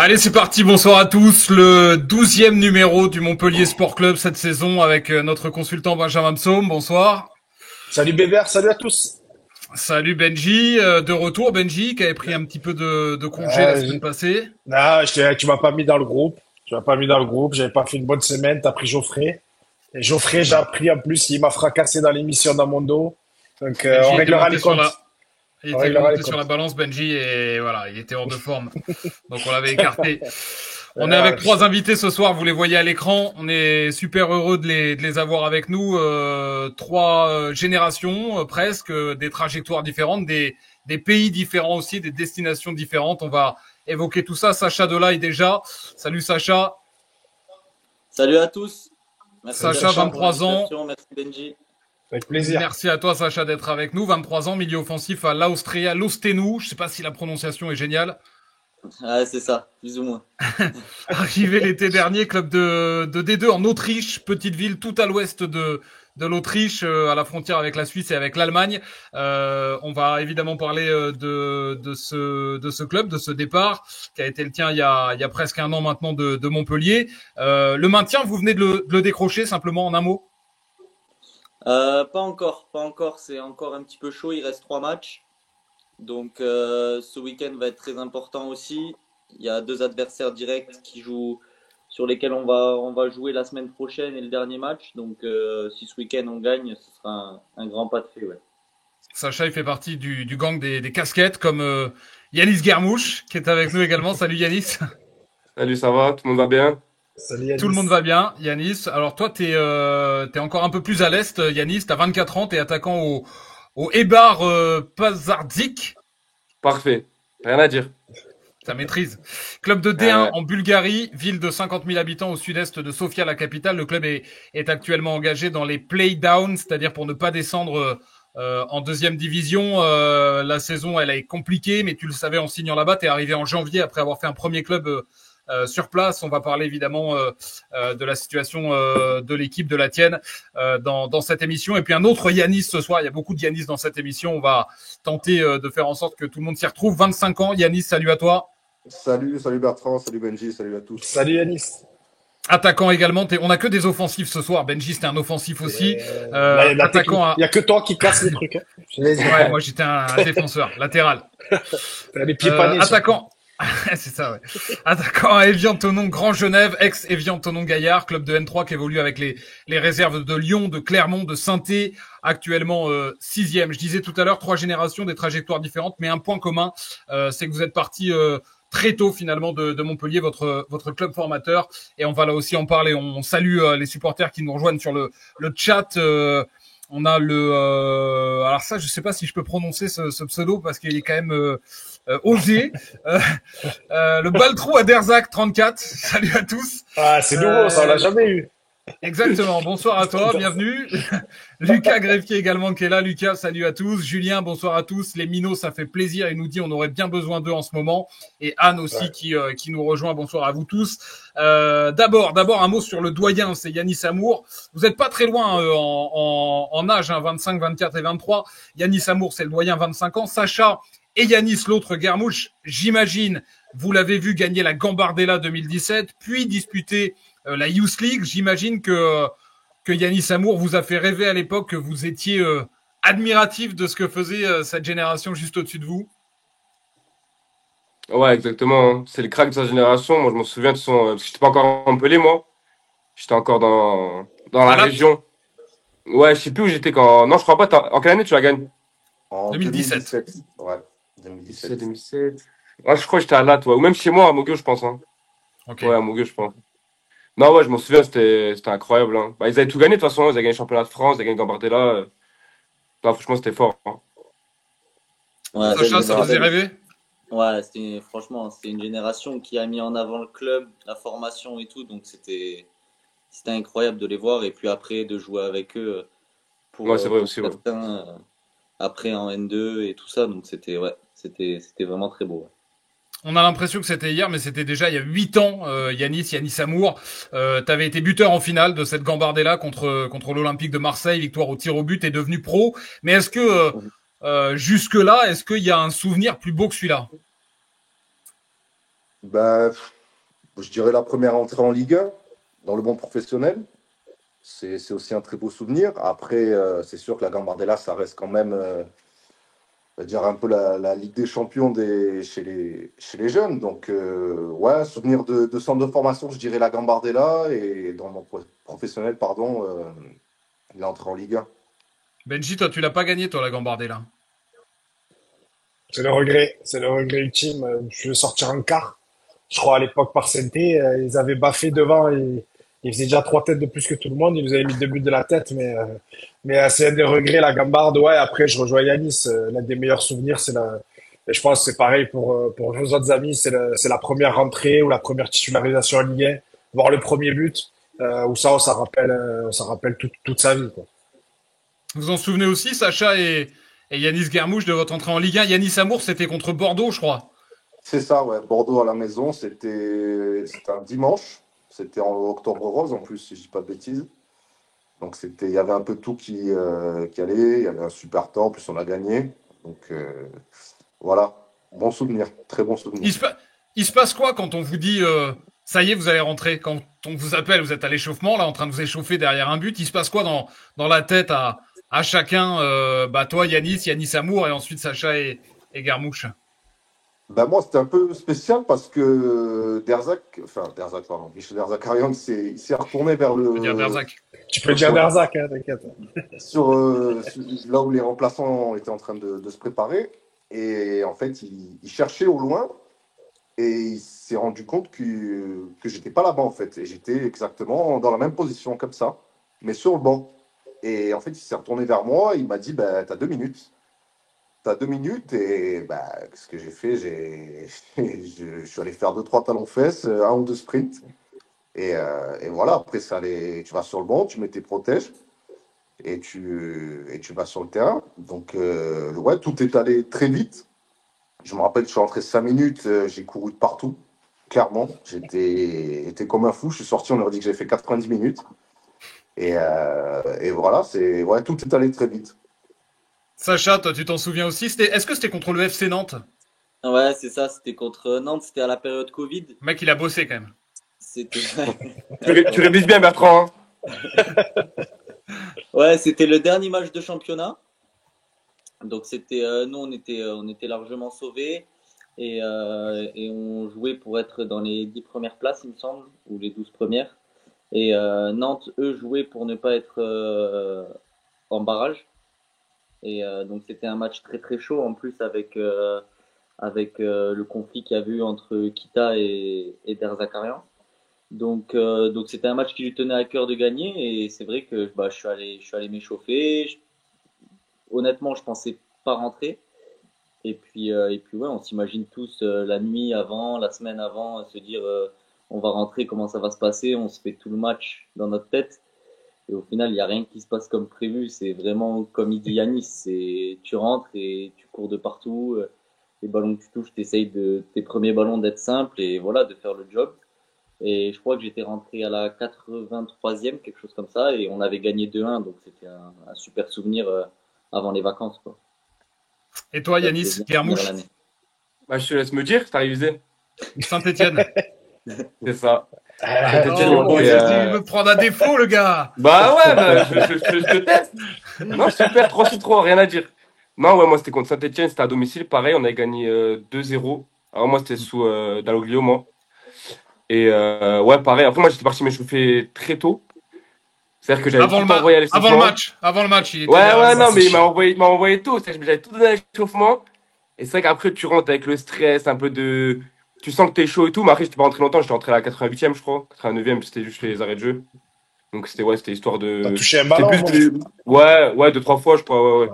Allez, c'est parti, bonsoir à tous. Le 12e numéro du Montpellier Sport Club cette saison avec notre consultant Benjamin Psaume. Bonsoir. Salut Bébert, salut à tous. Salut Benji, de retour Benji qui avait pris un petit peu de congé la Euh, semaine je- passée. tu m'as pas mis dans le groupe. Tu m'as pas mis dans le groupe. J'avais pas fait une bonne semaine. T'as pris Geoffrey. Et Geoffrey, j'ai appris en plus, il m'a fracassé dans l'émission dans mon dos. Donc, on Benji était réglera monté les sur comptes. la, il On était réglera les monté sur la comptes. balance Benji et voilà, il était hors de forme. Donc on l'avait écarté. On est Ah, avec trois invités ce soir, vous les voyez à l'écran. On est super heureux de les avoir avec nous. Trois générations presque, des trajectoires différentes, des pays différents aussi, des destinations différentes. On va évoquer tout ça. Sacha Delay déjà. Salut Sacha. Salut à tous. salut Merci Sacha, Sacha, pour 23 ans. l'invitation. Merci Benji. avec plaisir. Merci à toi Sacha d'être avec nous. 23 ans, milieu offensif à l'Austria Lostenu. Je sais pas si la prononciation est géniale. Ah, c'est ça, plus ou moins. Arrivé l'été dernier, club de D2 en Autriche, petite ville tout à l'ouest de l'Autriche, à la frontière avec la Suisse et avec l'Allemagne. On va évidemment parler de ce club, de ce départ qui a été le tien il y a presque un an maintenant de Montpellier. Le maintien, vous venez de le décrocher simplement en un mot. Pas encore, pas encore. C'est encore un petit peu chaud. Il reste 3 matchs. Donc ce week-end va être très important aussi. Il y a 2 adversaires directs qui jouent, sur lesquels on va jouer la semaine prochaine et le dernier match. Donc si ce week-end on gagne, ce sera un grand pas de fait. Ouais. Sacha, il fait partie du gang des casquettes, comme Yanis Germouche, qui est avec nous également. Salut Yanis. Salut, ça va? Tout le monde va bien? Salut Tout le monde Yanis. va bien, Yanis. Alors toi, t'es encore un peu plus à l'est, Yanis. T'as 24 ans, t'es attaquant au Eibar Pazardzik. Parfait. Rien à dire. Ça maîtrise. Club de D1 Euh, en Bulgarie, ville de 50 000 habitants au sud-est de Sofia, la capitale. Le club est actuellement engagé dans les play-downs, c'est-à-dire pour ne pas descendre en deuxième division. La saison, elle est compliquée, mais tu le savais en signant là-bas. T'es arrivé en janvier après avoir fait un premier club sur place. On va parler évidemment de la situation de l'équipe de la tienne dans cette émission. Et puis un autre Yanis ce soir. Il y a beaucoup de Yanis dans cette émission. On va tenter de faire en sorte que tout le monde s'y retrouve. 25 ans, Yanis, salut à toi. Salut Bertrand, salut Benji, salut à tous. Salut Yanis. Attaquant également. On a que des offensifs ce soir. Benji, c'était un offensif aussi. Là, il y a de la Attaquant technique. à... Il y a que toi qui casse les trucs. Hein. Je les ai. Ouais, moi j'étais un défenseur latéral. T'as les pieds panés. Attaquant. C'est ça, ouais. Attaquant à Evian Tonon Grand Genève, ex-Evian Tonon Gaillard, club de N3 qui évolue avec les réserves de Lyon, de Clermont, de Saint-Étienne, actuellement 6e. Je disais tout à l'heure, 3 générations, des trajectoires différentes, mais un point commun, c'est que vous êtes parti très tôt finalement de Montpellier, votre club formateur, et on va là aussi en parler. On salue les supporters qui nous rejoignent sur le chat. On a alors ça, je sais pas si je peux prononcer ce pseudo parce qu'il est quand même osé. Le Baltrou à Derzac 34. Salut à tous. Ah, c'est nouveau, ça, on l'a jamais eu. Exactement. Bonsoir à toi, bienvenue. Lucas Greffier également qui est là. Lucas, salut à tous. Julien, bonsoir à tous. Les minots, ça fait plaisir. Il nous dit on aurait bien besoin d'eux en ce moment. Et Anne aussi Ouais. qui nous rejoint. Bonsoir à vous tous. D'abord un mot sur le doyen, c'est Yanis Amour. Vous êtes pas très loin en âge, hein, 25, 24 et 23. Yanis Amour, c'est le doyen, 25 ans. Sacha et Yanis, l'autre Germouche, j'imagine, vous l'avez vu gagner la Gambardella 2017, puis disputer la Youth League. J'imagine que Yanis Amour vous a fait rêver à l'époque, que vous étiez admiratif de ce que faisait cette génération juste au-dessus de vous. ouais, exactement, hein. C'est le crack de sa génération. Moi, je m'en souviens de son. Parce que j'étais pas encore à Montpellier, moi. J'étais encore dans la Voilà, région. Ouais, je sais plus où j'étais quand. Non, je crois pas. En quelle année tu la gagnes? En 2017. 2017. Ouais, 2017, 2017. 2007. Ouais, je crois que j'étais à Latte, ouais. Ou même chez moi, à Mogueux, je pense, hein. Ok. Ouais, à Mogueux, je pense. Non, ouais, je m'en souviens, c'était incroyable, hein. Bah, ils avaient tout gagné, de toute façon. Ils avaient gagné le championnat de France, ils avaient gagné Gambardella. Non, franchement, c'était fort, hein. Ouais, je Sacha, me ça vous faisait rappelle. rêver? Ouais, franchement, c'était une génération qui a mis en avant le club, la formation et tout. Donc c'était incroyable de les voir. Et puis après, de jouer avec eux Ouais, c'est vrai pour aussi, ouais. certains, après en N2 et tout ça. Donc c'était vraiment très beau. Ouais. On a l'impression que c'était hier, mais c'était déjà il y a 8 ans, Yanis Amour. Tu avais été buteur en finale de cette Gambardella contre l'Olympique de Marseille, victoire au tir au but, et devenu pro. Mais est-ce que jusque-là, est-ce qu'il y a un souvenir plus beau que celui-là? Bah, je dirais la première entrée en Ligue 1 dans le monde professionnel. C'est aussi un très beau souvenir. Après, c'est sûr que la Gambardella, ça reste quand même, on va dire un peu la Ligue des champions chez les jeunes. Donc, ouais, souvenir de centre de formation, je dirais la Gambardella. Et dans le monde professionnel, pardon, l'entrée en Ligue 1. Benji, toi, tu l'as pas gagné, toi, la Gambardella. C'est le regret. C'est le regret ultime. Je vais sortir en quart. Je crois à l'époque par Sainté, ils avaient baffé devant et ils faisaient déjà 3 têtes de plus que tout le monde. Ils nous avaient mis 2 buts de la tête, mais c'est un des regrets, la Gambarde. Ouais, après, je rejoins Yanis. L'un des meilleurs souvenirs, et je pense que c'est pareil pour nos autres amis, c'est la première rentrée ou la première titularisation en Ligue 1, voir le premier but, où ça rappelle toute sa vie, quoi. Vous vous en souvenez aussi, Sacha et Yanis Guermouche, de votre entrée en Ligue 1. Yanis Amour, c'était contre Bordeaux, je crois. C'est ça, ouais. Bordeaux à la maison, c'était un dimanche. C'était en octobre rose, en plus, si je dis pas de bêtises. Donc, il y avait un peu tout qui allait. Il y avait un super temps. En plus, on a gagné. Donc, voilà. Bon souvenir. Très bon souvenir. Il se passe quoi quand on vous dit ça y est, vous allez rentrer? Quand on vous appelle, vous êtes à l'échauffement, là, en train de vous échauffer derrière un but. Il se passe quoi dans la tête à chacun, toi, Yanis Amour, et ensuite Sacha et Guermouche? Ben moi, c'était un peu spécial parce que Derzak, pardon, Michel Derzakarian, il s'est retourné vers On peut dire Derzak. Tu peux dire Derzak, hein, t'inquiète. Là où les remplaçants étaient en train de se préparer. Et en fait, il cherchait au loin et il s'est rendu compte que j'étais pas là-bas, en fait. Et j'étais exactement dans la même position comme ça, mais sur le banc. Et en fait, il s'est retourné vers moi et il m'a dit, t'as 2 minutes. T'as 2 minutes et ce que j'ai fait, je suis allé faire 2-3 talons-fesses, 1 ou 2 sprints. Et voilà, après, tu vas sur le banc, tu mets tes protèges et tu vas sur le terrain. Donc, ouais, tout est allé très vite. Je me rappelle, je suis rentré 5 minutes, j'ai couru de partout, clairement. J'étais comme un fou. Je suis sorti, on leur dit que j'ai fait 90 minutes. Et voilà, ouais, tout est allé très vite. Sacha, toi, tu t'en souviens aussi? Est-ce que c'était contre le FC Nantes? Ouais, c'est ça, c'était contre Nantes, c'était à la période Covid. Le mec, il a bossé quand même. C'était. Tu révises bien, Bertrand. Ouais, c'était le dernier match de championnat. Donc c'était nous on était largement sauvés et on jouait pour être dans les 10 premières places, il me semble, ou les 12 premières. Et Nantes, eux, jouaient pour ne pas être en barrage. Et donc c'était un match très très chaud en plus avec le conflit qu'il y a eu entre Kita et Derzakarian. Donc c'était un match qui lui tenait à cœur de gagner et c'est vrai que je suis allé m'échauffer. Honnêtement, je pensais pas rentrer. Et puis ouais, on s'imagine tous la nuit avant, la semaine avant, se dire on va rentrer, comment ça va se passer. On se fait tout le match dans notre tête. Et au final, il n'y a rien qui se passe comme prévu. C'est vraiment comme il dit Yanis, tu rentres et tu cours de partout. Les ballons que tu touches, tu essayes tes premiers ballons d'être simple et voilà, de faire le job. Et je crois que j'étais rentré à la 83e, quelque chose comme ça, et on avait gagné 2-1, donc c'était un super souvenir avant les vacances, quoi. Et toi, Yanis Guermouche? Je te laisse me dire, t'as révisé. Saint-Etienne. C'est ça. Il me prend à défaut, le gars. Bah ouais, je te teste. Non, super, 3-3, rien à dire. Non, ouais, moi c'était contre Saint-Etienne, c'était à domicile, pareil, on avait gagné 2-0. Alors moi c'était sous Dalloglio, moi. Et ouais, pareil, après moi j'étais parti m'échauffer très tôt. C'est-à-dire que j'avais tout envoyé à l'échauffement. Avant le match, il était ouais, non, mais il m'a envoyé tôt. C'est-à-dire que j'avais tout donné à l'échauffement. Et c'est vrai qu'après tu rentres avec le stress, un peu de. Tu sens que t'es chaud et tout, mais après j'étais pas rentré longtemps, j'étais rentré à la 88e, je crois. 89e, c'était juste les arrêts de jeu. Donc c'était histoire de. T'as touché un ballon, Ouais, 2-3 fois, je crois, ouais.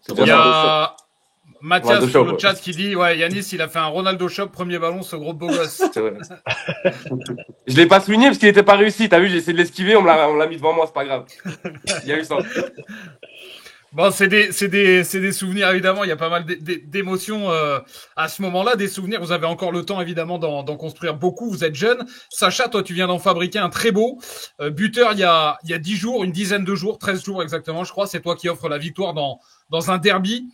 Il y a Mathias sur le chat qui dit ouais, Yanis, il a fait un Ronaldo Shop, premier ballon, ce gros beau gosse. C'est vrai. Je l'ai pas souligné parce qu'il était pas réussi. T'as vu, j'ai essayé de l'esquiver, on l'a mis devant moi, c'est pas grave. Il y a eu ça. Bon, c'est des souvenirs, évidemment. Il y a pas mal d'émotions à ce moment-là. Des souvenirs, vous avez encore le temps, évidemment, d'en construire beaucoup. Vous êtes jeune. Sacha, toi, tu viens d'en fabriquer un très beau. Buteur, il y a 10 jours, une dizaine de jours, 13 jours exactement, je crois. C'est toi qui offres la victoire dans un derby.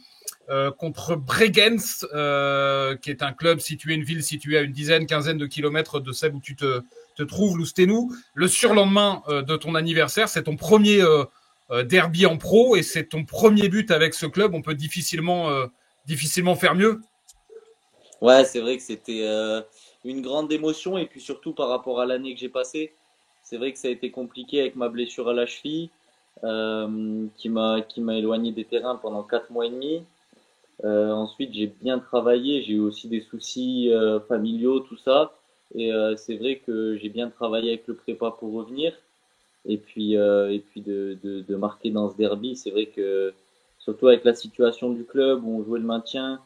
contre Bregenz, qui est un club situé, une ville située à une quinzaine de kilomètres de celle où tu te trouves, Loustenou. Le surlendemain de ton anniversaire, c'est ton premier derby en pro et c'est ton premier but avec ce club. On peut difficilement faire mieux. Ouais, c'est vrai que c'était une grande émotion et puis surtout par rapport à l'année que j'ai passée, c'est vrai que ça a été compliqué avec ma blessure à la cheville qui m'a éloigné des terrains pendant 4 mois et demi. Ensuite, j'ai bien travaillé, j'ai eu aussi des soucis familiaux, tout ça. Et c'est vrai que j'ai bien travaillé avec le prépa pour revenir. Et puis de marquer dans ce derby, c'est vrai que surtout avec la situation du club où on jouait le maintien,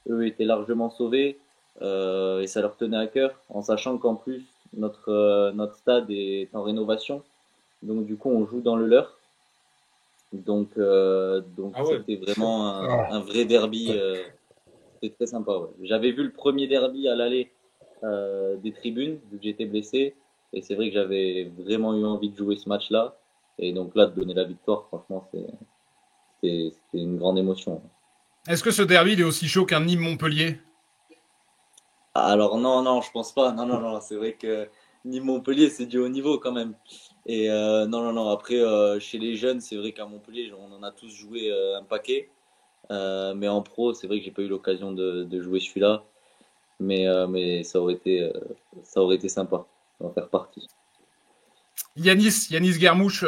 eux étaient largement sauvés et ça leur tenait à cœur, en sachant qu'en plus notre stade est en rénovation, donc du coup on joue dans le leur, donc Ah ouais. c'était vraiment Ah, un vrai derby, c'était très sympa. Ouais. J'avais vu le premier derby à l'aller des tribunes vu que j'étais blessé et c'est vrai que j'avais vraiment eu envie de jouer ce match-là et donc là de donner la victoire, franchement c'était une grande émotion. Est-ce que ce derby il est aussi chaud qu'un Nîmes-Montpellier? Alors non, non, je pense pas. Non, non, non, c'est vrai que Nîmes-Montpellier, c'est du haut niveau quand même. Et non, non, non, après, chez les jeunes, c'est vrai qu'à Montpellier, on en a tous joué un paquet. Mais en pro, c'est vrai que j'ai pas eu l'occasion de jouer celui-là. Mais ça aurait été sympa d'en faire partie. Yanis Guermouche,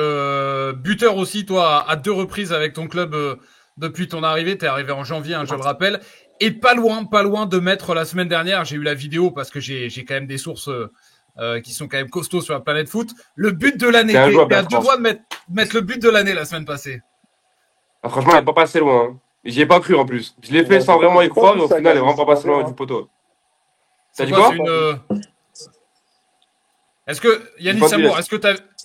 buteur aussi, toi, à 2 reprises avec ton club depuis ton arrivée. T'es arrivé en janvier, hein, je le rappelle. Et pas loin de mettre la semaine dernière, j'ai eu la vidéo parce que j'ai quand même des sources qui sont quand même costauds sur la planète foot. Le but de C'est l'année, un joueur, t'es à deux doigts Bertrand. de mettre le but de l'année la semaine passée. Ah, franchement, il n'est pas passé loin. Hein. Et j'y ai pas cru en plus. Je l'ai fait Ouais, sans vraiment y j'ai pas croire vu et au ça, final, il est Yanis, vraiment pas c'est pas passé vrai. loin du Hein. poteau. T'as C'est dit quoi, c'est quoi? une... Pas vu. Est-ce que, J'ai Yanis pas dit. Amour, est-ce que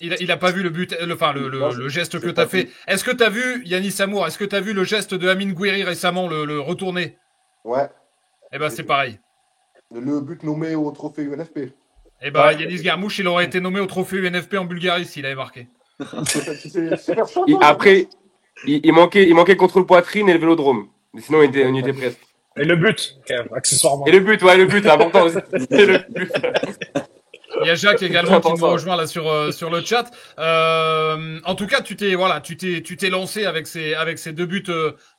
il a pas vu le but, Non, le geste que j'ai t'as pas fait? vu. Est-ce que t'as vu, Yanis Amour, est-ce que t'as vu le geste de Amine Gouiri récemment, le retourné? Ouais, Eh ben, j'ai c'est vu. pareil. Le but nommé au trophée UNFP. Eh ben, ouais. Yanis Garmouche, il aurait été nommé au trophée UNFP en Bulgarie s'il avait marqué. C'est super chaud, toi, Yanis. Après, il manquait contrôle poitrine et le vélodrome. Mais sinon, on y était presque. Et le but, Et accessoirement. le but, c'est important aussi. Et le but, Il y a Jacques c'est également qui nous important. rejoint là sur le chat. En tout cas, tu t'es lancé avec ces 2 buts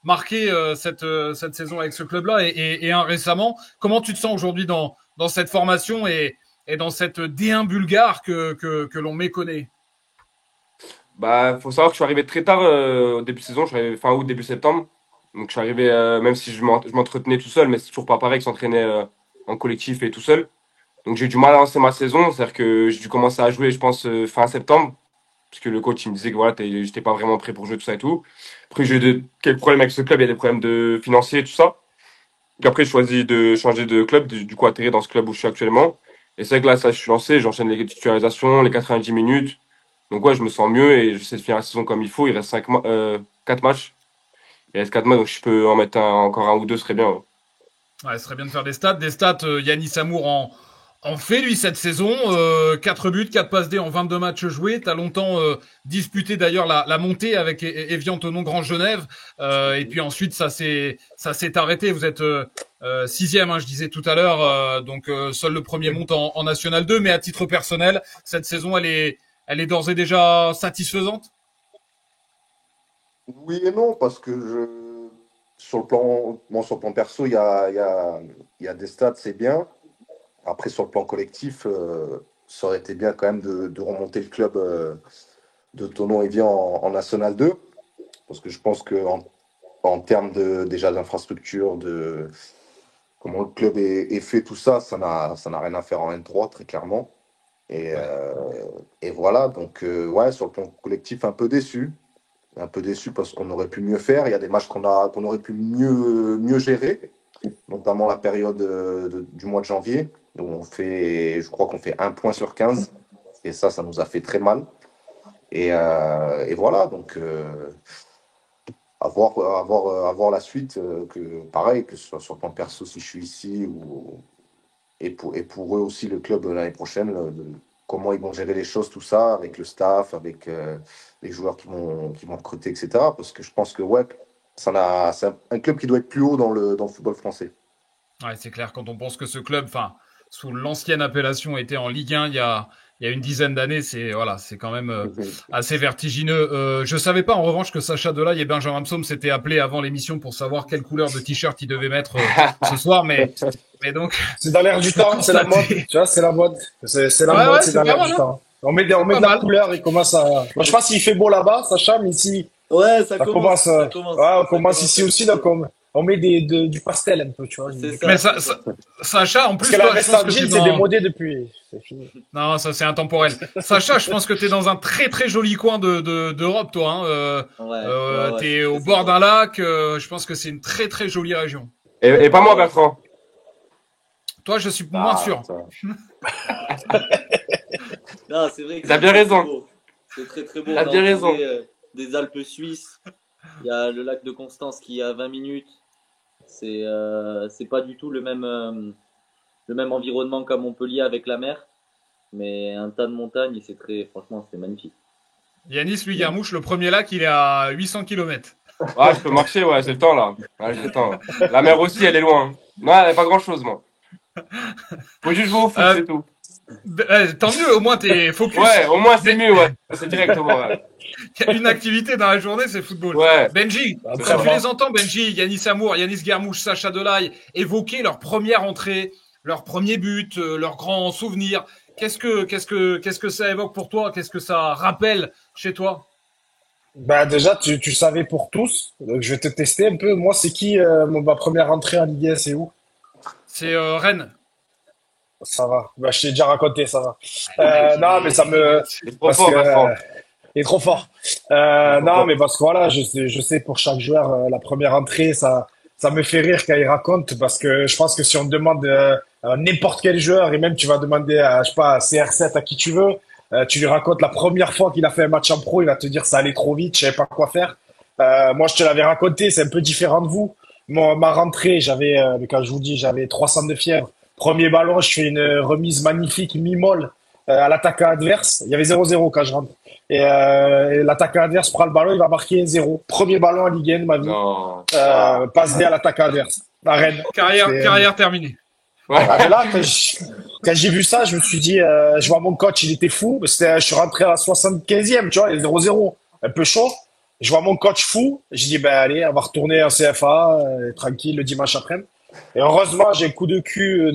marqués cette saison avec ce club-là et un récemment. Comment tu te sens aujourd'hui dans cette formation et dans cette D1 bulgare que l'on méconnaît? Bah, faut savoir que je suis arrivé très tard au début de saison. Je suis arrivé fin août, début septembre. Donc, je suis arrivé, même si je m'entretenais tout seul, mais c'est toujours pas pareil que s'entraîner en collectif et tout seul. Donc, j'ai eu du mal à lancer ma saison. C'est-à-dire que j'ai dû commencer à jouer, je pense, fin septembre. Parce que le coach, il me disait que voilà, j'étais pas vraiment prêt pour jouer, tout ça et tout. Après, j'ai eu quelques problèmes avec ce club. Il y a des problèmes financiers, tout ça. Puis après, j'ai choisi de changer de club, du coup, atterrir dans ce club où je suis actuellement. Et c'est vrai que là, ça, je suis lancé, j'enchaîne les titularisations, les 90 minutes. Donc, ouais, je me sens mieux et j'essaie de finir la saison comme il faut. Il reste 4 matchs. Il reste 4 matchs, donc si je peux en mettre encore un ou deux, ce serait bien. Ouais. Ouais, ce serait bien de faire des stats. Des stats, Yanis Amour en fait, lui, cette saison. 4 buts, 4 passes D en 22 matchs joués. T'as longtemps disputé d'ailleurs la montée avec Evian Tonon Grand Genève. Et puis ensuite, ça s'est arrêté. Vous êtes 6e, hein, je disais tout à l'heure. Donc seul le premier monte en National 2. Mais à titre personnel, cette saison, elle est d'ores et déjà satisfaisante. Oui et non, parce que sur le plan perso, il y a des stats, c'est bien. Après, sur le plan collectif, ça aurait été bien quand même de remonter le club de Thonon et Vian en National 2. Parce que je pense en termes déjà d'infrastructure, de comment le club est fait, tout ça, ça n'a rien à faire en N3, très clairement. Et, Ouais. euh, et voilà, donc ouais, sur le plan collectif, un peu déçu. Un peu déçu parce qu'on aurait pu mieux faire. Il y a des matchs qu'on aurait pu mieux gérer, notamment la période du mois de janvier, où je crois qu'on fait 1 point sur 15. Et ça nous a fait très mal. Et voilà, donc à voir la suite, pareil, que ce soit sur le plan perso si je suis ici, et pour eux aussi, le club l'année prochaine, comment ils vont gérer les choses, tout ça, avec le staff, avec les joueurs qui vont recruter, etc. Parce que je pense que ouais, c'est un club qui doit être plus haut dans le football français. Ouais, c'est clair, quand on pense que ce club, enfin, sous l'ancienne appellation, était en Ligue 1 il y a une dizaine d'années, c'est quand même assez vertigineux. Je savais pas en revanche que Sacha Delay et Benjamin Psaume s'étaient appelés avant l'émission pour savoir quelle couleur de t-shirt ils devaient mettre ce soir, mais donc C'est dans l'air du temps, c'est la mode. Tu vois, c'est la mode. C'est la mode, c'est dans l'air du temps. On met de la couleur et commence à. Moi, je sais pas s'il fait beau là-bas, Sacha, mais ici. Ouais, ça commence. Ouais, on commence ici aussi, donc on met du pastel un peu, tu vois. C'est ça. Mais Sacha, en plus, Parce que la toi, je veste pense en que jean, t'es c'est dans- démodé depuis. C'est fini. Non, ça c'est intemporel. Sacha, je pense que t'es dans un très très joli coin d'Europe, toi. Hein. Ouais, T'es c'est au très bord sympa. d'un lac. Je pense que c'est une très très jolie région. Et pas moi, Bertrand. Toi, je suis moins sûr. Ça. Non, c'est vrai que T'as c'est bien très, raison. très beau. C'est très très beau. T'as On est bien entouré, raison. des Alpes suisses. Il y a le lac de Constance qui est à 20 minutes. C'est pas du tout le même environnement qu'à Montpellier avec la mer. Mais un tas de montagnes et franchement, c'est magnifique. Yanis, lui, Garmouche, le premier lac, il est à 800 km. Ouais, je peux marcher, ouais, j'ai le temps là. Ouais, j'ai le temps. La mer aussi, elle est loin. Non, elle est pas grand-chose, moi. Faut juste jouer au foot, c'est tout. Tant mieux, au moins t'es focus. Ouais, au moins c'est mieux, ouais. C'est directement, ouais. Il y a une activité dans la journée, c'est football. Ouais. Benji, C'est quand tu ça. les entends, Benji, Yanis Amour, Yanis Garmouche, Sacha Delay, évoquer leur première entrée, leur premier but, leurs grands souvenirs, qu'est-ce que ça évoque pour toi? Qu'est-ce que ça rappelle chez toi? Bah, déjà, tu savais pour tous. Donc, je vais te tester un peu. Moi, c'est qui, ma première entrée en Ligue 1, c'est où? C'est Rennes. Ça va. Bah, je t'ai déjà raconté, ça va. Non, mais ça me, C'est trop parce fort, que, Bertrand. il est trop fort. Non, mais parce que voilà, je sais pour chaque joueur, la première entrée, ça me fait rire quand il raconte parce que je pense que si on demande à n'importe quel joueur et même tu vas demander à, je sais pas, à CR7, à qui tu veux, tu lui racontes la première fois qu'il a fait un match en pro, il va te dire ça allait trop vite, je savais pas quoi faire. Moi, je te l'avais raconté, c'est un peu différent de vous. Ma rentrée, quand je vous dis, j'avais 300 de fièvre. Premier ballon, je fais une remise magnifique, mi-molle, à l'attaquant adverse. Il y avait 0-0 quand je rentre. Et l'attaquant adverse prend le ballon, il va marquer 0. Premier ballon en Ligue 1 de ma vie. Non. Passe D à l'attaquant adverse. À Rennes. Carrière terminée. Ouais. Ah, mais là, quand j'ai vu ça, je me suis dit, je vois mon coach, il était fou. Je suis rentré à la 75e, tu vois, il est 0-0. Un peu chaud. Je vois mon coach fou. Je dis, ben allez, on va retourner en CFA, tranquille, le dimanche après-midi. Et heureusement, j'ai un coup de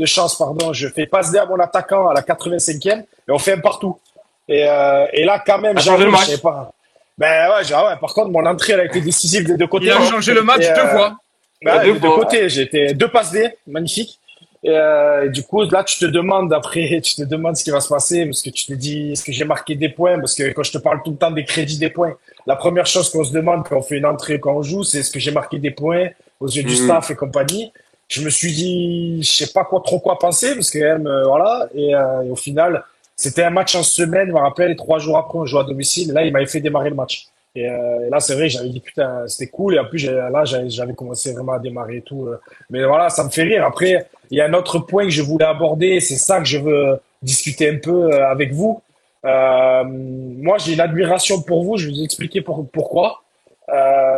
chance, pardon. Je fais passe D à mon attaquant à la 85e et on fait un partout. Et là, quand même, A changé le match. je sais pas. Ben ouais, par contre, mon entrée, elle a été décisive des deux côtés. Il a changé le match Et, deux fois. Ouais, Deux des deux fois. côtés, j'ai été deux passes D, magnifique. Et du coup, là, tu te demandes après, tu te demandes ce qui va se passer, parce que tu te dis, est-ce que j'ai marqué des points? Parce que quand je te parle tout le temps des crédits des points, la première chose qu'on se demande quand on fait une entrée, quand on joue, c'est est-ce que j'ai marqué des points aux yeux du staff et compagnie. Je me suis dit, je sais pas trop quoi penser, parce que quand même, voilà. Et au final, c'était un match en semaine, je me rappelle, et 3 jours après, on jouait à domicile. Et là, il m'avait fait démarrer le match. Et là, c'est vrai, j'avais dit, putain, c'était cool. Et en plus, j'avais commencé vraiment à démarrer et tout. Mais voilà, ça me fait rire. Après, il y a un autre point que je voulais aborder. C'est ça que je veux discuter un peu avec vous. Moi, j'ai une admiration pour vous. Je vais vous expliquer pourquoi.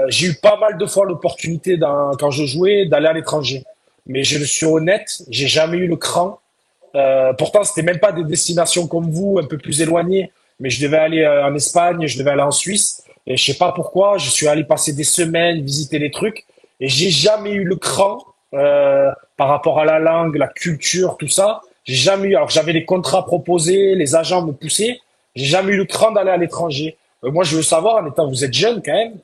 J'ai eu pas mal de fois l'opportunité, quand je jouais, d'aller à l'étranger. Mais je le suis honnête, j'ai jamais eu le cran. Pourtant, c'était même pas des destinations comme vous, un peu plus éloignées. Mais je devais aller en Espagne, je devais aller en Suisse. Et je sais pas pourquoi, je suis allé passer des semaines, visiter les trucs. Et j'ai jamais eu le cran par rapport à la langue, la culture, tout ça. J'ai jamais eu. Alors j'avais les contrats proposés, les agents me poussaient. J'ai jamais eu le cran d'aller à l'étranger. Moi, je veux savoir, en étant, vous êtes jeune quand même,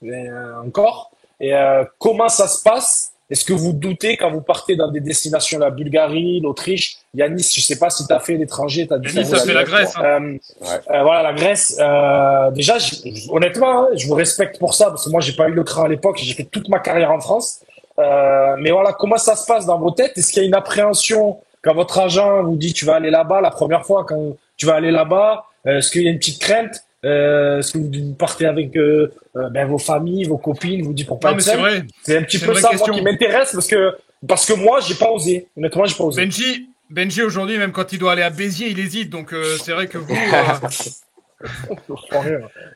encore. Et comment ça se passe? Est-ce que vous doutez quand vous partez dans des destinations, la Bulgarie, l'Autriche? Yanis, je sais pas si tu as fait l'étranger, tu as dû Yanis, faire ça fait la Grèce. Hein. voilà, la Grèce. Déjà, honnêtement, hein, je vous respecte pour ça, parce que moi, j'ai pas eu le cran à l'époque, j'ai fait toute ma carrière en France. Mais voilà, comment ça se passe dans vos têtes? Est-ce qu'il y a une appréhension quand votre agent vous dit tu vas aller là-bas la première fois, quand tu vas aller là-bas? Est-ce qu'il y a une petite crainte? Est-ce que vous partez avec vos familles, vos copines, vous dites pour pas Non, mais être c'est seul? vrai. C'est un petit C'est peu une vraie ça, question. moi, qui m'intéresse, parce que moi, j'ai pas osé. Honnêtement, j'ai pas osé. Benji aujourd'hui, même quand il doit aller à Béziers, il hésite. Donc c'est vrai que vous,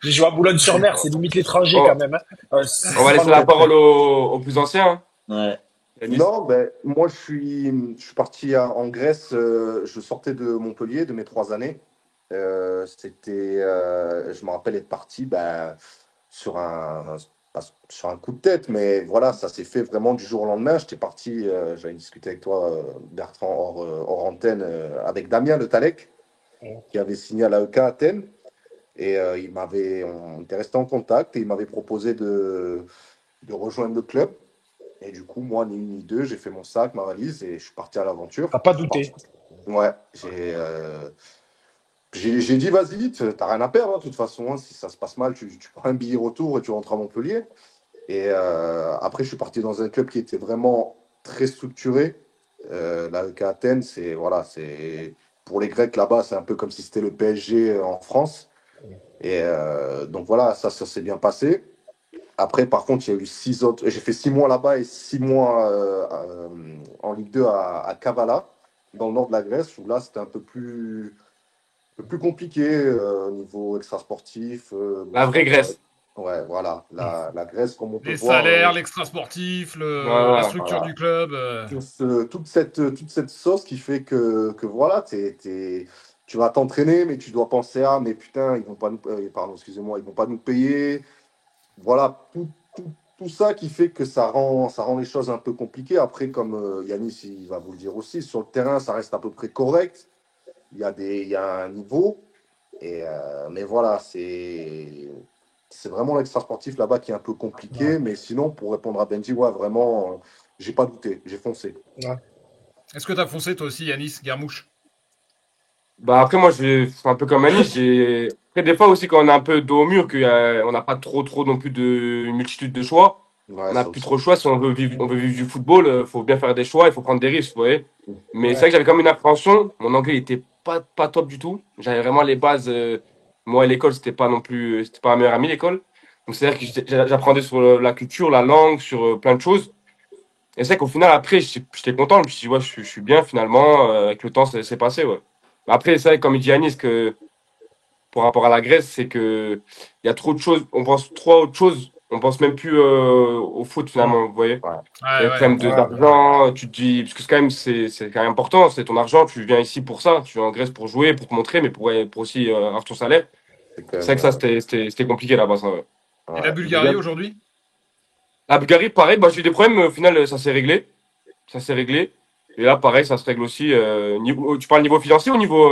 J'ai joué à Boulogne-sur-Mer, c'est limite l'étranger quand On, même. Hein. on va C'est pas laisser la loin. parole aux plus anciens. Ouais. Yanis. Non, ben, moi, je suis parti en Grèce. Je sortais de Montpellier, de mes 3 années. Je me rappelle être parti sur pas sur un coup de tête, mais voilà, ça s'est fait vraiment du jour au lendemain. J'étais parti, j'avais discuté avec toi, Bertrand, hors antenne, avec Damien Le Talec, qui avait signé à l'AEK Athènes. Et on était resté en contact et il m'avait proposé de rejoindre le club. Et du coup, moi, ni une ni deux, j'ai fait mon sac, ma valise et je suis parti à l'aventure. T'as pas douté. Ouais, j'ai dit, vas-y, t'as rien à perdre, hein, de toute façon. Hein. Si ça se passe mal, tu prends un billet retour et tu rentres à Montpellier. Et après, je suis parti dans un club qui était vraiment très structuré. L'AEK Athènes, pour les Grecs là-bas, c'est un peu comme si c'était le PSG en France. Et donc voilà, ça s'est bien passé. Après, par contre, il y a eu 6 autres. J'ai fait 6 mois là-bas et 6 mois en Ligue 2 à Kavala, dans le nord de la Grèce, où là, c'était un peu plus compliqué au niveau extrasportif. La vraie Grèce. Ouais, voilà. La Grèce, comme on peut Les voir, salaires, l'extra-sportif, la Voilà. structure voilà. du club. Toute cette sauce qui fait que voilà, tu vas t'entraîner, mais tu dois penser à, mais putain, ils vont pas nous, pardon, excusez-moi, ils vont pas nous payer. Voilà, tout ça qui fait que ça rend les choses un peu compliquées. Après, comme Yanis, il va vous le dire aussi, sur le terrain, ça reste à peu près correct. Il y a un niveau. Mais voilà, c'est vraiment l'extra sportif là-bas qui est un peu compliqué. Mais sinon, pour répondre à Benji, ouais, vraiment, j'ai pas douté, j'ai foncé. Ouais. Est-ce que t'as foncé toi aussi, Yanis Guermouche? Bah après, moi, je vais un peu comme Yanis. Après, des fois aussi, quand on a un peu dos au mur, qu'on n'a pas trop non plus de une multitude de choix, Ouais, on n'a ça plus aussi. trop le choix. Si on veut vivre du football, faut bien faire des choix, il faut prendre des risques, vous voyez. Mais c'est vrai Ouais. que j'avais comme une appréhension. Mon anglais il était pas top du tout. J'avais vraiment les bases. Moi, à l'école, c'était pas un meilleur ami, l'école. Donc, c'est-à-dire que j'apprenais sur la culture, la langue, sur plein de choses. Et c'est vrai qu'au final, après, j'étais content. Je me suis dit, ouais, je suis bien finalement. Avec le temps, c'est passé, ouais. Mais après, c'est vrai, comme il dit Yanis, que pour rapport à la Grèce, c'est que il y a trop de choses. On pense trop à autre chose. On pense même plus au foot Ouais. finalement, vous voyez. Ouais. Il y a Ouais, le ouais. problème Ouais, d'argent, tu te dis, parce que c'est quand même important, c'est ton argent, tu viens ici pour ça, tu viens en Grèce pour jouer, pour te montrer, mais pour aussi avoir ton salaire. C'est quand C'est vrai même. que ça, c'était compliqué là-bas, ça, ouais. Et la Ouais. Bulgarie aujourd'hui? La Bulgarie, pareil, bah, j'ai eu des problèmes, mais au final, ça s'est réglé. Ça s'est réglé. Et là, pareil, ça se règle aussi. Tu parles niveau financier ou niveau.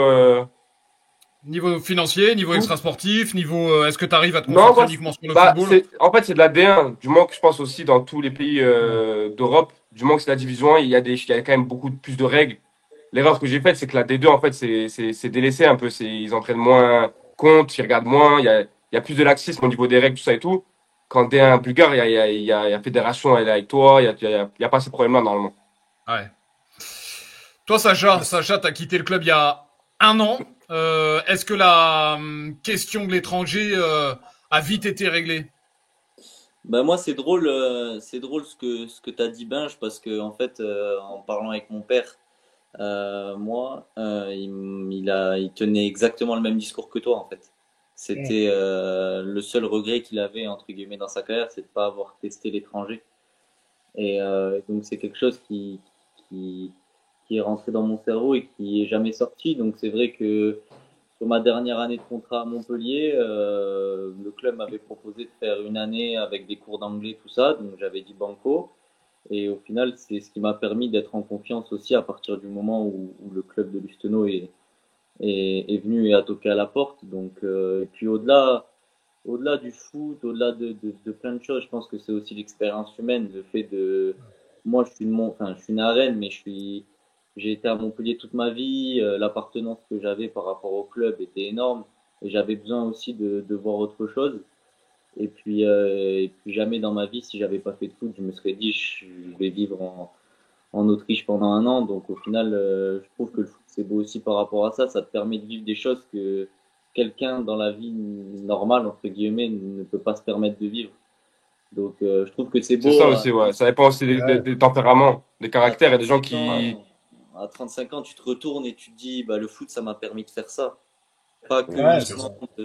Niveau financier, niveau Tout. extra-sportif, niveau est-ce que tu arrives à te Non, concentrer moi, uniquement sur le football? en fait, c'est de la D1. Du moment que je pense aussi dans tous les pays d'Europe, du moment que c'est la division 1, il y a quand même beaucoup plus de règles. L'erreur que j'ai faite, c'est que la D2, en fait, c'est délaissé un peu. Ils en prennent moins compte, ils regardent moins. Il y a plus de laxisme au niveau des règles, tout ça et tout. Quand t'es un Bulgare, il y a fédération, elle est avec toi. Il y a pas ces problèmes-là, normalement. Ouais. Toi, Sacha, t'as quitté le club il y a un an. Est-ce que la question de l'étranger a vite été réglée? Ben moi c'est drôle ce que t'as dit Binge parce que en fait en parlant avec mon père il tenait exactement le même discours que toi en fait. C'était le seul regret qu'il avait entre guillemets dans sa carrière, c'est de pas avoir testé l'étranger. Et donc c'est quelque chose qui, qui est rentré dans mon cerveau et qui est jamais sorti. Donc c'est vrai que sur ma dernière année de contrat à Montpellier, le club m'avait proposé de faire une année avec des cours d'anglais, tout ça. Donc j'avais dit banco. Et au final, c'est ce qui m'a permis d'être en confiance aussi à partir du moment où le club de Lustenau est venu et a toqué à la porte. Donc, et puis au-delà du foot, au-delà de plein de choses, je pense que c'est aussi l'expérience humaine, le fait de, moi je suis né à Rennes, mais j'ai été à Montpellier toute ma vie, l'appartenance que j'avais par rapport au club était énorme, et j'avais besoin aussi de voir autre chose. Et puis jamais dans ma vie, si j'avais pas fait de foot, je me serais dit je vais vivre en Autriche pendant un an. Donc au final, je trouve que le foot c'est beau aussi par rapport à ça. Ça te permet de vivre des choses que quelqu'un dans la vie normale entre guillemets ne peut pas se permettre de vivre. Donc je trouve que c'est C'est beau ça aussi, ouais. Ça dépend aussi ouais. des tempéraments, des à caractères. Il y a des gens 35 qui. ans. À 35 ans, tu te retournes et tu te dis bah le foot ça m'a permis de faire ça. Pas que Ouais, c'est uniquement ça.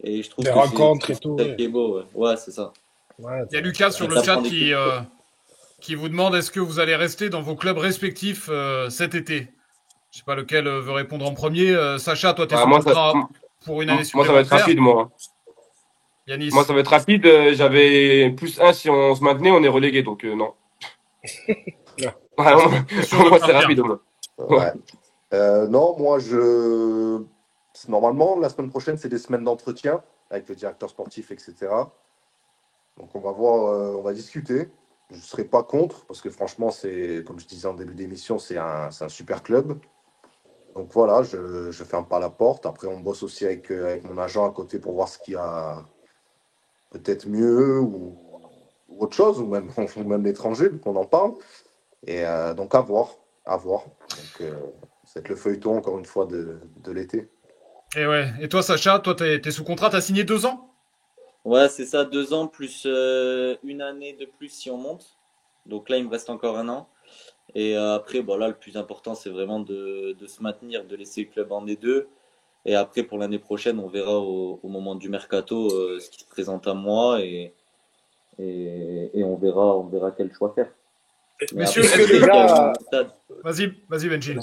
Et je trouve Des que rencontres et c'est tout. ça qui est beau. Ouais, ouais, c'est ça. Ouais, Il y a Lucas sur Et le chat qui vous demande est-ce que vous allez rester dans vos clubs respectifs cet été? Je sais pas lequel veut répondre en premier. Sacha, toi, tu es Bah, sous moi, ça, contrat pour une année moi, ça va être supplémentaire. rapide, moi. Moi, Yanis. ça va être rapide. J'avais +1 si on se maintenait, on est relégué, donc non. ouais. Ouais, T'es sûr de moi, te c'est maintenir? rapide, au moins. Ouais. Ouais. Non, moi, normalement, la semaine prochaine, c'est des semaines d'entretien avec le directeur sportif, etc. Donc, on va voir, on va discuter. Je ne serai pas contre, parce que franchement, comme je disais en début d'émission, c'est un super club. Donc voilà, je ferme pas la porte. Après, on bosse aussi avec mon agent à côté pour voir ce qu'il y a peut-être mieux ou autre chose, ou même l'étranger, vu qu'on en parle. Et donc, à voir, à voir. Donc, c'est le feuilleton, encore une fois, de l'été. Et ouais. Et toi, Sacha, toi, t'es sous contrat, t'as signé 2 ans? Ouais, c'est ça, 2 ans plus une année de plus si on monte. Donc là, il me reste encore un an. Et après, bon, là, le plus important, c'est vraiment de se maintenir, de laisser le club en D2. Et après, pour l'année prochaine, on verra au moment du mercato ce qui se présente à moi et on verra quel choix faire. Mais Messieurs, après, Est-ce je que est-ce sais les que... qu'il y a gars, une stade. Vas-y, Benji.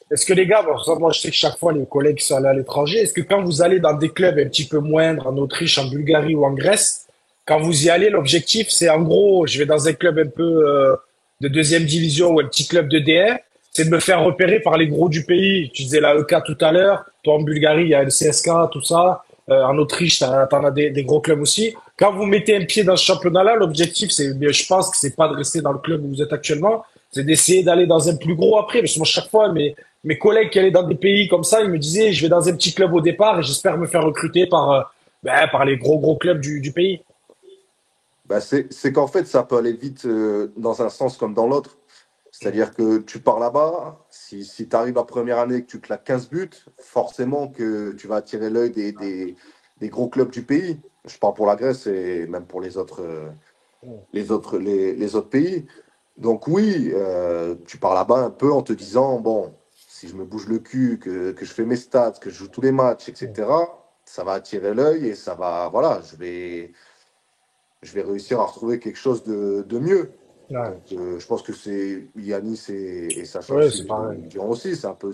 est-ce que les gars, bon, ça, moi je sais que chaque fois les collègues sont allés à l'étranger, est-ce que quand vous allez dans des clubs un petit peu moindres, en Autriche, en Bulgarie ou en Grèce, quand vous y allez, l'objectif c'est en gros, je vais dans un club un peu de deuxième division ou un petit club de D1, c'est de me faire repérer par les gros du pays. Tu disais la EK tout à l'heure, toi en Bulgarie il y a le CSK, tout ça, en Autriche t'en as des gros clubs aussi. Quand vous mettez un pied dans ce championnat-là, l'objectif c'est, bien, je pense que c'est pas de rester dans le club où vous êtes actuellement, c'est d'essayer d'aller dans un plus gros après, parce que moi chaque fois, mes collègues qui allaient dans des pays comme ça, ils me disaient, je vais dans un petit club au départ et j'espère me faire recruter par les gros clubs du pays. Bah, c'est qu'en fait, ça peut aller vite dans un sens comme dans l'autre. C'est-à-dire que tu pars là-bas, si tu arrives la première année et que tu claques 15 buts, forcément que tu vas attirer l'œil des gros clubs du pays. Je parle pour la Grèce et même pour les autres pays. Donc oui, tu pars là-bas un peu en te disant, bon, si je me bouge le cul, que je fais mes stats, que je joue tous les matchs, etc., ça va attirer l'œil et ça va, voilà, je vais réussir à retrouver quelque chose de mieux. Ouais, Donc, je pense que c'est Yanis et Sacha ouais, aussi c'est me pareil. diront aussi. C'est un peu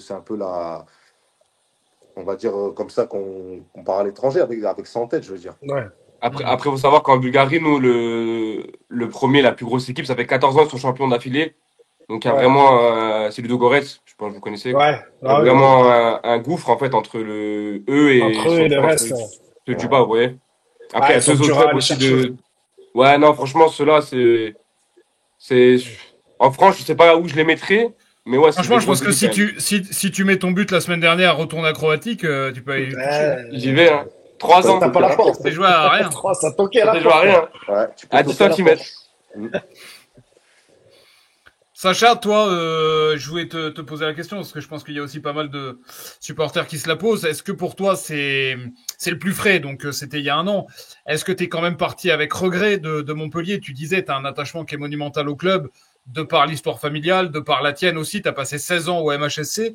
on va dire comme ça qu'on part à l'étranger avec ça en tête, je veux dire. Ouais, Après, faut savoir qu'en Bulgarie, nous, le premier, la plus grosse équipe, ça fait 14 ans qu'ils sont champions d'affilée. Donc, il y a ouais, vraiment, c'est Ludogorets, je pense que vous connaissez. ouais, Il y a ah oui, oui. vraiment un gouffre, en fait, entre eux et Entre eux et le entre reste, ceux du Ouais. bas, vous voyez. Après, il ah, y ils a sont deux autres durs à clubs aller aussi chercher. Ouais, non, franchement, ceux-là, c'est, en France, je sais pas où je les mettrais, mais ouais, c'est des Franchement, je pense grosses que équipes quand même. si tu mets ton but la semaine dernière, retourne acrobatique, tu peux aller le toucher, hein. J'y vais, hein. Tu 3 peux Ça ans, tape à toquer à la la porte. porte. C'est joué à rien. Ça toquait à ça la fait jouer à porte. rien. Ouais, tu peux À 10 toquer à la porte. centimètres. Mm. Sacha, toi, je voulais te poser la question parce que je pense qu'il y a aussi pas mal de supporters qui se la posent. Est-ce que pour toi c'est le plus frais, donc c'était il y a un an. Est-ce que tu es quand même parti avec regret de Montpellier? Tu disais tu as un attachement qui est monumental au club de par l'histoire familiale, de par la tienne aussi. Tu as passé 16 ans au MHSC.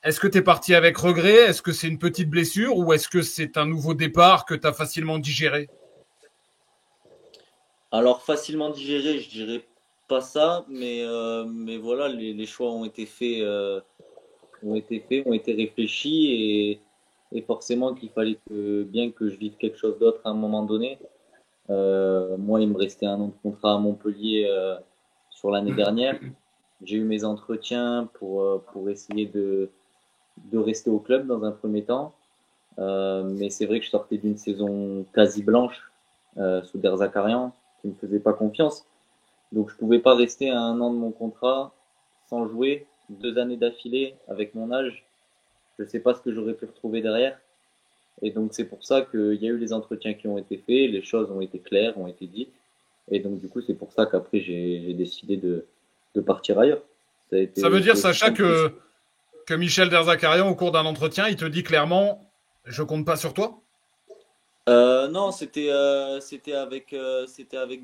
Est-ce que tu es parti avec regret? Est-ce que c'est une petite blessure ou est-ce que c'est un nouveau départ que tu as facilement digéré? Alors facilement digéré, je dirais pas ça, mais voilà, les choix ont été réfléchis et forcément qu'il fallait bien que je vive quelque chose d'autre à un moment donné. Moi, il me restait un an de contrat à Montpellier sur l'année dernière. J'ai eu mes entretiens pour essayer de rester au club dans un premier temps. Mais c'est vrai que je sortais d'une saison quasi blanche sous Der Zakarian, qui ne me faisait pas confiance. Donc je pouvais pas rester à un an de mon contrat sans jouer 2 années d'affilée avec mon âge. Je ne sais pas ce que j'aurais pu retrouver derrière. Et donc c'est pour ça qu'il y a eu les entretiens qui ont été faits, les choses ont été claires, ont été dites. Et donc du coup c'est pour ça qu'après j'ai décidé de partir ailleurs. Ça a Ça veut été dire, c'est aussi Sacha, simple que ça. que Michel Derzakarian, au cours d'un entretien, il te dit clairement, je compte pas sur toi? Non, c'était avec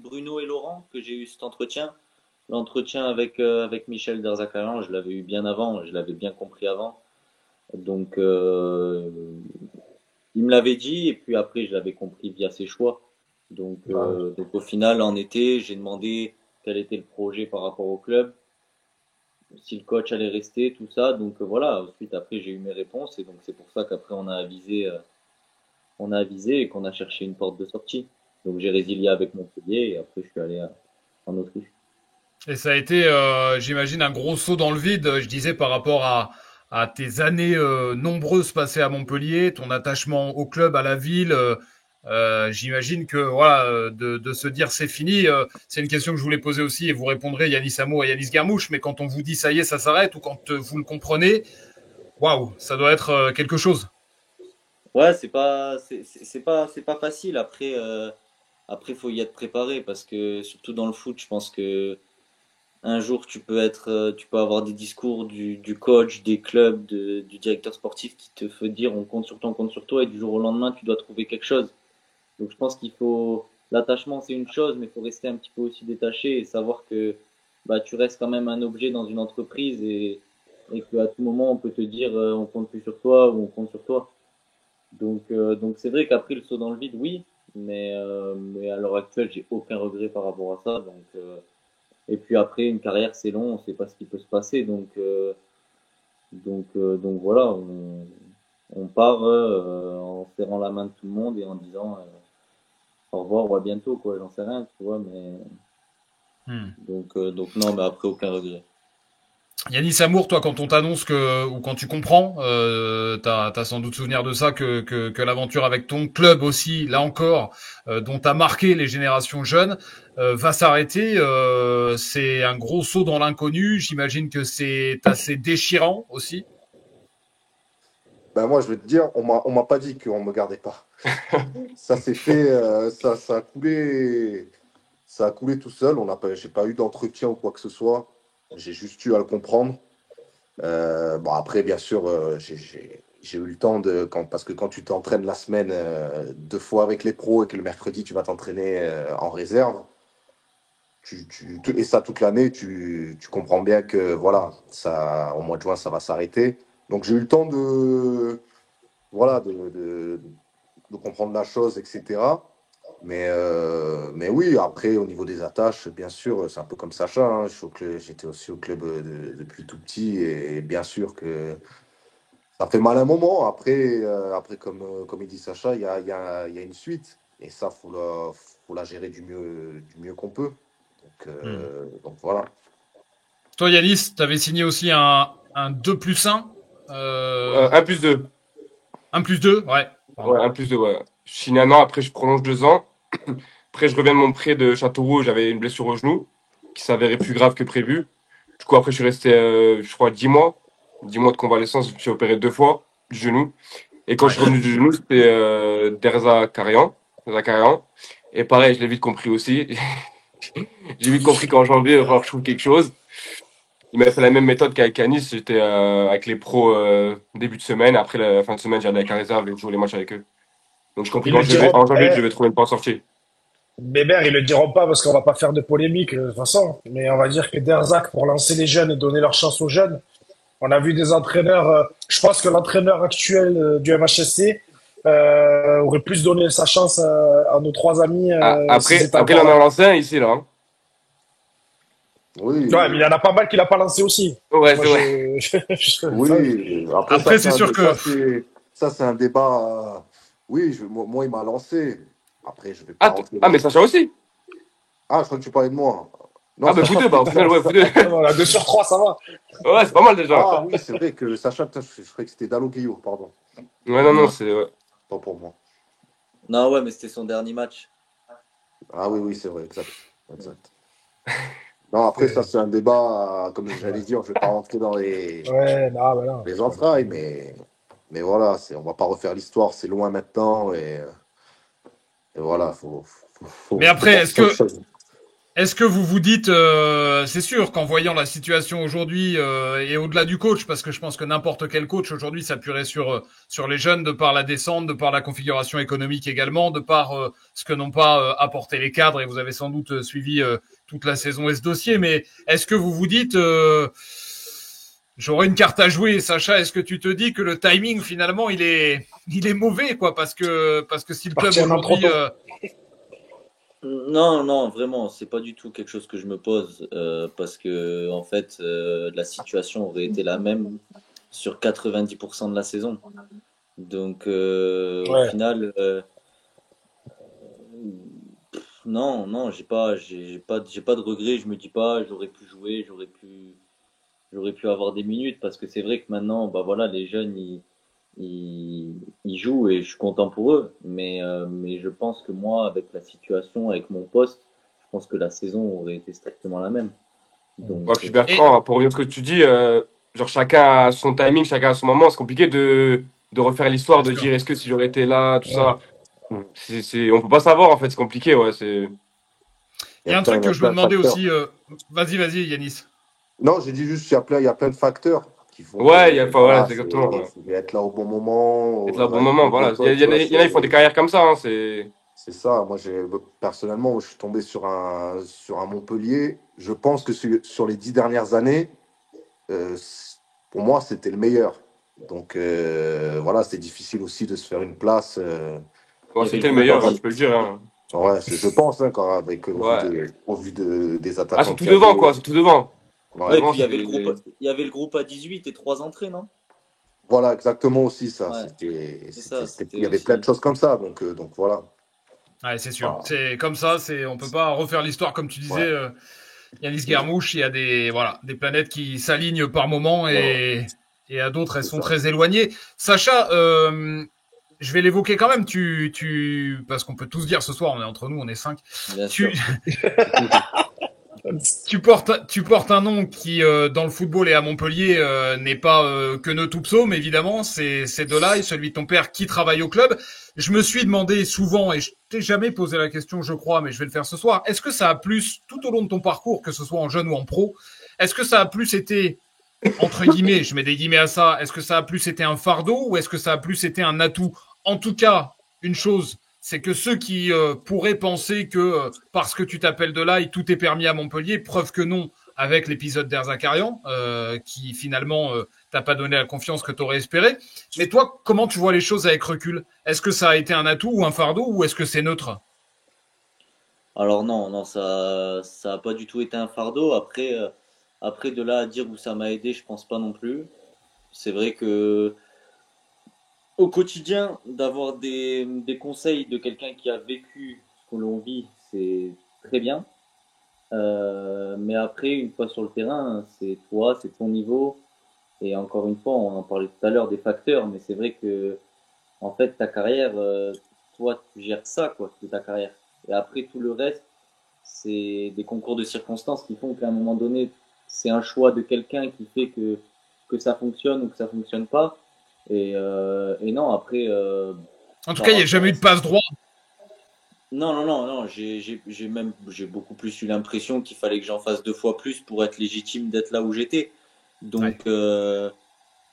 Bruno et Laurent que j'ai eu cet entretien. L'entretien avec Michel Derzakarian, je l'avais eu bien avant, je l'avais bien compris avant. Donc il me l'avait dit, et puis après, je l'avais compris via ses choix. Donc au final, en été, j'ai demandé quel était le projet par rapport au club, si le coach allait rester, tout ça. Donc voilà, ensuite, après, j'ai eu mes réponses, et donc c'est pour ça qu'après, on a avisé et qu'on a cherché une porte de sortie. Donc j'ai résilié avec Montpellier, et après, je suis allé en Autriche. Et ça a été, j'imagine, un gros saut dans le vide, je disais, par rapport à tes années nombreuses passées à Montpellier, ton attachement au club, à la ville. J'imagine que voilà, de se dire c'est fini, c'est une question que je voulais poser aussi et vous répondrez Yanis Amour et Yanis Guermouche, mais quand on vous dit ça y est, ça s'arrête, ou quand vous le comprenez, waouh, ça doit être quelque chose. Ouais, c'est pas facile. Après, faut y être préparé parce que surtout dans le foot, je pense que un jour tu peux avoir des discours du coach, des clubs, du directeur sportif qui te fait dire on compte sur toi, et du jour au lendemain, tu dois trouver quelque chose. Donc je pense l'attachement c'est une chose, mais il faut rester un petit peu aussi détaché et savoir que bah tu restes quand même un objet dans une entreprise, et qu'à tout moment on peut te dire on compte plus sur toi ou on compte sur toi. Donc c'est vrai qu'après le saut dans le vide, oui, mais à l'heure actuelle, j'ai aucun regret par rapport à ça. Et puis après, une carrière, c'est long, on ne sait pas ce qui peut se passer. Donc voilà, on part en serrant la main de tout le monde et en disant au revoir ou à bientôt, quoi. J'en sais rien, tu vois, mais donc non, mais après, aucun regret. Yanis Amour, toi, quand on t'annonce que, ou quand tu comprends, t'as sans doute souvenir de ça, que l'aventure avec ton club aussi, là encore, dont t'as marqué les générations jeunes, va s'arrêter. C'est un gros saut dans l'inconnu. J'imagine que c'est assez déchirant aussi. Ben moi, je vais te dire, on m'a pas dit qu'on me gardait pas. Ça s'est fait, ça a coulé tout seul. J'ai pas eu d'entretien ou quoi que ce soit. J'ai juste eu à le comprendre. Bon, après, bien sûr, j'ai eu le temps parce que quand tu t'entraînes la semaine 2 fois avec les pros et que le mercredi tu vas t'entraîner en réserve, et ça toute l'année, tu comprends bien que voilà, ça, au mois de juin, ça va s'arrêter. Donc j'ai eu le temps voilà, de comprendre la chose, etc. Mais oui, après, au niveau des attaches, bien sûr, c'est un peu comme Sacha, hein. J'étais aussi au club depuis tout petit, et bien sûr que ça fait mal un moment. Après comme il dit Sacha, il y a une suite. Et ça, faut la gérer du mieux qu'on peut. Donc voilà. Toi, Yanis, t'avais signé aussi un 2+1, 1+2. 1+2, ouais. Pardon. Ouais, 1+2, ouais. Je signe un an, après je prolonge 2 ans. Après, je reviens de mon prêt de Châteauroux, j'avais une blessure au genou qui s'avérait plus grave que prévu. Du coup, après, je suis resté, je crois, 10 mois. 10 mois de convalescence, je me suis opéré 2 fois du genou. Et quand je suis revenu du genou, c'était Derza Karian. Derza Karian. Et pareil, je l'ai vite compris aussi. J'ai vite compris qu'en janvier, il va falloir que je trouve quelque chose. Il m'a fait la même méthode qu'avec Anis. J'étais avec les pros début de semaine. Après la fin de semaine, j'allais avec la réserve et jouer les matchs avec eux. Donc j'ai compris Ils le diront, en janvier, je devais trouver une porte sortie. Bébert, ils le diront pas parce qu'on va pas faire de polémique de toute façon. Mais on va dire que Derzac, pour lancer les jeunes et donner leur chance aux jeunes, on a vu des entraîneurs. Je pense que l'entraîneur actuel du MHSC aurait plus donné sa chance à nos trois amis s'ils étaient Après, il encore en a là. lancé un ici, là. Hein. Oui, Ouais, mais il y en a pas mal qui l'a pas lancé aussi. Ouais, Moi, c'est vrai. oui. Après, c'est sûr que Ça, c'est un débat. Oui, moi, il m'a lancé. Après, je vais pas rentrer dans. Mais Sacha aussi. Ah, je crois que tu parlais de moi. Non, Ah, bah, vous deux, bah, au final, ouais, vous deux. voilà, 2 sur 3, ça va. Ouais, c'est pas mal déjà. Ah oui, c'est vrai que Sacha, putain, je croyais que c'était Dalo Guillot, pardon. Ouais, non, Non, c'est. Ouais. Pas pour moi. non, ouais, mais c'était son dernier match. Ah oui, c'est vrai, exact. Non, après, ça, c'est un débat, comme j'allais dire, je vais pas rentrer dans Ouais, non, mais non. les entrailles, mais voilà, on va pas refaire l'histoire, c'est loin maintenant, et voilà, Mais faut après, penser à autre chose. est-ce que vous vous dites, c'est sûr qu'en voyant la situation aujourd'hui et au-delà du coach, parce que je pense que n'importe quel coach aujourd'hui s'appuierait sur les jeunes de par la descente, de par la configuration économique également, de par ce que n'ont pas apporté les cadres, et vous avez sans doute suivi toute la saison et ce dossier, mais est-ce que vous vous dites, J'aurais une carte à jouer, Sacha. Est-ce que tu te dis que le timing finalement il est mauvais quoi, parce que si le club aujourd'hui, Non, non, vraiment, c'est pas du tout quelque chose que je me pose parce que en fait, la situation aurait été la même sur 90% de la saison. Donc, au final, non, non, j'ai pas de regrets. Je me dis pas, j'aurais pu jouer, j'aurais pu avoir des minutes parce que c'est vrai que maintenant, bah voilà, les jeunes, ils jouent et je suis content pour eux. Mais je pense que moi, avec la situation, avec mon poste, je pense que la saison aurait été strictement la même. Donc, Ouais, puis Bertrand, pour revenir à ce que tu dis, genre chacun a son timing, chacun a son moment. C'est compliqué de refaire l'histoire, de dire est-ce que si j'aurais été là, tout ça. On peut pas savoir en fait, c'est compliqué, ouais. il y a un truc que je me demandais aussi. Vas-y, Yanis. Non, j'ai dit juste il y a plein de facteurs qui font Ouais, que voilà, c'est exactement. Ouais. faut être là au bon moment. Être là au bon moment, voilà. Il y en a, ils font des carrières comme ça, hein, C'est ça. Moi, personnellement, je suis tombé sur un Montpellier. Je pense que sur les 10 dernières années, pour moi, c'était le meilleur. Donc, voilà, c'est difficile aussi de se faire une place. Bon, c'était le meilleur, hein, je peux le dire. Hein. Ouais, je pense, hein, quand, avec, Ouais. au vu des attaquants. Ah, surtout devant, quoi, surtout devant. Ouais, et puis il y avait le groupe à 18 et 3 entrées, non? Voilà, exactement aussi ça. Ouais. Il y avait plein de choses comme ça, donc voilà. Ouais, c'est sûr. C'est comme ça. On peut pas refaire l'histoire comme tu disais, Yanis Guermouche. Il y a des planètes qui s'alignent par moment et à d'autres elles sont très éloignées. Sacha, je vais l'évoquer quand même. Parce qu'on peut tous dire ce soir, on est entre nous, on est 5. Bien sûr. Tu portes un nom qui, dans le football et à Montpellier, n'est pas que Neutupso, évidemment, c'est Delay, celui de ton père qui travaille au club. Je me suis demandé souvent, et je t'ai jamais posé la question, je crois, mais je vais le faire ce soir, est-ce que ça a plus, tout au long de ton parcours, que ce soit en jeune ou en pro, est-ce que ça a plus été, entre guillemets, je mets des guillemets à ça, est-ce que ça a plus été un fardeau ou est-ce que ça a plus été un atout? En tout cas, une chose, c'est que ceux qui pourraient penser que parce que tu t'appelles Delay, tout est permis à Montpellier, preuve que non, avec l'épisode d'Erzakarian, qui finalement t'a pas donné la confiance que tu aurais espéré. Mais toi, comment tu vois les choses avec recul? Est-ce que ça a été un atout ou un fardeau ou est-ce que c'est neutre? Alors non, ça a pas du tout été un fardeau. Après de là à dire où ça m'a aidé, je pense pas non plus. C'est vrai que au quotidien, d'avoir des conseils de quelqu'un qui a vécu ce que l'on vit, c'est très bien. Mais après, une fois sur le terrain, c'est toi, c'est ton niveau. Et encore une fois, on en parlait tout à l'heure des facteurs, mais c'est vrai que en fait, ta carrière, toi, tu gères ça, quoi, c'est ta carrière. Et après, tout le reste, c'est des concours de circonstances qui font qu'à un moment donné, c'est un choix de quelqu'un qui fait que ça fonctionne ou que ça fonctionne pas. Et non, après. En tout cas, il n'y a jamais eu de passe droit. Non. J'ai beaucoup plus eu l'impression qu'il fallait que j'en fasse 2 fois plus pour être légitime d'être là où j'étais. Donc,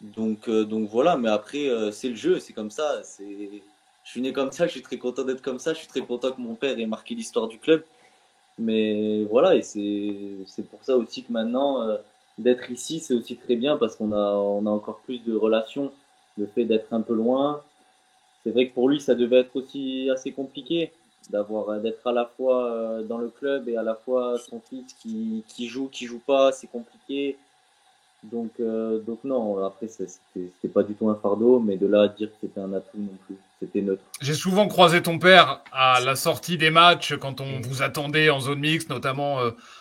donc voilà. Mais après, c'est le jeu, c'est comme ça. Je suis né comme ça, je suis très content d'être comme ça. Je suis très content que mon père ait marqué l'histoire du club. Mais voilà, et c'est pour ça aussi que maintenant, d'être ici, c'est aussi très bien parce on a encore plus de relations. Le fait d'être un peu loin, c'est vrai que pour lui, ça devait être aussi assez compliqué d'être à la fois dans le club et à la fois son fils qui joue pas, c'est compliqué. Donc non, après, c'était pas du tout un fardeau, mais de là à dire que c'était un atout non plus, c'était neutre. J'ai souvent croisé ton père à la sortie des matchs quand on vous attendait en zone mixte, notamment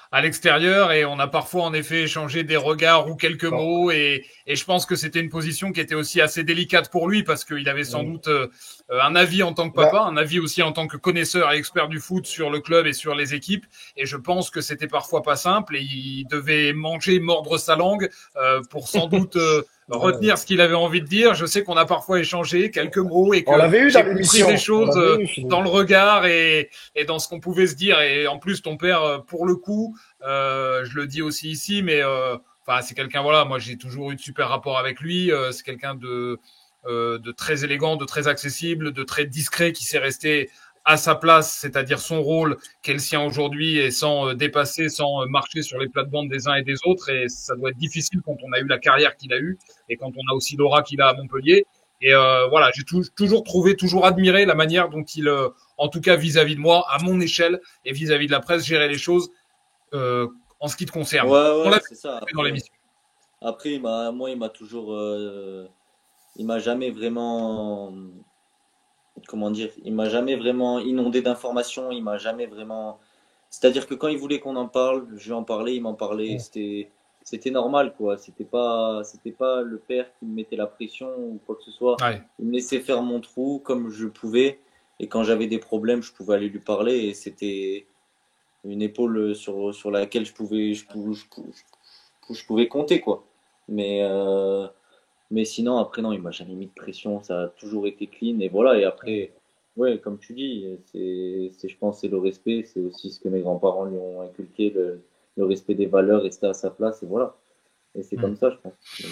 à l'extérieur, et on a parfois en effet échangé des regards ou quelques mots, et je pense que c'était une position qui était aussi assez délicate pour lui parce qu'il avait sans doute un avis en tant que papa, un avis aussi en tant que connaisseur et expert du foot sur le club et sur les équipes, et je pense que c'était parfois pas simple et il devait mordre sa langue pour sans doute retenir ce qu'il avait envie de dire. Je sais qu'on a parfois échangé quelques mots et que j'ai compris des choses dans le regard et dans ce qu'on pouvait se dire. Et en plus, ton père, pour le coup, je le dis aussi ici, mais c'est quelqu'un, voilà, moi j'ai toujours eu de super rapport avec lui. C'est quelqu'un de très élégant, de très accessible, de très discret, qui s'est resté à sa place, c'est-à-dire son rôle qu'est le sien aujourd'hui, et sans dépasser, sans marcher sur les plates-bandes des uns et des autres. Et ça doit être difficile quand on a eu la carrière qu'il a eue et quand on a aussi l'aura qu'il a à Montpellier. Et voilà, j'ai toujours trouvé, toujours admiré la manière dont il, en tout cas vis-à-vis de moi, à mon échelle et vis-à-vis de la presse, gérait les choses en ce qui te concerne. On l'a c'est ça. fait dans l'émission. Après, il m'a toujours, il m'a jamais vraiment, comment dire, il m'a jamais vraiment inondé d'informations. Il m'a jamais vraiment, c'est-à-dire que quand il voulait qu'on en parle, je lui en parlais, il m'en parlait. C'était normal, quoi. C'était pas le père qui me mettait la pression ou quoi que ce soit. Ouais. Il me laissait faire mon trou comme je pouvais. Et quand j'avais des problèmes, je pouvais aller lui parler. Et c'était une épaule sur laquelle je pouvais compter, quoi. Mais sinon, après, non, il m'a jamais mis de pression. Ça a toujours été clean. Et voilà. Et après, ouais, comme tu dis, je pense, c'est le respect. C'est aussi ce que mes grands-parents lui ont inculqué, le respect des valeurs, rester à sa place. Et voilà. Et c'est comme ça, je pense. Donc,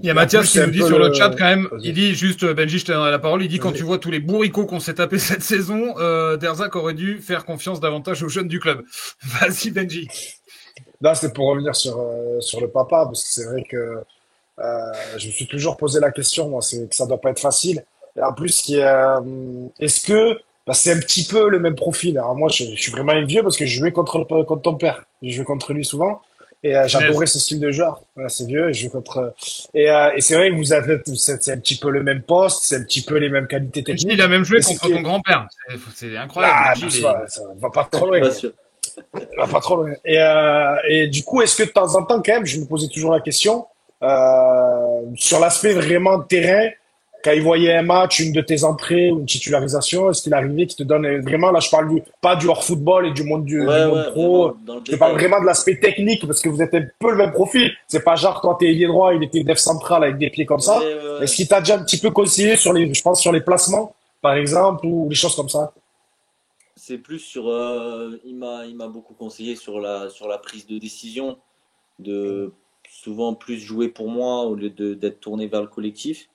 il y a Mathias qui nous dit sur le chat quand même, Vas-y. il dit juste, Benji, je te donnerai la parole, il dit quand Vas-y. tu vois tous les bourricots qu'on s'est tapés cette saison, Derzac aurait dû faire confiance davantage aux jeunes du club. Vas-y Benji. Là, c'est pour revenir sur le papa, parce que c'est vrai que je me suis toujours posé la question, moi, c'est que ça doit pas être facile. Et en plus, est-ce que c'est un petit peu le même profil. Alors moi, je suis vraiment un vieux parce que je jouais contre ton père. Je jouais contre lui souvent. Et j'adorais ce style de joueur. Voilà, c'est vieux. Et je joue contre. Et c'est vrai que vous avez, c'est un petit peu le même poste, c'est un petit peu les mêmes qualités Benji, techniques. il a même joué Et ce contre qui est- ton grand-père. C'est incroyable. Ah, Benji, ça va pas trop loin. pas sûr. Ah, pas trop loin. Et du coup, est-ce que de temps en temps, quand même, je me posais toujours la question, sur l'aspect vraiment terrain, quand il voyait un match, une de tes entrées ou une titularisation, est-ce qu'il arrivait qu'il te donne vraiment, là, je parle pas du hors-football et du Ouais, monde ouais, vraiment, pro, dans le je parle détail. vraiment de l'aspect technique, parce que vous êtes un peu le même profil. C'est pas genre, toi, t'es ailier droit, il était def central avec des pieds comme Ouais, ça. ouais, ouais. Est-ce qu'il t'a déjà un petit peu conseillé je pense, sur les placements, par exemple, ou des choses comme ça? C'est plus sur. Il m'a beaucoup conseillé sur la prise de décision, de souvent plus jouer pour moi au lieu d'être tourné vers le collectif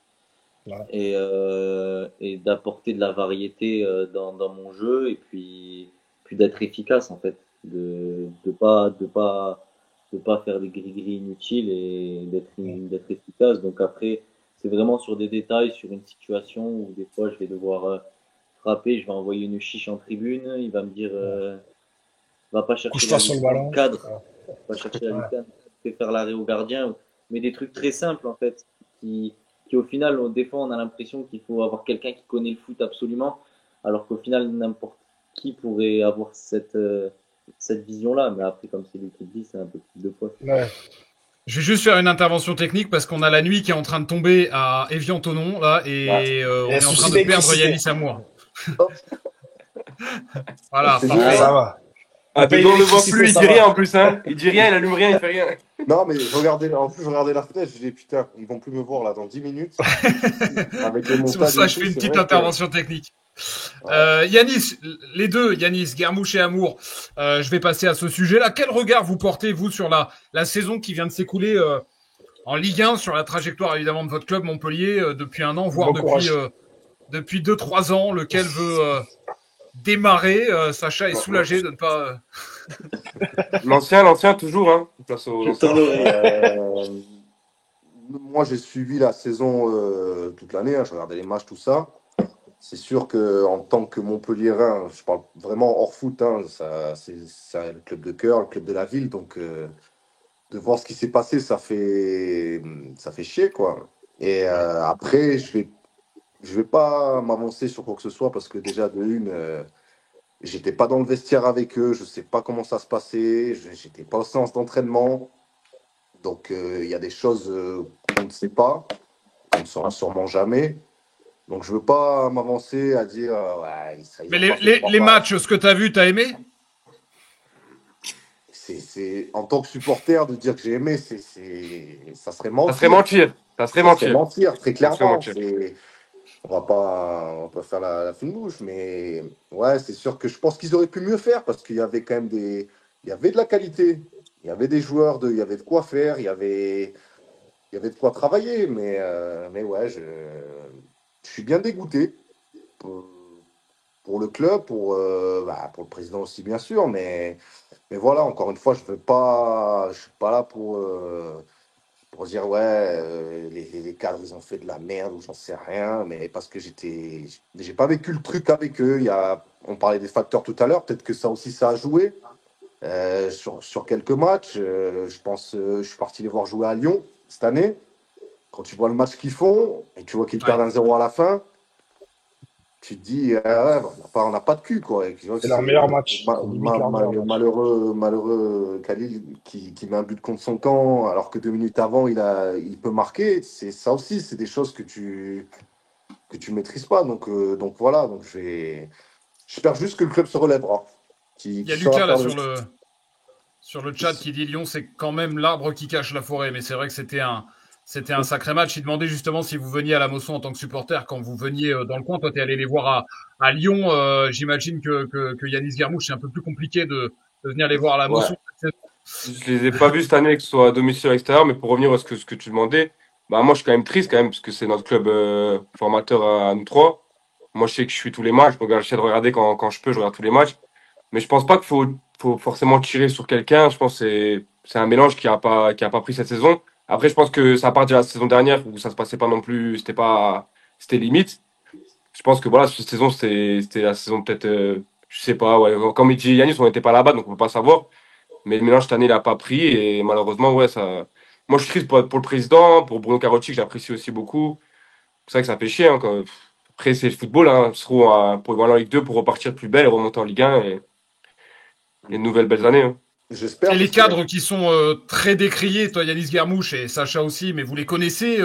Voilà. et d'apporter de la variété dans mon jeu et puis d'être efficace en fait, de pas faire des gris-gris inutiles et d'être efficace. Donc après, c'est vraiment sur des détails, sur une situation où des fois je vais devoir frapper, je vais envoyer une chiche en tribune, il va me dire va pas chercher Couche-toi la sur le lucarne, ballon. cadre, va chercher la Ouais. lucarne, fais faire l'arrêt au gardien, mais des trucs très simples en fait, qui au final, des fois on a l'impression qu'il faut avoir quelqu'un qui connaît le foot absolument, alors qu'au final n'importe qui pourrait avoir cette vision-là, mais après comme c'est lui qui le dit, c'est un peu plus de poids. Ouais. je vais juste faire une intervention technique parce qu'on a la nuit qui est en train de tomber à Évian-Tonon là et on Et un est en souci train de perdre d'électricité. Yanis Amour. Voilà, C'est parfait. bien, Ça va. Ah, paye dedans, on le voit l'électricité, plus, il ça dit va. rien en plus, hein. Il dit rien, il allume rien, il fait rien. Non, mais en plus, je regardais la fenêtre, je disais, putain, ils vont plus me voir là dans 10 minutes. Avec les C'est pour montages ça et que je tout, fais une c'est petite vrai que- intervention technique. Ouais. Yanis, les deux, Yanis, Guermouche et Amour, je vais passer à ce sujet-là. Quel regard vous portez, vous, sur la saison qui vient de s'écouler en Ligue 1, sur la trajectoire évidemment de votre club Montpellier depuis un an, voire Bon courage. depuis 2-3 ans, lequel veut démarrer. Sacha est soulagé de ne pas... L'ancien, toujours, hein. Place aux Je anciens. tends l'oreille. Moi, j'ai suivi la saison toute l'année, hein, je regardais les matchs, tout ça. C'est sûr que en tant que Montpelliérain, je parle vraiment hors foot, hein, c'est le club de cœur, le club de la ville, donc de voir ce qui s'est passé, ça fait chier, quoi. Et après, je vais pas m'avancer sur quoi que ce soit parce que déjà de une, j'étais pas dans le vestiaire avec eux, je sais pas comment ça se passait, j'étais pas en séance d'entraînement, donc il y a des choses qu'on ne sait pas, qu'on ne saura sûrement jamais. Donc je veux pas m'avancer à dire ouais, ils Mais ont pas fait trois les passes. matchs, ce que tu as vu, tu as aimé? C'est en tant que supporter de dire que j'ai aimé, ça serait Ça mentir. serait mentir. Ça serait Ça serait mentir. mentir, très Ça serait clairement. mentir. On va pas faire la fine bouche, mais ouais, c'est sûr que je pense qu'ils auraient pu mieux faire parce qu'il y avait quand même il y avait de la qualité, il y avait des joueurs, il y avait de quoi faire, il y avait de quoi travailler, mais ouais, je suis bien dégoûté. pour le club, pour le président aussi, bien sûr. Mais voilà, encore une fois, je suis pas là pour dire, ouais, les cadres, ils ont fait de la merde ou j'en sais rien. Mais parce que j'ai pas vécu le truc avec eux. On parlait des facteurs tout à l'heure. Peut-être que ça aussi, ça a joué sur quelques matchs. Je pense, je suis parti les voir jouer à Lyon cette année. Quand tu vois le match qu'ils font et tu vois qu'ils perdent 1-0 à la fin, tu te dis, ouais, on n'a pas de cul, quoi. Et tu vois que C'est leur meilleur match. C'est limite leur meilleur match. malheureux Khalil qui met un but contre son camp, alors que 2 minutes avant, il peut marquer. C'est ça aussi, c'est des choses que tu maîtrises pas. Donc voilà, j'espère juste que le club se relèvera. Il y a Lucas là sur le chat qui dit Lyon, c'est quand même l'arbre qui cache la forêt. Mais c'est vrai que c'était un sacré match. Il demandait justement si vous veniez à la Mosson en tant que supporter quand vous veniez dans le coin. Toi, t'es allé les voir à Lyon. J'imagine que Yanis Guermouche, c'est un peu plus compliqué de venir les voir à la Mosson. Ouais. Je les ai pas vus cette année, que ce soit à domicile ou à l'extérieur, mais pour revenir à ce que tu demandais, bah moi je suis quand même triste quand même, parce que c'est notre club formateur à nous trois. Moi je sais que je suis tous les matchs, donc j'essaie de regarder quand je peux, je regarde tous les matchs. Mais je pense pas qu'il faut forcément tirer sur quelqu'un. Je pense que c'est un mélange qui a pas pris cette saison. Après, je pense que ça part de la saison dernière où ça se passait pas non plus, c'était limite. Je pense que voilà, cette saison, c'était la saison peut-être, je sais pas, ouais. Comme il dit Yanis, on n'était pas là-bas, donc on peut pas savoir. Mais le mélange cette année, il a pas pris et malheureusement, ouais, ça. Moi, je suis triste pour le président, pour Bruno Carotti, que j'apprécie aussi beaucoup. C'est vrai que ça fait chier, hein, Après, c'est le football, hein. Se trouve pour aller en Ligue 2 pour repartir plus belle et remonter en Ligue 1 et de nouvelles belles années, hein. J'espère. Et les cadres qui sont très décriés, toi Yanis Guermouche et Sacha aussi, mais vous les connaissez.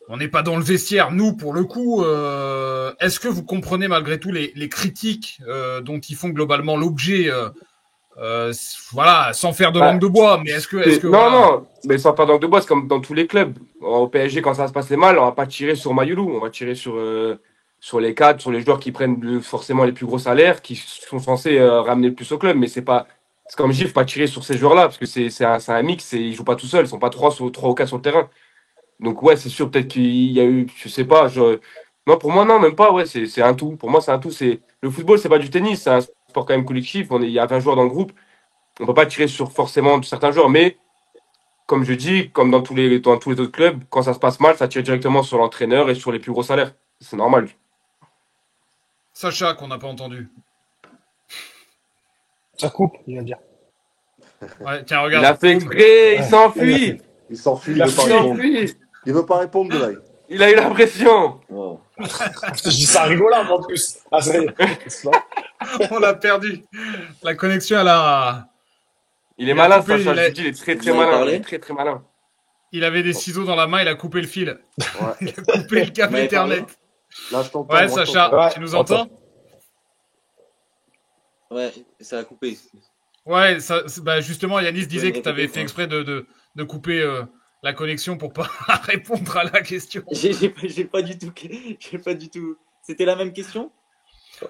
On n'est pas dans le vestiaire, nous, pour le coup. Est-ce que vous comprenez malgré tout les critiques dont ils font globalement l'objet voilà, sans faire de langue Bah, de bois, mais est-ce que non, voilà. non, mais sans faire d'angle de bois, c'est comme dans tous les clubs. Au PSG, quand ça se passait mal, on va pas tirer sur Mayoulou, on va tirer sur les cadres, sur les joueurs qui prennent forcément les plus gros salaires, qui sont censés ramener le plus au club. Mais c'est comme je dis, faut pas tirer sur ces joueurs-là, parce que c'est un mix, et ils jouent pas tout seuls, ils sont pas trois ou quatre sur le terrain. Donc ouais, c'est sûr, peut-être qu'il y a eu, je sais pas, non, pour moi, non, même pas, ouais, c'est un tout. Pour moi, c'est un tout. Le football, c'est pas du tennis, c'est un sport quand même collectif. Il y a 20 joueurs dans le groupe. On peut pas tirer sur forcément certains joueurs, mais comme je dis, comme dans tous les autres clubs, quand ça se passe mal, ça tire directement sur l'entraîneur et sur les plus gros salaires. C'est normal. Sacha qu'on n'a pas entendu. Ça coupe, il va dire. Ouais, tiens, Il regarde. a fait exprès, il Ouais. s'enfuit. Il s'enfuit, Il a veut pas fui. répondre. s'enfuit. Il veut pas répondre de là. Il a eu la pression. Wow. Je dis ça rigolant en plus. Ah, ça y est. C'est ça. On l'a perdu. La connexion, elle a. Il est Il a malin, coupé, Sacha. il a- Je vous dis, il est très Vous très m'avez malin. parlé Il est très très malin. Il avait des ciseaux dans la main, il a coupé le fil. Ouais. Il a coupé le câble Vous m'avez Ethernet. Là, je t'entends. Ouais, moi, je Sacha, t'entends. Ouais, tu nous entends? Ouais, ça a coupé. Ouais, bah justement, Yanis Tu peux disait me que tu avais répéter, fait quoi exprès de couper la connexion pour pas répondre à la question. J'ai pas du tout. J'ai pas du tout. C'était la même question?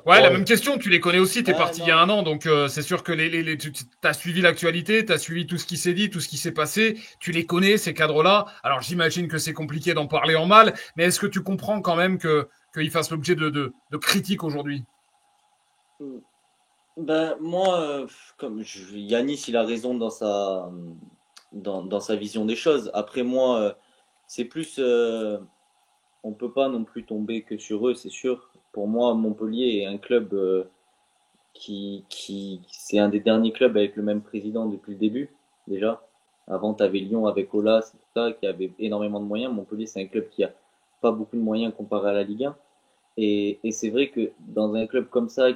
Ouais, la Ouais. même question, tu les connais aussi, t'es Ah, parti il y a un an, donc c'est sûr que tu as suivi l'actualité, tu as suivi tout ce qui s'est dit, tout ce qui s'est passé, tu les connais, ces cadres-là. Alors j'imagine que c'est compliqué d'en parler en mal, mais est-ce que tu comprends quand même qu'ils fassent l'objet de critiques aujourd'hui? Ben, moi, Yanis, il a raison dans sa vision des choses. Après, moi, c'est plus. On peut pas non plus tomber que sur eux, c'est sûr. Pour moi, Montpellier est un club c'est un des derniers clubs avec le même président depuis le début, déjà. Avant, tu avais Lyon avec Aulas, tout ça, qui avait énormément de moyens. Montpellier, c'est un club qui a pas beaucoup de moyens comparé à la Ligue 1. Et c'est vrai que dans un club comme ça,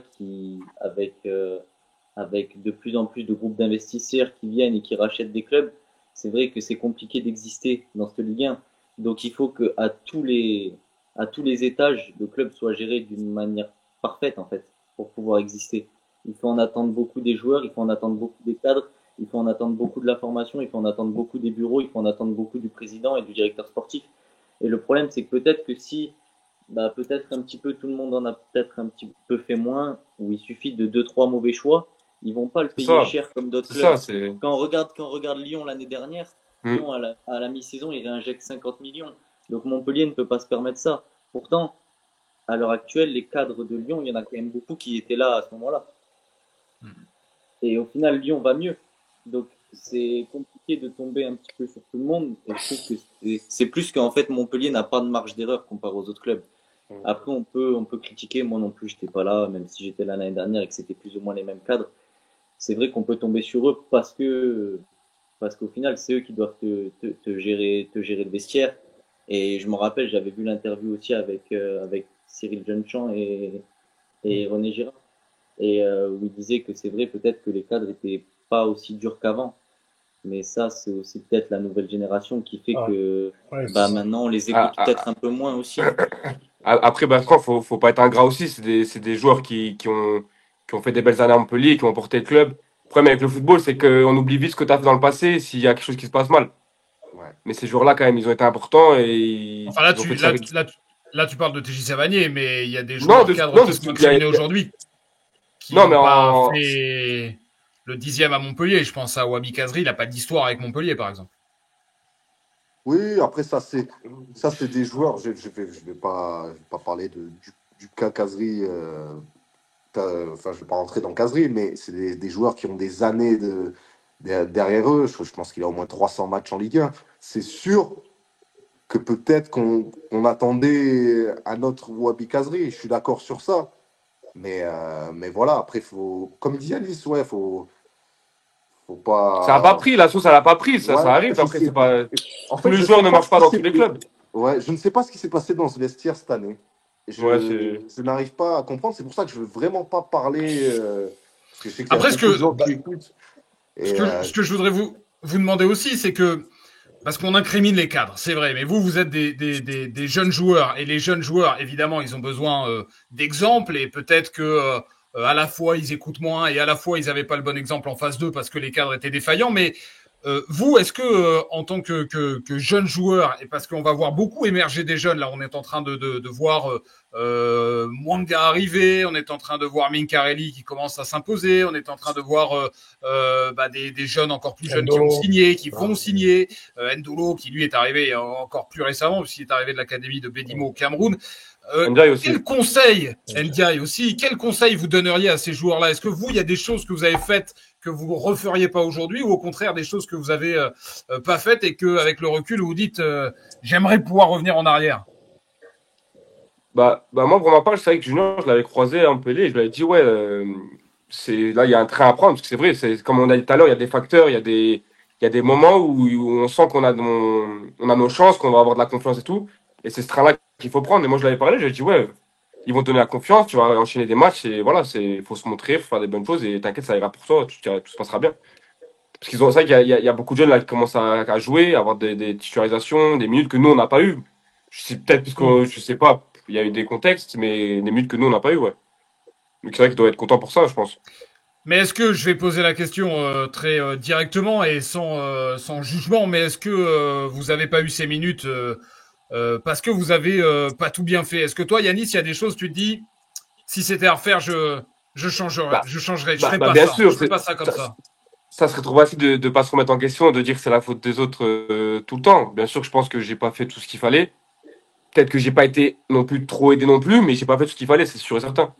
avec de plus en plus de groupes d'investisseurs qui viennent et qui rachètent des clubs, c'est vrai que c'est compliqué d'exister dans cette Ligue 1. Donc il faut que à tous les étages, le club soit géré d'une manière parfaite en fait pour pouvoir exister. Il faut en attendre beaucoup des joueurs, il faut en attendre beaucoup des cadres, il faut en attendre beaucoup de la formation, il faut en attendre beaucoup des bureaux, il faut en attendre beaucoup du président et du directeur sportif. Et le problème, c'est que peut-être que si peut-être un petit peu, tout le monde en a peut-être un petit peu fait moins, où il suffit de 2-3 mauvais choix, ils vont pas le C'est payer ça. cher comme d'autres C'est ça. clubs. Quand on regarde Lyon l'année dernière, Hmm. Lyon à la mi-saison, il réinjecte 50 millions. Donc Montpellier ne peut pas se permettre ça. Pourtant, à l'heure actuelle, les cadres de Lyon, il y en a quand même beaucoup qui étaient là à ce moment-là. Et au final, Lyon va mieux. Donc, c'est compliqué de tomber un petit peu sur tout le monde. Et je trouve que c'est plus qu'en fait, Montpellier n'a pas de marge d'erreur comparé aux autres clubs. Après, on peut critiquer. Moi non plus, j'étais pas là, même si j'étais là l'année dernière et que c'était plus ou moins les mêmes cadres. C'est vrai qu'on peut tomber sur eux parce qu'au final, c'est eux qui doivent te gérer le vestiaire. Et je me rappelle, j'avais vu l'interview aussi avec Cyril Jeunechamp et René Girard. Et où il disait que c'est vrai, peut-être que les cadres étaient pas aussi durs qu'avant. Mais ça, c'est aussi peut-être la nouvelle génération qui fait Ah, que ouais, c'est bah, ça. maintenant, on les écoute Ah, peut-être un peu moins aussi. Après, Bertrand, faut pas être ingrat aussi. C'est des joueurs qui ont fait des belles années à Montpellier, qui ont porté le club. Le problème avec le football, c'est qu'on oublie vite ce que tu as fait dans le passé s'il y a quelque chose qui se passe mal. Ouais. Mais ces joueurs-là, quand même, ils ont été importants et Enfin, là, ils ont fait de ça. là, tu parles de TJ Savanier, mais il y a des Non, joueurs cadres non, qui sont incriminés aujourd'hui qui non, n'ont mais pas en, fait le 10e à Montpellier. Je pense à Wabi Kazri, il n'a pas d'histoire avec Montpellier, par exemple. Oui, après ça c'est des joueurs. Je vais pas parler du cas Kazri. Enfin, je vais pas rentrer dans Kazri, mais c'est des joueurs qui ont des années derrière eux. Je pense qu'il a au moins 300 matchs en Ligue 1. C'est sûr que peut-être qu'on attendait un autre Wabi Kazri. Je suis d'accord sur ça. Mais voilà, après, comme dit Alice, ouais, faut ça a pas pas. pris, la sauce, elle a pas pris. Ça Ouais, arrive. je Après, sais. c'est pas, En tous fait, les je joueurs sais ne pas marchent ce pas qui dans tous s'est. les clubs. Ouais, je ne sais pas ce qui s'est passé dans ce vestiaire cette année. Ouais, c'est, Je n'arrive pas à comprendre. C'est pour ça que je veux vraiment pas parler. Parce que je sais qu'il y a Après, beaucoup de gens Bah, qui écoutent. Et ce que je voudrais vous demander aussi, c'est que parce qu'on incrimine les cadres, c'est vrai, mais vous êtes des jeunes joueurs, et les jeunes joueurs, évidemment, ils ont besoin d'exemples, et peut-être que à la fois ils écoutent moins, et à la fois ils n'avaient pas le bon exemple en face d'eux parce que les cadres étaient défaillants, mais vous, est-ce que en tant que jeune joueur, et parce qu'on va voir beaucoup émerger des jeunes, là on est en train de voir Mwanga arriver, on est en train de voir Minkarelli qui commence à s'imposer, on est en train de voir des jeunes encore plus jeunes qui ont Ndolo. signé, qui Ah, vont signer, Ndolo qui lui est arrivé encore plus récemment, puisqu'il est arrivé de l'académie de Bedimo au Cameroun. Ndiaye aussi. Quel conseil, Ndiaye aussi, quel conseil vous donneriez à ces joueurs-là? Est-ce que vous, il y a des choses que vous avez faites que vous ne referiez pas aujourd'hui, ou au contraire des choses que vous avez pas faites et que avec le recul vous dites j'aimerais pouvoir revenir en arrière? Moi, pour ma part, c'est vrai que Junior, je l'avais croisé à Montpellier et je lui avais dit, ouais, là, il y a un train à prendre, parce que c'est vrai, c'est comme on a dit tout à l'heure, il y a des facteurs, il y a des moments où on sent on a nos chances, qu'on va avoir de la confiance et tout. Et c'est ce train-là qu'il faut prendre. Et moi, je l'avais parlé, je lui ai dit, ouais, ils vont te donner la confiance, tu vas enchaîner des matchs et voilà, faut se montrer, faut faire des bonnes choses et t'inquiète, ça ira pour toi, tout se passera bien. Parce qu'ils ont, c'est vrai il y a beaucoup de jeunes là qui commencent à jouer, à avoir des titularisations, des minutes que nous, on n'a pas eu. Je sais peut-être parce que je sais pas, il y a eu des contextes, mais des minutes que nous, on n'a pas eu, ouais. Donc c'est vrai qu'ils doivent être contents pour ça, je pense. Mais est-ce que, je vais poser la question très directement et sans jugement, mais est-ce que vous avez pas eu ces minutes parce que vous avez pas tout bien fait? Est-ce que toi, Yanis, il y a des choses, tu te dis, si c'était à refaire, je changerais, Bah, je ferais pas bien ça, sûr, je ferais pas ça comme ça. ça serait trop facile de pas se remettre en question, de dire que c'est la faute des autres tout le temps. Bien sûr, je pense que j'ai pas fait tout ce qu'il fallait. Peut-être que j'ai pas été non plus trop aidé non plus, mais j'ai pas fait tout ce qu'il fallait, c'est sûr et certain.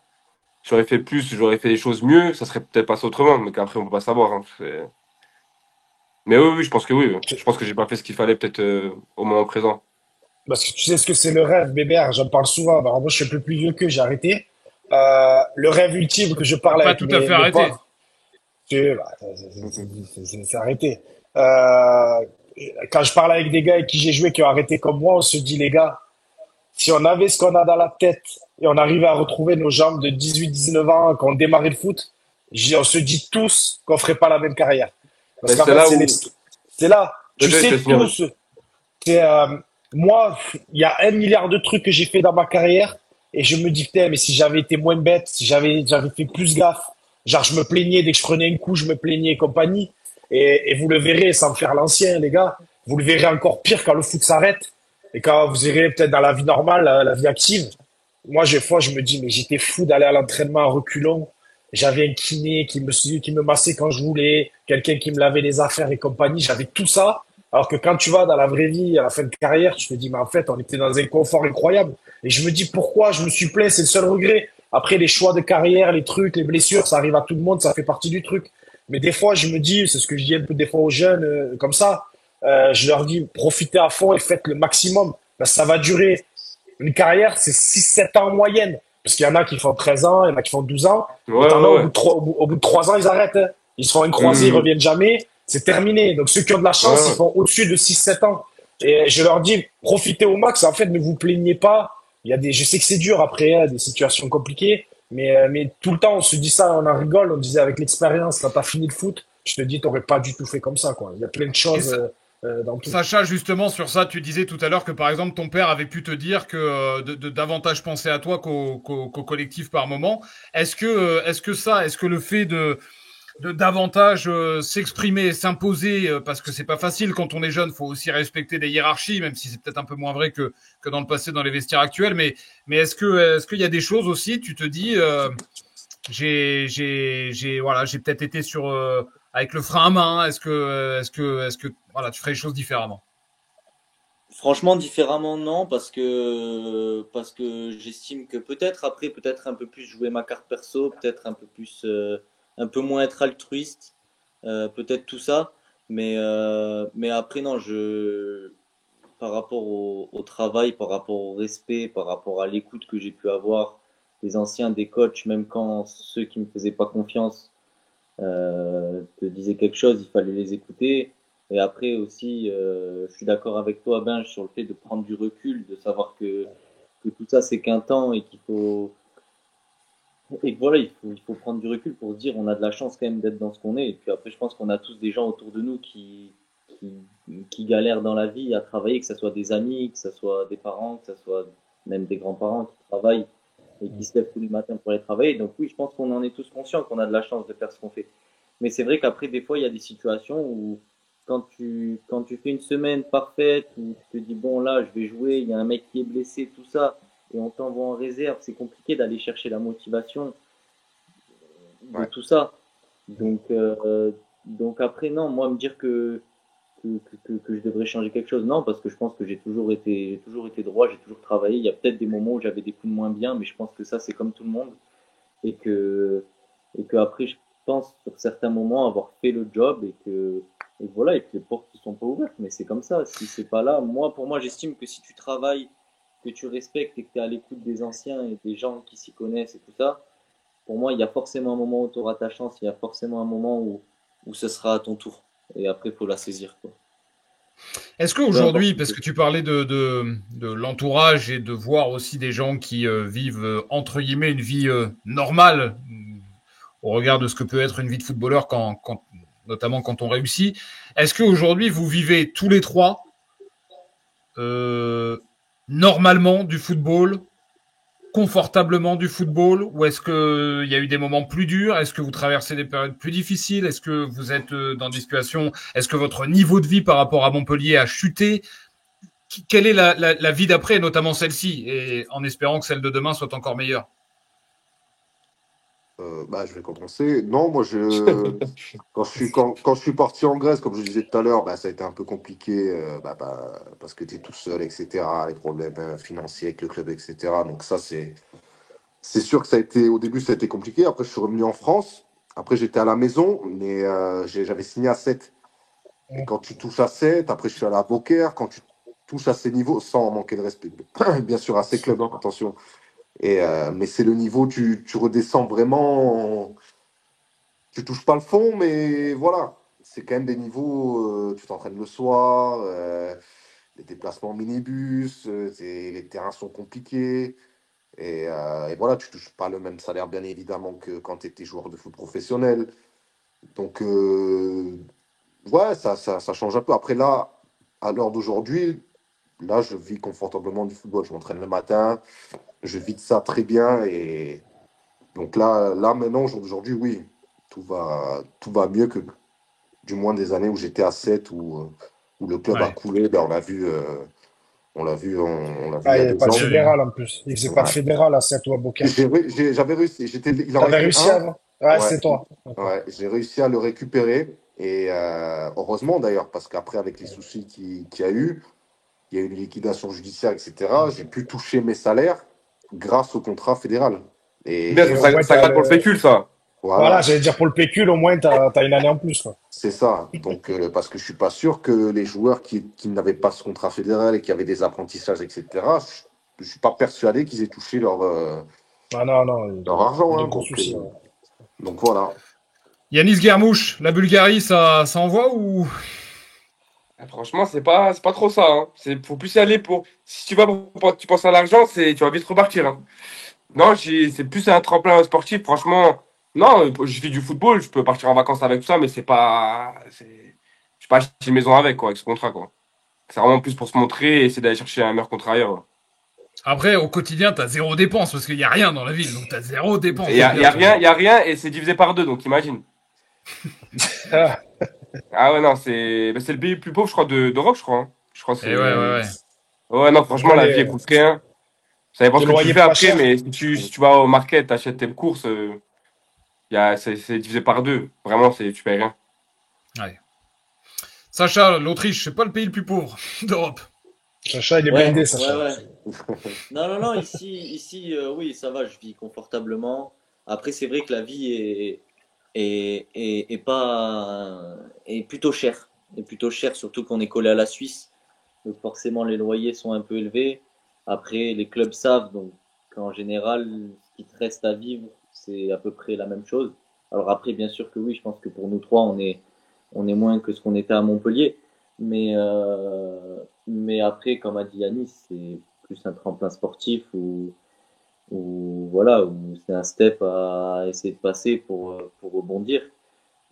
J'aurais fait plus, j'aurais fait des choses mieux, ça serait peut-être passé autrement, mais qu'après on peut pas savoir. Hein. Mais oui, oui, je pense que oui. Je pense que j'ai pas fait ce qu'il fallait peut-être au moment présent. parce que tu sais ce que c'est le rêve, Bébert, j'en parle souvent. Bah, moi, je suis un peu plus vieux que j'ai arrêté. Le rêve ultime que je T'as parle pas avec tout à fait mes arrêté. potes, bah, c'est arrêté. Euh, Quand je parle avec des gars avec qui j'ai joué qui ont arrêté comme moi, on se dit, les gars, si on avait ce qu'on a dans la tête et on arrivait à retrouver nos jambes de 18-19 ans quand on démarrait le foot, on se dit tous qu'on ferait pas la même carrière. Parce Ben, qu'en c'est fait, là où. c'est là. Tu Désolé, je te sais laisse finir. tous. C'est, moi, il y a 1 milliard de trucs que j'ai fait dans ma carrière et je me dis, putain, mais si j'avais été moins bête, si j'avais fait plus gaffe, genre je me plaignais dès que je prenais un coup, je me plaignais et compagnie. Et vous le verrez sans me faire l'ancien, les gars, vous le verrez encore pire quand le foot s'arrête et quand vous irez peut-être dans la vie normale, la vie active. Moi, des fois, je me dis, mais j'étais fou d'aller à l'entraînement à reculons. J'avais un kiné qui me massait quand je voulais, quelqu'un qui me lavait les affaires et compagnie. J'avais tout ça. Alors que quand tu vas dans la vraie vie, à la fin de carrière, tu te dis, mais en fait, on était dans un confort incroyable. Et je me dis, pourquoi je me suis plaint, c'est le seul regret. Après, les choix de carrière, les trucs, les blessures, ça arrive à tout le monde, ça fait partie du truc. Mais des fois, je me dis, c'est ce que je dis un peu des fois aux jeunes, comme ça, je leur dis, profitez à fond et faites le maximum. Parce que ça va durer. Une carrière, c'est 6 7 ans en moyenne. Parce qu'il y en a qui font 13 ans, il y en a qui font 12 ans. Ouais, Et t'en as, ouais, ouais. au bout de 3 ans, ils arrêtent. Hein. Ils se font une croisée, ils Hum, reviennent jamais. C'est terminé. Donc, ceux qui ont de la ouais, chance, ils ouais. font au-dessus de 6 7 ans. Et je leur dis, profitez au max. En fait, ne vous plaignez pas. Il y a des, je sais que c'est dur après, hein, des situations compliquées. Mais tout le temps, on se dit ça, on en rigole. On disait avec l'expérience, quand t'as fini le foot, je te dis, t'aurais pas du tout fait comme ça, quoi. Il y a plein de Et choses, dans tout. Sacha, justement, sur ça, tu disais tout à l'heure que, par exemple, ton père avait pu te dire que de davantage penser à toi qu'au collectif par moment. Est-ce que le fait de davantage s'exprimer et s'imposer, parce que c'est pas facile quand on est jeune, faut aussi respecter des hiérarchies, même si c'est peut-être un peu moins vrai que dans le passé, dans les vestiaires actuels. Mais est-ce qu'il y a des choses aussi, tu te dis, voilà, j'ai peut-être été sur avec le frein à main. Est-ce que voilà, tu ferais les choses différemment? Franchement, différemment, non, parce que j'estime que peut-être après, peut-être un peu plus jouer ma carte perso, peut-être un peu plus, un peu moins être altruiste, peut-être tout ça. Mais après, non, par rapport au travail, par rapport au respect, par rapport à l'écoute que j'ai pu avoir des anciens, des coachs, même quand ceux qui me faisaient pas confiance te disaient quelque chose, il fallait les écouter. Et après aussi, je suis d'accord avec toi, Ben, sur le fait de prendre du recul, de savoir que tout ça c'est qu'un temps et qu'il faut et que voilà, il faut prendre du recul pour se dire on a de la chance quand même d'être dans ce qu'on est. Et puis après, je pense qu'on a tous des gens autour de nous qui, qui galèrent dans la vie à travailler, que ce soit des amis, que ce soit des parents, que ce soit même des grands-parents qui travaillent et qui se lèvent tous les matins pour aller travailler. Donc oui, je pense qu'on en est tous conscients qu'on a de la chance de faire ce qu'on fait. Mais c'est vrai qu'après, des fois, il y a des situations où quand tu fais une semaine parfaite, où tu te dis, bon, là, je vais jouer, il y a un mec qui est blessé, tout ça, et on t'envoie en réserve, c'est compliqué d'aller chercher la motivation de Ouais. tout ça. Donc après, non, moi, me dire que je devrais changer quelque chose, non, parce que je pense que j'ai toujours été droit, j'ai toujours travaillé. Il y a peut-être des moments où j'avais des coups de moins bien, mais je pense que ça, c'est comme tout le monde. Et que après, je pense sur certains moments avoir fait le job et voilà, et que les portes ne sont pas ouvertes. Mais c'est comme ça. Si c'est pas là, pour moi, j'estime que si tu travailles, que tu respectes et que tu es à l'écoute des anciens et des gens qui s'y connaissent et tout ça, pour moi, il y a forcément un moment où tu auras ta chance, il y a forcément un moment où ce sera à ton tour. Et après, il faut la saisir, quoi. Est-ce Peu importe. qu'aujourd'hui, parce que tu parlais de l'entourage et de voir aussi des gens qui vivent, entre guillemets, une vie normale, au regard de ce que peut être une vie de footballeur notamment quand on réussit, est-ce qu'aujourd'hui, vous vivez tous les trois euh, normalement du football, confortablement du football, ou est-ce qu'il y a eu des moments plus durs? Est-ce que vous traversez des périodes plus difficiles? Est-ce que vous êtes dans des situations, est-ce que votre niveau de vie par rapport à Montpellier a chuté? Quelle est la vie d'après, notamment celle-ci, et en espérant que celle de demain soit encore meilleure? Bah, je vais commencer. Non, moi, quand je suis parti en Grèce, comme je disais tout à l'heure, bah, ça a été un peu compliqué parce que tu es tout seul, etc. Les problèmes financiers avec le club, etc. Donc ça, c'est sûr que au début, ça a été compliqué. Après, je suis revenu en France. Après, j'étais à la maison, mais j'avais signé à 7. Et quand tu touches à 7, après, je suis allé à Beaucaire. Quand tu touches à ces niveaux, sans manquer de respect, bien sûr, à ces clubs, hein, attention. Mais c'est le niveau, tu redescends vraiment. Tu touches pas le fond, mais voilà. C'est quand même des niveaux, tu t'entraînes le soir, les déplacements en minibus, les terrains sont compliqués. Et voilà, tu touches pas le même salaire, bien évidemment, que quand tu étais joueur de foot professionnel. Donc, ouais, ça change un peu. Après, là, à l'heure d'aujourd'hui, là, je vis confortablement du football. Je m'entraîne le matin, je vis de ça très bien. Et donc là maintenant, aujourd'hui, oui, tout va mieux que du moins des années où j'étais à 7, où le club a Ouais. coulé. Ben, on l'a vu il Ah, y il a n'y avait deux pas de ans. fédéral en plus. Il faisait pas de Ouais. fédéral à 7 ou à Beaucaire. J'avais réussi. Il en T'avais restait réussi un. avant? Ouais, Ouais, c'est toi. D'accord. ouais, j'ai réussi à le récupérer. Et heureusement d'ailleurs, parce qu'après, avec les soucis qu'il y a eu, il y a eu une liquidation judiciaire, etc., j'ai pu toucher mes salaires grâce au contrat fédéral. Et Bien, Et au moins, ça gratte pour le pécule, ça. voilà, voilà, j'allais dire pour le pécule, au moins, t'as une année en plus, quoi. c'est ça. Donc, parce que je suis pas sûr que les joueurs qui n'avaient pas ce contrat fédéral et qui avaient des apprentissages, etc., je suis pas persuadé qu'ils aient touché Ah non, non, leur argent. il y a Hein. des gros soucis. Ouais. Donc voilà. Yanis Guermouche, la Bulgarie, ça envoie ou? Franchement, c'est pas trop ça. Hein. Faut plus y aller pour. Si tu vas tu penses à l'argent, tu vas vite repartir. Hein. Non, c'est plus un tremplin sportif. Franchement, non, je vis du football, je peux partir en vacances avec tout ça, mais c'est pas. Je suis pas acheter une maison avec, quoi, avec ce contrat, quoi. C'est vraiment plus pour se montrer et essayer d'aller chercher un meilleur contrat ailleurs. Ouais. Après, au quotidien, t'as zéro dépense parce qu'il y a rien dans la ville, donc t'as zéro dépense. Il y a rien et c'est divisé par deux, donc imagine. Ah, Ah ouais, non, c'est le pays le plus pauvre, je crois, d'Europe, je crois. Hein. Je crois que Et ouais. Ouais, non, franchement, après, la vie, elle coûte rien. Ça dépend les ce que tu loyers fais pas après, chers. mais si tu vas au market, t'achètes tes courses, c'est divisé par deux. Vraiment, tu payes rien. Ouais. Sacha, l'Autriche, c'est pas le pays le plus pauvre d'Europe. Sacha, il est Ouais, blindé, ouais, Sacha. ouais. Non, ici, oui, ça va, je vis confortablement. Après, c'est vrai que la vie est pas, est plutôt chère. Est plutôt chère, surtout qu'on est collé à la Suisse. Donc forcément, les loyers sont un peu élevés. Après, les clubs savent, donc en général, ce qui te reste à vivre, c'est à peu près la même chose. Alors après, bien sûr que oui, je pense que pour nous trois, on est moins que ce qu'on était à Montpellier. Mais après, comme a dit Yannis, c'est plus un tremplin sportif où voilà, où c'est un step à essayer de passer pour rebondir.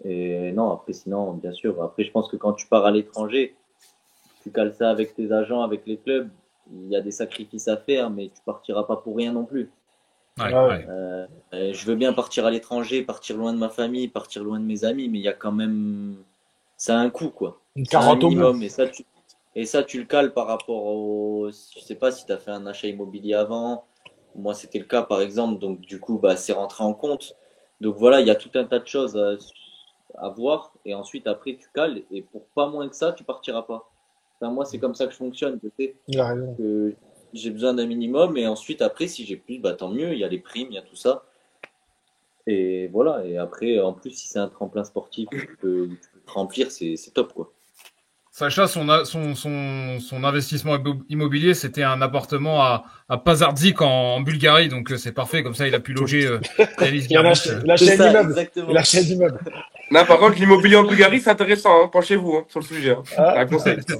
Et non, après, sinon, bien sûr, après, je pense que quand tu pars à l'étranger, tu cales ça avec tes agents, avec les clubs, il y a des sacrifices à faire, mais tu partiras pas pour rien non plus. Ouais. Je veux bien partir à l'étranger, partir loin de ma famille, partir loin de mes amis, mais il y a quand même, ça a un coût, quoi. Une Ça a un carotte au bout. minimum, et ça, tu le cales par rapport au, je sais pas si tu as fait un achat immobilier avant. Moi, c'était le cas, par exemple, donc du coup, bah, c'est rentré en compte. Donc voilà, il y a tout un tas de choses à voir, et ensuite, après, tu cales, et pour pas moins que ça, tu partiras pas. Enfin, moi, c'est comme ça que je fonctionne. Je sais Il a raison. que j'ai besoin d'un minimum et ensuite après si j'ai plus bah tant mieux, il y a les primes, il y a tout ça et voilà et après en plus si c'est un tremplin sportif tu peux te remplir, c'est top quoi. Sacha, son investissement immobilier, c'était un appartement à Pazardzik en Bulgarie, donc c'est parfait. Comme ça, il a pu loger Yanis Il a Guermouche. acheté C'est un ça immeuble. Il a exactement. acheté un immeuble. Non, par contre, l'immobilier en Bulgarie, c'est intéressant. Hein. Penchez-vous sur le sujet. Hein. C'est Ah, un conseil. C'est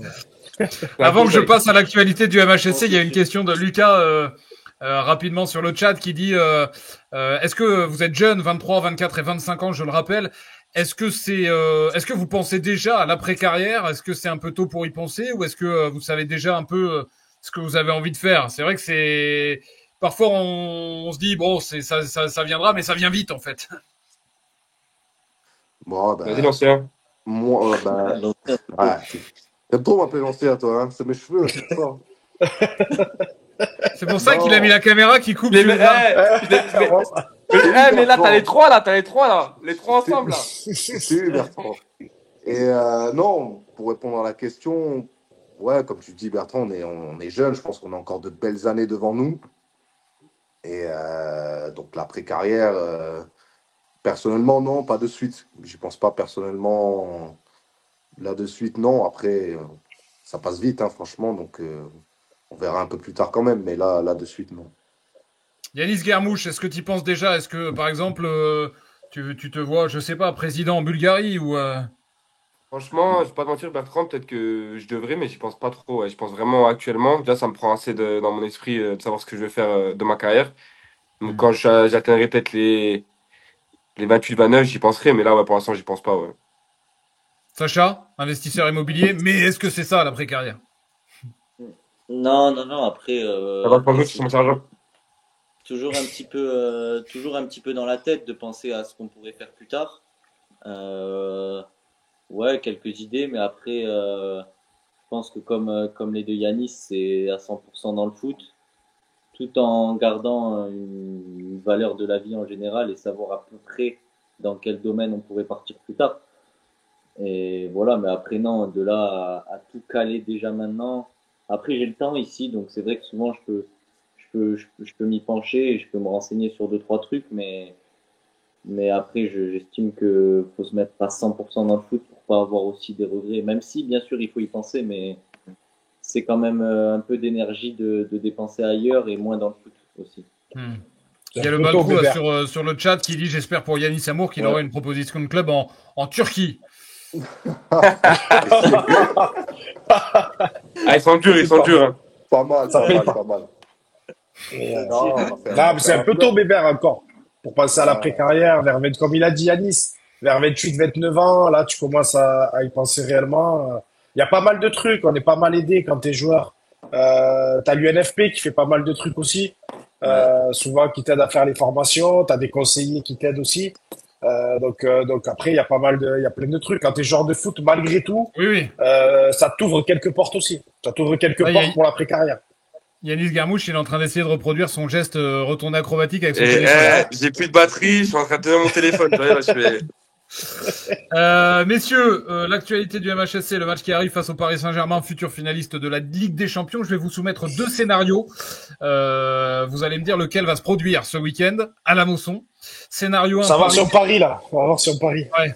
un Avant que je conseil. passe à l'actualité du Non, MHSC, il y c'est a une sûr. question de Lucas rapidement sur le chat qui dit est-ce que vous êtes jeunes, 23, 24 et 25 ans, je le rappelle. Est-ce que vous pensez déjà à l'après-carrière? Est-ce que c'est un peu tôt pour y penser ou est-ce que vous savez déjà un peu ce que vous avez envie de faire? C'est vrai que c'est parfois on se dit bon, ça viendra, mais ça vient vite en fait. Bon, Vas-y, ben, l'ancien. moi, Donc, ouais. T'aimes trop m'appeler l'ancien, toi, hein? C'est mes cheveux, là, c'est pour C'est pour ça. ça qu'il a mis Non. la caméra qui coupe Mais, mais, Julien. mais là, t'as les trois, là. T'as les trois, là. Les trois ensemble, là. Je t'ai eu, Bertrand. Et non, pour répondre à la question, ouais, comme tu dis, Bertrand, on est jeune. Je pense qu'on a encore de belles années devant nous. Et donc, l'après-carrière, personnellement, non, pas de suite. J'y pense pas personnellement là de suite, non. Après, ça passe vite, hein, franchement. Donc, on verra un peu plus tard quand même. Mais là de suite, non. Yanis Guermouche, est-ce que tu y penses déjà? Est-ce que, par exemple, tu te vois, je sais pas, président en Bulgarie ou Franchement, je vais pas te mentir, Bertrand, peut-être que je devrais, mais j'y pense pas trop. Ouais. Je pense vraiment actuellement. Déjà, ça me prend assez dans mon esprit de savoir ce que je vais faire de ma carrière. Donc, quand j'atteindrai peut-être les 28, 29, j'y penserai, mais là, ouais, pour l'instant, j'y pense pas. Ouais. Sacha, investisseur immobilier, mais est-ce que c'est ça l'après-carrière? non, après Ça va changer sur mon sergent. toujours un petit peu dans la tête de penser à ce qu'on pourrait faire plus tard. Euh, ouais, quelques idées, mais après je pense que comme les deux Yanis, c'est à 100% dans le foot, tout en gardant une valeur de la vie en général et savoir à peu près dans quel domaine on pourrait partir plus tard. Et voilà, mais après, non, de là à tout caler déjà maintenant. Après, j'ai le temps ici, donc c'est vrai que souvent, je peux m'y pencher et je peux me renseigner sur deux, trois trucs, mais après, j'estime que faut se mettre à 100% dans le foot pour pas avoir aussi des regrets. Même si, bien sûr, il faut y penser, mais c'est quand même un peu d'énergie de dépenser ailleurs et moins dans le foot aussi. Il y a le Baltrou sur le chat qui dit j'espère pour Yanis Amour qu'il aura une proposition de club en Turquie. Ils sont durs. Hein. Pas mal, pas mal. C'est un peu tôt, Bébert, encore, pour passer à l'après-carrière, comme il a dit Yanis, vers 28, 29 ans, là, tu commences à y penser réellement. Il y a pas mal de trucs, on est pas mal aidé quand t'es joueur. T'as l'UNFP qui fait pas mal de trucs aussi, souvent qui t'aide à faire les formations, t'as des conseillers qui t'aident aussi. Donc après, il y a plein de trucs. Quand t'es joueur de foot, malgré tout, ça t'ouvre quelques portes aussi. Ça t'ouvre quelques portes pour l'après-carrière. Yanis Garmouche, il est en train d'essayer de reproduire son geste retourné acrobatique avec son téléphone. J'ai plus de batterie, je suis en train de tenir mon téléphone. Messieurs, l'actualité du MHSC, le match qui arrive face au Paris Saint-Germain, futur finaliste de la Ligue des Champions. Je vais vous soumettre deux scénarios. Vous allez me dire lequel va se produire ce week-end à la Mosson. Scénario 1. Ça va sur Paris, là. On va voir sur Paris. Ouais.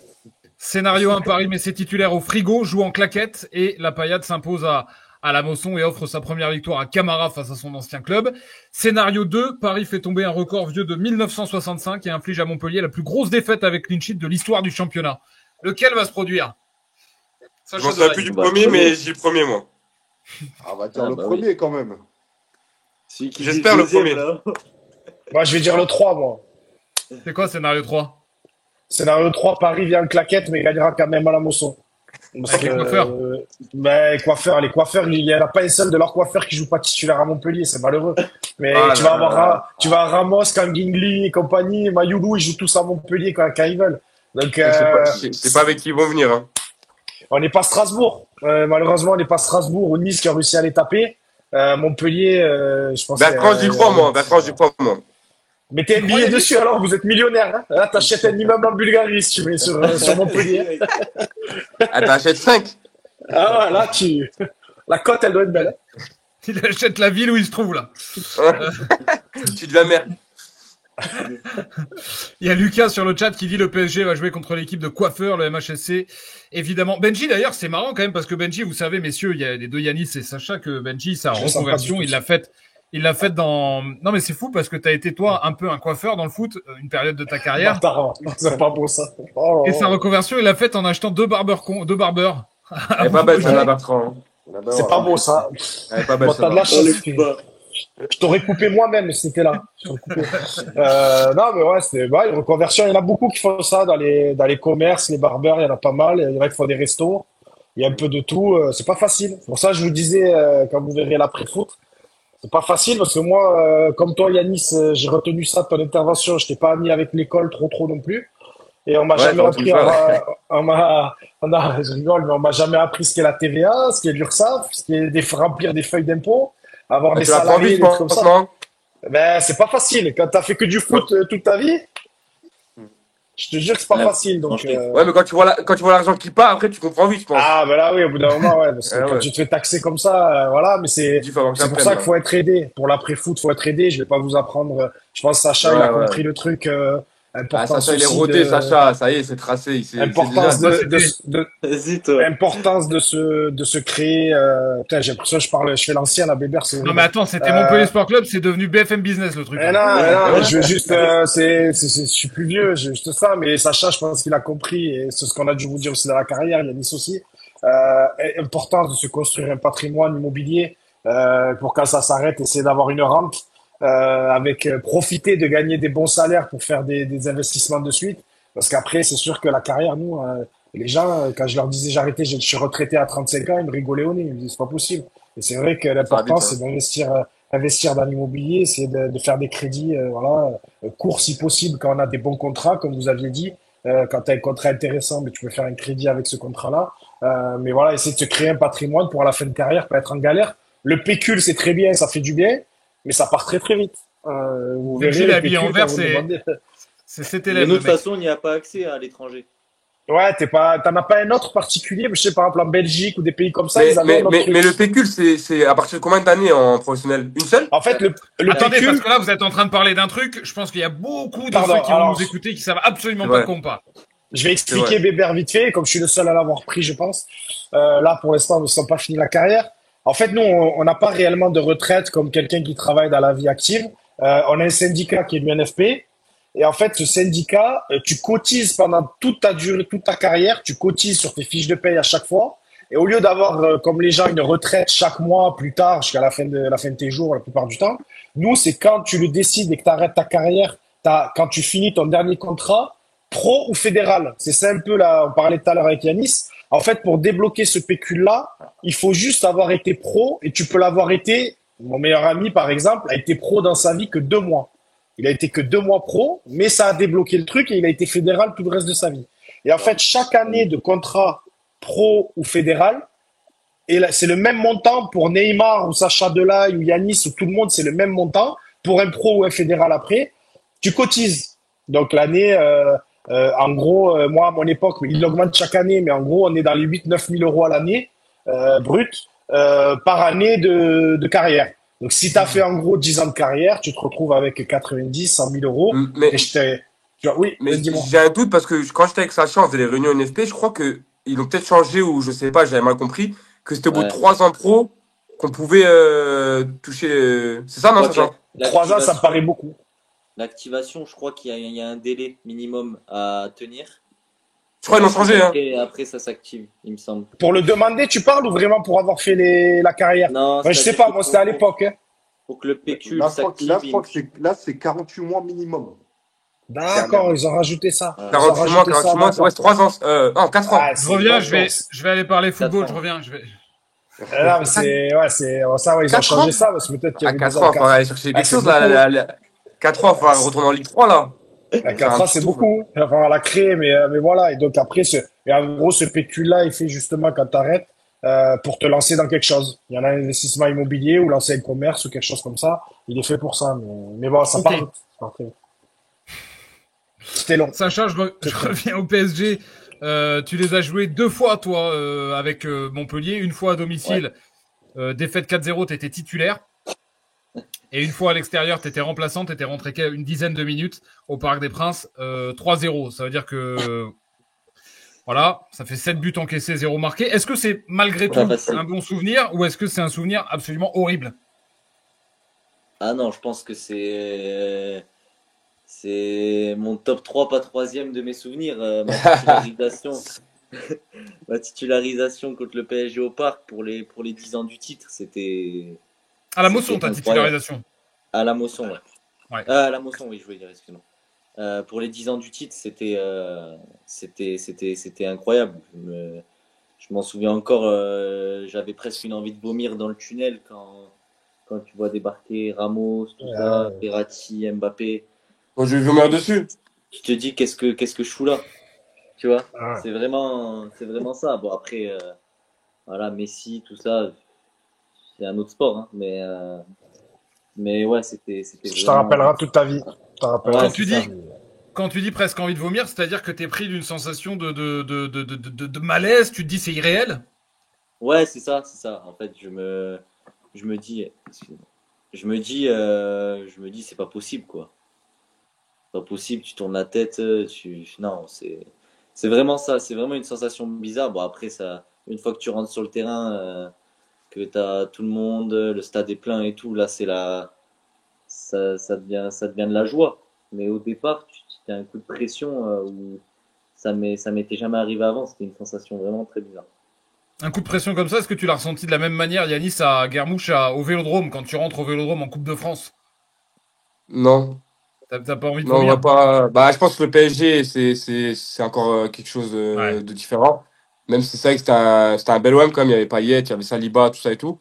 Scénario 1, Paris met ses titulaires au frigo, joue en claquette et la Paillade s'impose à la Mosson et offre sa première victoire à Camara face à son ancien club. Scénario 2, Paris fait tomber un record vieux de 1965 et inflige à Montpellier la plus grosse défaite avec clean sheet de l'histoire du championnat. Lequel va se produire? Je m'en souviens plus du premier, mais j'ai le premier, moi. On va dire le premier, quand même. J'espère le premier. Moi, je vais dire le 3, moi. C'est quoi scénario 3? Scénario 3, Paris vient en claquette, mais gagnera quand même à la Mosson. Avec les coiffeurs. Les coiffeurs, il n'y en a pas un seul de leurs coiffeurs qui joue pas titulaire à Montpellier, c'est malheureux. Mais tu vas avoir Ramos, Kangingli et compagnie, Mayoulou, ils jouent tous à Montpellier quand ils veulent. Donc, c'est pas avec qui ils vont venir. Hein. On n'est pas Strasbourg. Malheureusement, on n'est pas Strasbourg ou Nice qui a réussi à les taper. Montpellier, je pense. Bertrand, j'y crois, moi. Mettez un billet dessus, alors vous êtes millionnaire. Hein. Là, t'achètes un immeuble en Bulgarie si tu mets sur Montpellier. T'achètes 5. Ah, là, la cote, elle doit être belle. Il achète la ville où il se trouve, là. Tu de la merde. Il y a Lucas sur le chat qui dit le PSG va jouer contre l'équipe de coiffeurs, le MHSC. Évidemment. Benji, d'ailleurs, c'est marrant quand même parce que Benji, vous savez, messieurs, il y a les deux Yanis et Sacha que Benji, sa reconversion, il l'a faite dans... Non, mais c'est fou parce que t'as été, toi, un peu un coiffeur dans le foot, une période de ta carrière. C'est pas beau, ça. Et sa reconversion, il l'a faite en achetant deux barbeurs. Elle est pas belle, ça, Bertrand. C'est pas beau, ça. Elle est pas belle, ça. T'as de la chance. Je t'aurais coupé moi-même si c'était là. Non, mais ouais, une reconversion. Il y en a beaucoup qui font ça dans les commerces, les barbeurs, il y en a pas mal. Il y en a qui font des restos. Il y a un peu de tout. C'est pas facile. Pour ça, je vous disais, quand vous verrez l'après-foot, c'est pas facile parce que moi, comme toi, Yanis, j'ai retenu ça de ton intervention. Je t'ai pas mis avec l'école trop non plus. Et on m'a jamais appris je rigole, mais on m'a jamais appris ce qu'est la TVA, ce qu'est l'URSSAF, ce qu'est remplir des feuilles d'impôt, avoir des salariés, des trucs comme ça. Ben, c'est pas facile. Quand t'as fait que du foot toute ta vie, je te jure que c'est pas facile. Donc, Ouais, mais quand tu vois l'argent qui part, après, tu comprends vite, je pense. Ah, ben là, oui, au bout d'un moment, ouais. Parce que quand tu te fais taxer comme ça, voilà, mais c'est pour ça qu'il faut être aidé. Pour l'après-foot, faut être aidé. Je vais pas vous apprendre. Je pense que Sacha, il a compris le truc. Sacha, il est rodé, Sacha. Ça y est, c'est tracé. Importance de se créer. Putain, j'ai l'impression que je fais l'ancien, la Bébert. Non, mais attends, c'était Montpellier Sport Club, c'est devenu BFM Business, le truc. Non, je veux juste, je suis plus vieux, j'ai juste ça, mais Sacha, je pense qu'il a compris, et c'est ce qu'on a dû vous dire aussi dans la carrière, Yanis aussi. Importance de se construire un patrimoine immobilier, pour quand ça s'arrête, essayer d'avoir une rente. Profiter de gagner des bons salaires pour faire des investissements de suite. Parce qu'après, c'est sûr que la carrière, nous, les gens, quand je leur disais j'arrêtais, je suis retraité à 35 ans, ils me rigolaient au nez. Ils me disaient c'est pas possible. Et c'est vrai que l'important, c'est d'investir dans l'immobilier, essayer de faire des crédits, courts si possible quand on a des bons contrats, comme vous aviez dit. Quand tu as un contrat intéressant, mais tu peux faire un crédit avec ce contrat-là. Mais voilà, essayer de se créer un patrimoine pour à la fin de carrière, pas être en galère. Le pécule, c'est très bien, ça fait du bien. Mais ça part très vite. Vous verrez. Habillé en vert, c'était de toute façon, il n'y a pas accès à l'étranger. Ouais, t'en as pas un autre particulier, je sais, par exemple, en Belgique ou des pays comme ça, ils avaient un autre Mais truc. le pécule, c'est à partir de combien d'années en professionnel? Une seule? En fait, le Attendez, parce pécule, que là, vous êtes en train de parler d'un truc. Je pense qu'il y a beaucoup de ceux pardon, qui vont alors, nous écouter qui savent absolument C'est pas de vrai, quoi on parle. je vais c'est vrai. expliquer Bébert vite fait, comme je suis le seul à l'avoir pris, je pense. Là, pour l'instant, nous ne sommes pas fini la carrière. En fait, nous, on n'a pas réellement de retraite comme quelqu'un qui travaille dans la vie active. On a un syndicat qui est l'UNFP. Et en fait, ce syndicat, tu cotises pendant toute ta durée, toute ta carrière, tu cotises sur tes fiches de paye à chaque fois. Et au lieu d'avoir, comme les gens, une retraite chaque mois plus tard, jusqu'à la fin de tes jours, la plupart du temps, nous, c'est quand tu le décides et que tu arrêtes ta carrière, quand tu finis ton dernier contrat, pro ou fédéral. C'est ça un peu là, on parlait tout à l'heure avec Yanis. En fait, pour débloquer ce pécule-là, il faut juste avoir été pro et tu peux l'avoir été. Mon meilleur ami, par exemple, a été pro dans sa vie que 2 mois. Il a été que 2 mois pro, mais ça a débloqué le truc et il a été fédéral tout le reste de sa vie. Et en fait, chaque année de contrat pro ou fédéral, et là, c'est le même montant pour Neymar ou Sacha Delay ou Yanis ou tout le monde, c'est le même montant. Pour un pro ou un fédéral après, tu cotises. Donc l'année, en gros, moi à mon époque, il augmente chaque année, mais en gros, on est dans les 8 9 000 euros à l'année, brut, par année de carrière. Donc si tu as fait en gros 10 ans de carrière, tu te retrouves avec 90 100 000 euros. Et Mais, oui, mais dis-moi. j'ai un doute parce que quand j'étais avec Sacha, on faisait les réunions NFP, je crois que ils ont peut-être changé ou je sais pas, j'avais mal compris, que c'était au bout de Ouais. 3 ans pro qu'on pouvait toucher. C'est ça, Je non, crois que Sacha? 3 ans, ça me paraît beaucoup. l'activation, je crois qu'il y a un délai minimum à tenir. Je crois qu'ils l'ont changé, hein. Après, ça s'active, il me semble. Pour le demander, tu parles ou vraiment pour avoir fait la carrière? Non, Enfin, je sais c'est-à-dire pas, que moi c'était à l'époque, hein. pour que le pécule Là, je crois s'active, là, c'est 48 mois minimum. D'accord, Dernièrement. ils ont rajouté ça. Voilà. Ils ont 48 mois, rajouté ça, 48 mois, ouais, d'accord. c'est 3 ans. Non, 4 ans. Ah, Je c'est reviens, d'accord. je vais aller parler football. 4 Je ans. reviens. Non, mais ça, ouais, ils ont 4 ans? changé ça, parce que peut-être qu'il y À avait des 4 ans ans, il faudra 4. aller chercher Ah, quelque c'est chose, là. beaucoup, hein. 4 ans, il faudra Ah, retourner en Ligue 3, là. Faire 4 un ans, petit c'est tour. beaucoup. Il va falloir la créer, mais voilà. Et donc après, et en gros, ce pécule-là, il fait justement quand t'arrêtes, pour te lancer dans quelque chose. Il y en a un investissement immobilier ou lancer un commerce ou quelque chose comme ça. Il est fait pour ça. Mais bon, ça Ok. part vite. Ça part très vite. C'était long. Sacha, Très, je très long. reviens au PSG. Tu les as joués 2 fois, toi, avec Montpellier. Une fois à Ouais. domicile, défaite 4-0, t'étais titulaire. Et une fois à l'extérieur, t'étais remplaçant, t'étais rentré une dizaine de minutes au Parc des Princes, 3-0. Ça veut dire que, voilà, ça fait 7 buts encaissés, 0 marqué. Est-ce que c'est malgré Pas tout facile. un bon souvenir ou est-ce que c'est un souvenir absolument horrible? Ah non, je pense que c'est mon top 3 pas troisième de mes souvenirs. Ma titularisation contre le PSG au Parc pour les 10 ans du titre, À la Mosson, c'était ta incroyable. titularisation. À la Mosson, ouais. Ouais. À la Mosson, oui, je voulais dire, excuse-moi. Pour les 10 ans du titre, c'était incroyable. Je m'en souviens encore, j'avais presque une envie de vomir dans le tunnel quand tu vois débarquer Ramos, tout ça, Ouais. Verratti, Mbappé. Bon, je vais vomir dessus. Tu te dis qu'est-ce que je fous là, tu vois? Ouais. C'est vraiment ça. Bon après, voilà, Messi, tout ça, c'est un autre sport, hein, mais ouais, c'était Je t'en vraiment. rappellerai toute ta vie. Je t'en rappellerai Ouais, Quand tu toute ta dis, vie. quand tu dis presque envie de vomir, c'est-à-dire que t'es pris d'une sensation de malaise, tu te dis c'est irréel? Ouais, c'est ça, c'est ça. En fait, je me dis, excuse-moi. Je me dis, c'est pas possible, quoi. Pas possible, tu tournes la tête, non, c'est vraiment ça, c'est vraiment une sensation bizarre. Bon, après, ça, une fois que tu rentres sur le terrain, que t'as tout le monde, le stade est plein et tout, là, ça devient de la joie. Mais au départ, tu as un coup de pression, où ça m'était jamais arrivé avant, c'était une sensation vraiment très bizarre. Un coup de pression comme ça, est-ce que tu l'as ressenti de la même manière, Yanis, à Guermouche, au Vélodrome, quand tu rentres au Vélodrome en Coupe de France? Non. T'as pas envie de Non, on va vomir? pas. Bah, je pense que le PSG, c'est encore quelque chose Ouais. de différent. Même si c'est vrai que c'était un bel OM quand même. Il y avait Payet, il y avait Saliba, tout ça et tout.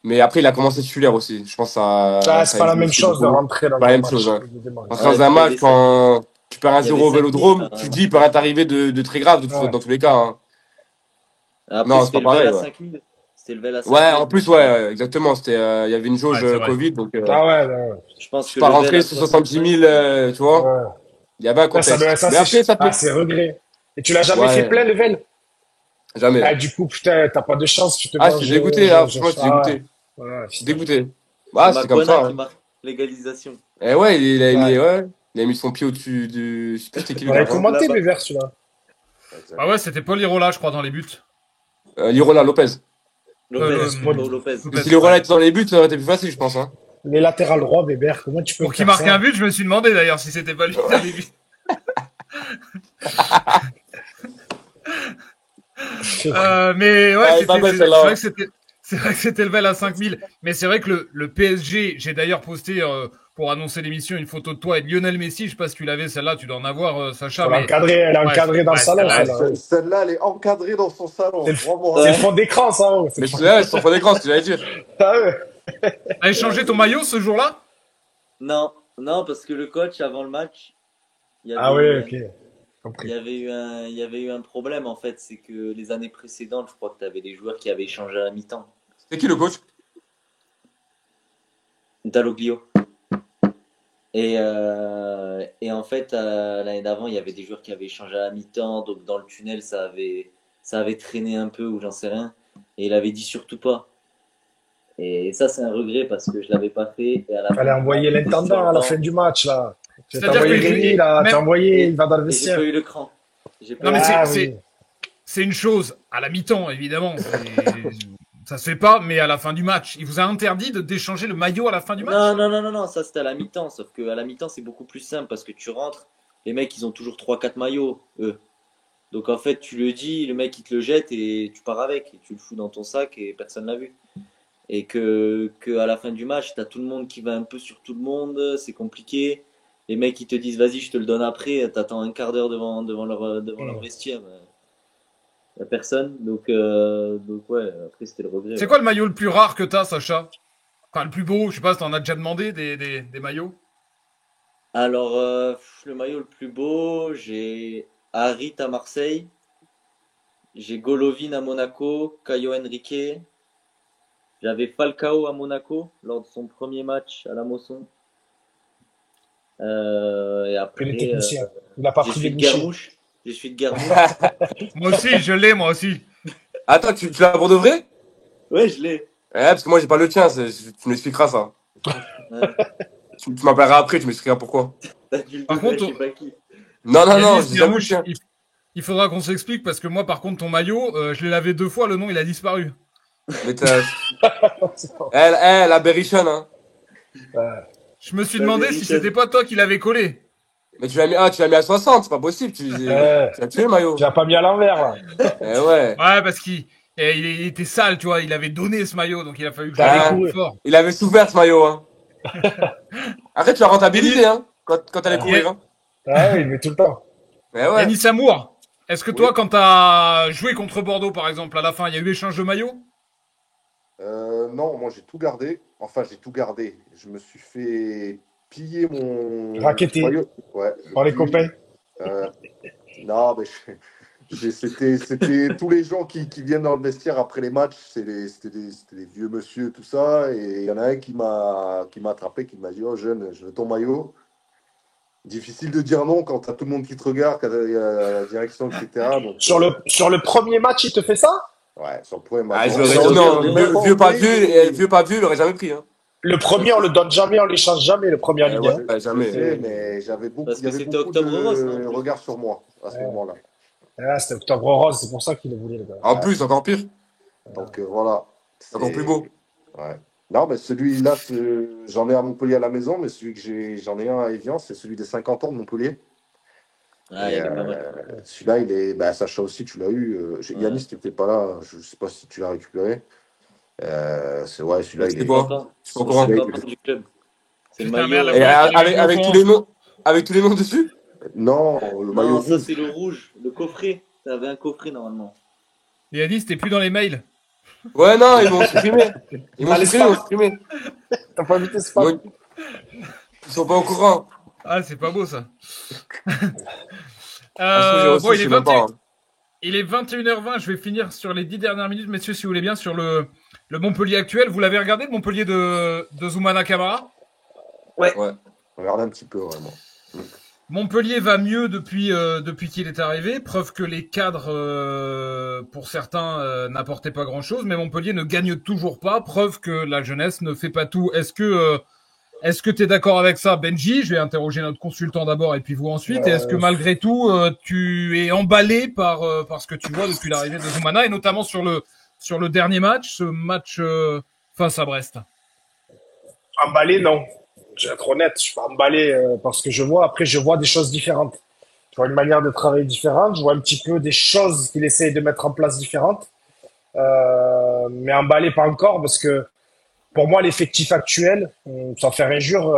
Mais après, il a commencé titulaire aussi. Je pense que Ah, c'est ça pas a la joué même aussi chose de beaucoup. rentrer dans Pas la un même chose, match hein. que de démarrer. Rentrer dans Ouais, un puis match, quand tu perds il y avait 1-0 au 5000, Vélodrome, tu te dis, il peut rien t'arriver de très grave Ouais. dans tous les cas, hein. Après, Non, c'est pas pareil, ouais. C'était levé à Ouais, 5000. en plus, ouais, exactement. Il y avait une jauge Ouais, c'est vrai. Covid, donc Ah ouais, ouais. Je pense je que suis pas level rentré à sous 70 000, 65, tu vois. Ouais. Il y avait un Là, ça doit contexte. être ça, Mais après, ça peut. c'est regret. Et tu l'as jamais Ouais. fait plein, Level? Jamais. Ah, du coup, putain, t'as pas de chance, tu te Ah, je manges. suis dégoûté, là. Franchement, je suis dégoûté. Ouais, Je suis putain. dégoûté. C'est Bah, c'est comme Makwana ça. qui Hein. marque l'égalisation. Eh ouais, Ouais. il a mis son pied au-dessus du. Je sais plus c'était qui le On avait gardien. commenté Là-bas. Bébert, celui-là. Exact. Ah ouais, c'était Paul Irola, je crois, dans les buts. Lirola Lopez. Lopez, Paul. Pau Lopez. Lopez. Si Lirola était dans les buts, ça aurait été plus facile, je pense. Hein. Les latérales droits, Bébert, comment tu peux Pour me qu'il faire marque ça? un but, je me suis demandé d'ailleurs si c'était pas lui dans les buts. Mais ouais, Ah, c'était, pas mal, c'est celle-là. vrai que c'est vrai que c'était level à 5000. Mais c'est vrai que le PSG, j'ai d'ailleurs posté pour annoncer l'émission une photo de toi et de Lionel Messi. Je sais pas si tu l'avais celle-là, tu dois en avoir, Sacha. Faut Mais l'encadrer, elle est ouais, encadrée dans le salon, c'était- Ah, celle-là. celle-là, elle est encadrée dans son salon. C'est le, Bravo. c'est Ouais. le fond d'écran, ça. Oh, c'est Mais le fond- c'est son fond d'écran, ce que j'allais dire. Ah ouais. T'as échangé ton maillot ce jour-là? Non, non, parce que le coach, avant le match, il y avait, Ah ouais, ok. il Compris. y avait eu un problème en fait. C'est que les années précédentes, je crois que tu avais des joueurs qui avaient échangé à la mi-temps. C'était qui le coach? Dalloglio. Et en fait, l'année d'avant, il y avait des joueurs qui avaient échangé à la mi-temps. Donc dans le tunnel, ça avait traîné un peu ou j'en sais rien. Et il avait dit surtout pas. Et ça, c'est un regret parce que je l'avais pas fait. Et à la Fallait fin du envoyer match, j'étais sur l'intendant le à la banc. fin du match, là. Tu as C'est-à-dire envoyé que Rémi, là. même- T'as envoyé, Et, il va dans le et j'ai vestiaire. pas eu le cran. J'ai pas Non, eu mais le Ah cran. oui. c'est une chose à la mi-temps, évidemment. Ça se fait pas, mais à la fin du match, il vous a interdit d'échanger le maillot à la fin du match. Non, ça c'était à la mi-temps. Sauf que à la mi-temps, c'est beaucoup plus simple parce que tu rentres, les mecs, ils ont toujours 3-4 maillots, eux. Donc en fait, tu le dis, le mec, il te le jette et tu pars avec. Et tu le fous dans ton sac et personne l'a vu. Et que à la fin du match, t'as tout le monde qui va un peu sur tout le monde, c'est compliqué. Les mecs, ils te disent, vas-y, je te le donne après. T'attends un quart d'heure devant leur vestiaire. Y a personne. Donc ouais, après, c'était le regret. C'est Ouais. quoi le maillot le plus rare que t'as, Sacha? Enfin, le plus beau, je sais pas si t'en as déjà demandé des maillots. Alors, le maillot le plus beau, j'ai Harit à Marseille, j'ai Golovin à Monaco, Caio Henrique, j'avais Falcao à Monaco lors de son premier match à la Mosson. Et Que les après, techniciens. Il a pas j'ai pris suis les de bouchées. Guermouche. Je suis de Guermouche. Moi aussi, je l'ai, moi aussi. Attends, tu l'as pour de vrai? Ouais, je l'ai. Ouais, parce que moi, j'ai pas le tien, tu m'expliqueras ça. Ouais. Tu m'appelleras après, tu m'expliqueras pourquoi. T'as dû le Par donner à contre, je sais pas qui. Non, Yanis, j'ai jamais eu le Yarmouch, tien. il faudra qu'on s'explique parce que moi, par contre, ton maillot, je l'ai lavé 2 fois, le nom, il a disparu. Mais la Berrichon, hein. Je me suis La demandé si vérité. c'était pas toi qui l'avait collé. Mais tu l'as mis à 60, c'est pas possible. Tu as tué le maillot. Tu l'as pas mis à l'envers, là. Eh ouais. Ouais, parce il était sale, tu vois, il avait donné ce maillot, donc il a fallu que je Ah, l'aille oui. fort. Il avait souffert ce maillot, hein. Après, tu l'as rentabilisé, hein, quand t'allais courir, hein. Ah oui, il met tout le temps. Eh ouais. Yanis Amour, est-ce que Oui. toi, quand t'as joué contre Bordeaux, par exemple, à la fin, il y a eu échange de maillot? Non, moi j'ai tout gardé. Enfin, j'ai tout gardé. Je me suis fait piller mon Raqueté. maillot. Ouais. Par les Puis, copains. non, mais c'était tous les gens qui viennent dans le vestiaire après les matchs. C'était des vieux monsieur, tout ça. Et il y en a un qui m'a attrapé, qui m'a dit: Oh, jeune, je veux ton maillot. Difficile de dire non quand t'as tout le monde qui te regarde, quand il y a la direction, etc. Donc, Sur le premier match, il te fait ça? ouais, sur le premier Ah, match. non, vieux pas vieux, il aurait jamais pris, hein. Le premier, on le donne jamais, on l'échange jamais, le premier en Ligue 1. Ouais, jamais. Je sais, mais j'avais beaucoup, Parce il y que avait c'était beaucoup Octobre Rose, de non regards sur moi à ce Ouais. moment-là. Ah, c'était Octobre Rose, c'est pour ça qu'il le voulait, le gars. En plus, encore pire. Donc voilà. C'est encore plus beau. Ouais. Non, mais celui-là, j'en ai à Montpellier à la maison, mais celui que j'en ai un à Evian, c'est celui des 50 ans de Montpellier. Ah, Et, il est pas mal. celui-là, il est. Bah, Sacha aussi, tu l'as eu. Yanis, tu n'étais pas là. Je ne sais pas si tu l'as récupéré. Ouais, celui-là, il C'était est. quoi? Content. Je suis pas au courant. Je suis pas membre du club. C'est le Putain, maillot. merde, Et Ouais, avec tous les noms, avec tous les noms dessus? Non, le maillot Non, ça rouge. c'est le rouge, le coffret. T'avais un coffret normalement. Et Yanis, t'es plus dans les mails. Ouais, non, ils m'ont supprimé. Ils m'ont Allez, supprimé. T'as pas vu tes spams? Ils sont pas au courant. Ah, c'est pas beau, ça. J'ai reçu, Bon, je sais même pas, hein. il est 21h20, je vais finir sur les 10 dernières minutes, messieurs, si vous voulez bien, sur le Montpellier actuel. Vous l'avez regardé, le Montpellier de Zoumana Camara? Regardez un petit peu, vraiment. Montpellier va mieux depuis qu'il est arrivé, preuve que les cadres, pour certains, n'apportaient pas grand-chose, mais Montpellier ne gagne toujours pas, preuve que la jeunesse ne fait pas tout. Est-ce que tu es d'accord avec ça, Benji? Je vais interroger notre consultant d'abord et puis vous ensuite. Et est-ce que malgré tout, tu es emballé par ce que tu vois depuis l'arrivée de Zoumana et notamment sur le dernier match, ce match face à Brest? Emballé, non. Je vais être honnête, je suis pas emballé parce que je vois. Après, je vois des choses différentes. Je vois une manière de travailler différente. Je vois un petit peu des choses qu'il essaye de mettre en place différentes. Mais emballé pas encore parce que pour moi, l'effectif actuel, sans faire injure,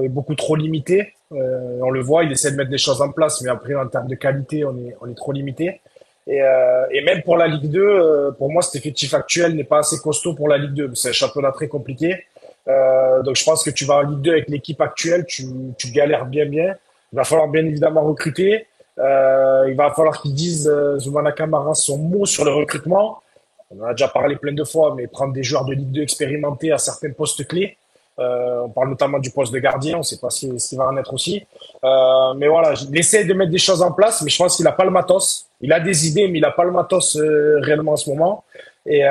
est beaucoup trop limité. On le voit, il essaie de mettre des choses en place, mais après, en termes de qualité, on est trop limité. Et même pour la Ligue 2, pour moi, cet effectif actuel n'est pas assez costaud pour la Ligue 2. C'est un championnat très compliqué. Donc, je pense que tu vas en Ligue 2 avec l'équipe actuelle, tu galères bien, bien. Il va falloir bien évidemment recruter. Il va falloir qu'ils disent, Zoumana Camara, son mot sur le recrutement. On en a déjà parlé plein de fois, mais prendre des joueurs de Ligue 2 expérimentés à certains postes clés. On parle notamment du poste de gardien, on ne sait pas ce qui va en être aussi. Mais voilà, il essaie de mettre des choses en place, mais je pense qu'il n'a pas le matos. Il a des idées, mais il n'a pas le matos réellement en ce moment. Et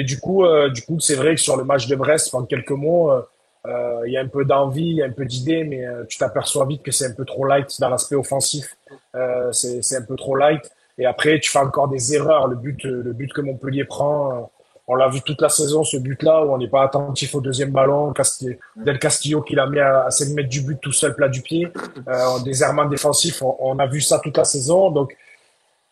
du coup, c'est vrai que sur le match de Brest, en quelques mots, il y a un peu d'envie, il y a un peu d'idées, mais tu t'aperçois vite que c'est un peu trop light dans l'aspect offensif. C'est un peu trop light. Et après, tu fais encore des erreurs. Le but que Montpellier prend, on l'a vu toute la saison, ce but-là, où on n'est pas attentif au deuxième ballon. Del Castillo qui l'a mis à 5 mètres du but tout seul, plat du pied. Des errements défensifs, on a vu ça toute la saison. Donc,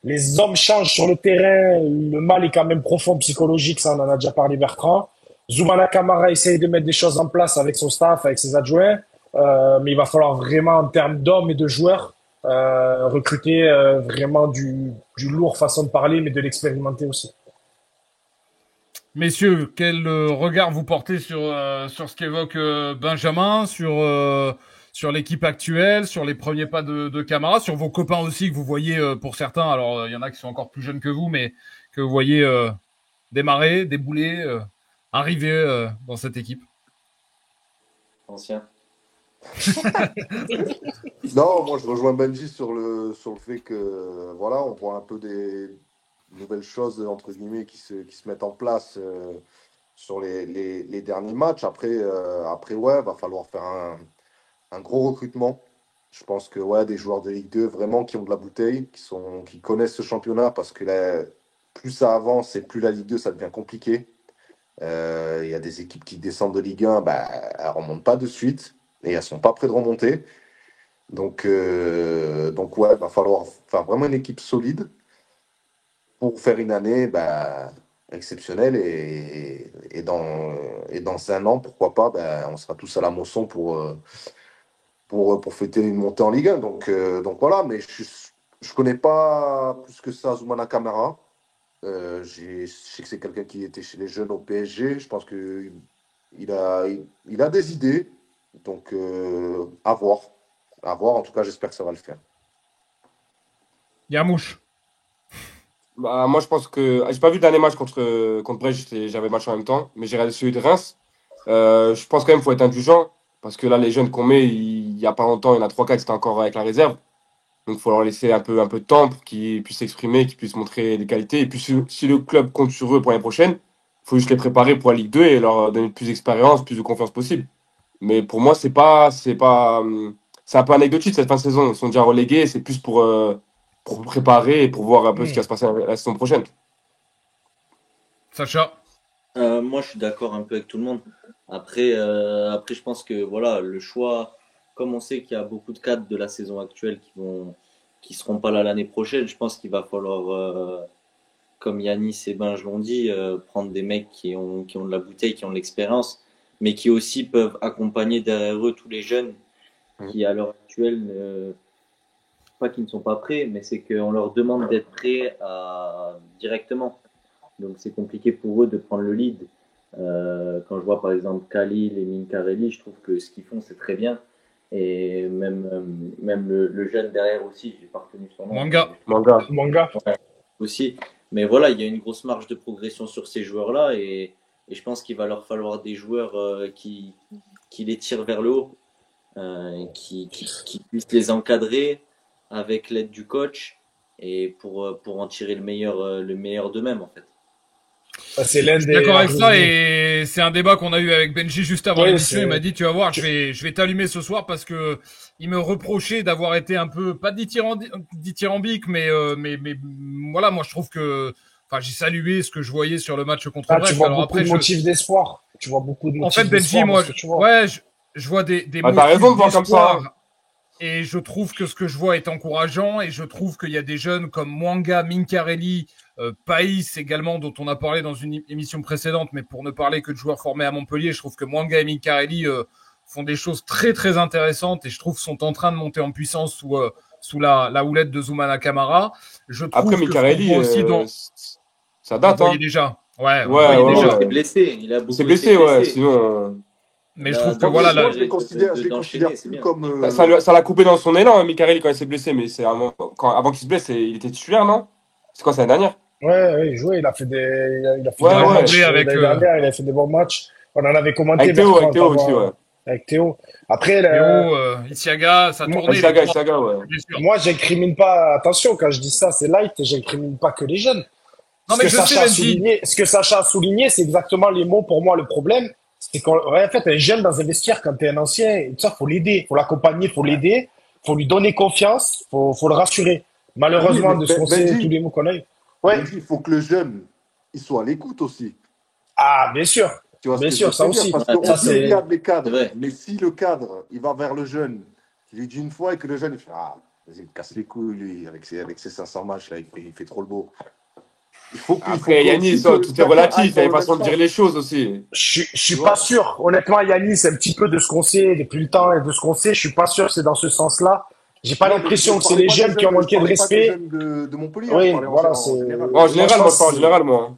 les hommes changent sur le terrain. Le mal est quand même profond psychologique, ça, on en a déjà parlé, Bertrand. Zoumana Camara essaye de mettre des choses en place avec son staff, avec ses adjoints. Mais il va falloir vraiment, en termes d'hommes et de joueurs, recruter vraiment du lourd façon de parler, mais de l'expérimenter aussi. Messieurs, quel regard vous portez sur ce qu'évoque Benjamin, sur l'équipe actuelle, sur les premiers pas de Camara, sur vos copains aussi que vous voyez pour certains, alors il y en a qui sont encore plus jeunes que vous, mais que vous voyez démarrer, débouler, arriver dans cette équipe? Ancien. Non, moi je rejoins Benji sur le fait que voilà, on voit un peu des nouvelles choses entre guillemets qui se mettent en place sur les derniers matchs. Après ouais, va falloir faire un gros recrutement. Je pense que ouais, des joueurs de Ligue 2 vraiment qui ont de la bouteille, qui connaissent ce championnat parce que là, plus ça avance et plus la Ligue 2 ça devient compliqué. Il y a des équipes qui descendent de Ligue 1, bah, elles ne remontent pas de suite et elles ne sont pas près de remonter. Donc ouais, va falloir faire vraiment une équipe solide pour faire une année bah, exceptionnelle et dans un an, pourquoi pas, bah, on sera tous à la Mosson pour fêter une montée en Ligue 1. Donc voilà, mais je ne connais pas plus que ça Zoumana Camara. Je sais que c'est quelqu'un qui était chez les jeunes au PSG. Je pense qu'il a des idées. Donc, à voir. À voir. En tout cas, j'espère que ça va le faire. Yarmouche. Bah, moi, je pense que. J'ai pas vu le dernier match contre Brest, j'avais le match en même temps, mais j'ai regardé celui de Reims. Je pense quand même qu'il faut être indulgent, parce que là, les jeunes qu'on met, il y a pas longtemps, il y en a 3-4 qui étaient encore avec la réserve. Donc, il faut leur laisser un peu de temps pour qu'ils puissent s'exprimer, qu'ils puissent montrer des qualités. Et puis, si le club compte sur eux pour l'année prochaine, il faut juste les préparer pour la Ligue 2 et leur donner plus d'expérience, plus de confiance possible. Mais pour moi, c'est un peu anecdotique cette fin de saison. Ils sont déjà relégués. C'est plus pour préparer et pour voir un peu ce qui va se passer la saison prochaine. Sacha. Moi, je suis d'accord un peu avec tout le monde. Après, je pense que voilà, le choix, comme on sait qu'il y a beaucoup de cadres de la saison actuelle qui seront pas là l'année prochaine, je pense qu'il va falloir, comme Yanis et Benj l'ont dit, prendre des mecs qui ont de la bouteille, qui ont de l'expérience, mais qui aussi peuvent accompagner derrière eux tous les jeunes qui, à l'heure actuelle, pas qu'ils ne sont pas prêts, mais c'est qu'on leur demande d'être prêts directement. Donc c'est compliqué pour eux de prendre le lead. Quand je vois par exemple Khalil et Minkarelli, je trouve que ce qu'ils font c'est très bien. Et même le jeune derrière aussi, j'ai pas retenu son nom. Manga. Ouais, aussi. Mais voilà, il y a une grosse marge de progression sur ces joueurs-là et je pense qu'il va leur falloir des joueurs qui les tirent vers le haut. qui puisse les encadrer avec l'aide du coach et pour en tirer le meilleur d'eux-mêmes en fait. C'est Je l'un suis des. d'accord avec ça et c'est un débat qu'on a eu avec Benji juste avant Oui, l'émission. c'est. Il m'a dit, tu vas voir, je vais t'allumer ce soir parce que il me reprochait d'avoir été un peu, pas dithyrambique, mais voilà, moi je trouve que, enfin, j'ai salué ce que je voyais sur le match contre Ah, tu Brest. vois Alors beaucoup après, de motifs d'espoir. Tu vois beaucoup de en fait, motifs Benji, d'espoir dans moi, ce que tu vois. ouais, je vois des Bah, t'as raison motifs de voir comme ça. d'espoir et je trouve que ce que je vois est encourageant et je trouve qu'il y a des jeunes comme Mwanga, Minkarelli, Païs également, dont on a parlé dans une émission précédente, mais pour ne parler que de joueurs formés à Montpellier, je trouve que Mwanga et Minkarelli font des choses très très intéressantes et je trouve sont en train de monter en puissance sous la houlette de Zoumana Kamara. Je Après, trouve que ce qu'on Micarelli, voit aussi dans... ça On date, voyait hein. déjà. Ouais, on Ouais, voyait Mais ouais, il déjà. s'est ouais. blessé, il a Il s'est beaucoup été blessé, ouais. blessé. Sinon, Mais Il je a trouve que Moi, voilà, moi, la, je les considère d'enchaîner, c'est plus bien. comme. ça l'a coupé dans son élan, hein, Micarelli, quand il s'est blessé, mais c'est avant qu'il se blesse, il était titulaire, non? C'est quoi, c'est l'année dernière? Ouais, ouais, il jouait, il a fait des Ouais, ouais, bons ouais. Mobley matchs avec... l'année dernière, il a fait des bons matchs. On en avait commenté, Avec Bertrand, Théo aussi, ouais. avec Théo. Après, Théo, Isiaga, ça moi, tournait les trois, Isaga, ouais. bien sûr. moi, j'incrimine pas, attention, quand je dis ça, c'est light, j'incrimine pas que les jeunes. Non, mais je sais, Benji. Ce que Sacha a souligné, c'est exactement les mots pour moi. Le problème, c'est qu'en ouais, en fait, un jeune dans un vestiaire, quand t'es un ancien, et tout ça, faut l'aider, faut l'accompagner, faut l'aider, faut lui donner confiance, faut le rassurer. Oui, Malheureusement, mais de ce qu'on sait, tous les mots qu'on a eu. Ouais. Benji, il faut que le jeune, il soit à l'écoute aussi. Ah, bien sûr. Tu vois ce Bien que je sûr, veux ça te dire? aussi. Parce Ouais, qu'on bien Ça, sûr, dit c'est, regarde les c'est cadres, vrai. mais si le cadre, il va vers le jeune, qui lui dit une fois et que le jeune, il fait ah, vas-y, il me casse les couilles, lui, avec ses 500 matchs, là, il fait trop le beau. Il faut Après, que, Yanis, aussi que tout est chacun aille relatif, il y dans a une le même façon de dire sens. les choses aussi. je Tu suis pas vois? sûr. Honnêtement, Yannis, c'est un petit peu de ce qu'on sait depuis le temps et de ce qu'on sait. Je suis pas sûr que c'est dans ce sens-là. J'ai pas Non, mais l'impression je que c'est parlais les pas des jeunes qui ont jeunes, je manqué de parlais pas des respect. jeunes de Montpellier, hein, je Oui, parlais voilà, en général. En moi, je général, moi, je pense parle en que général, moi.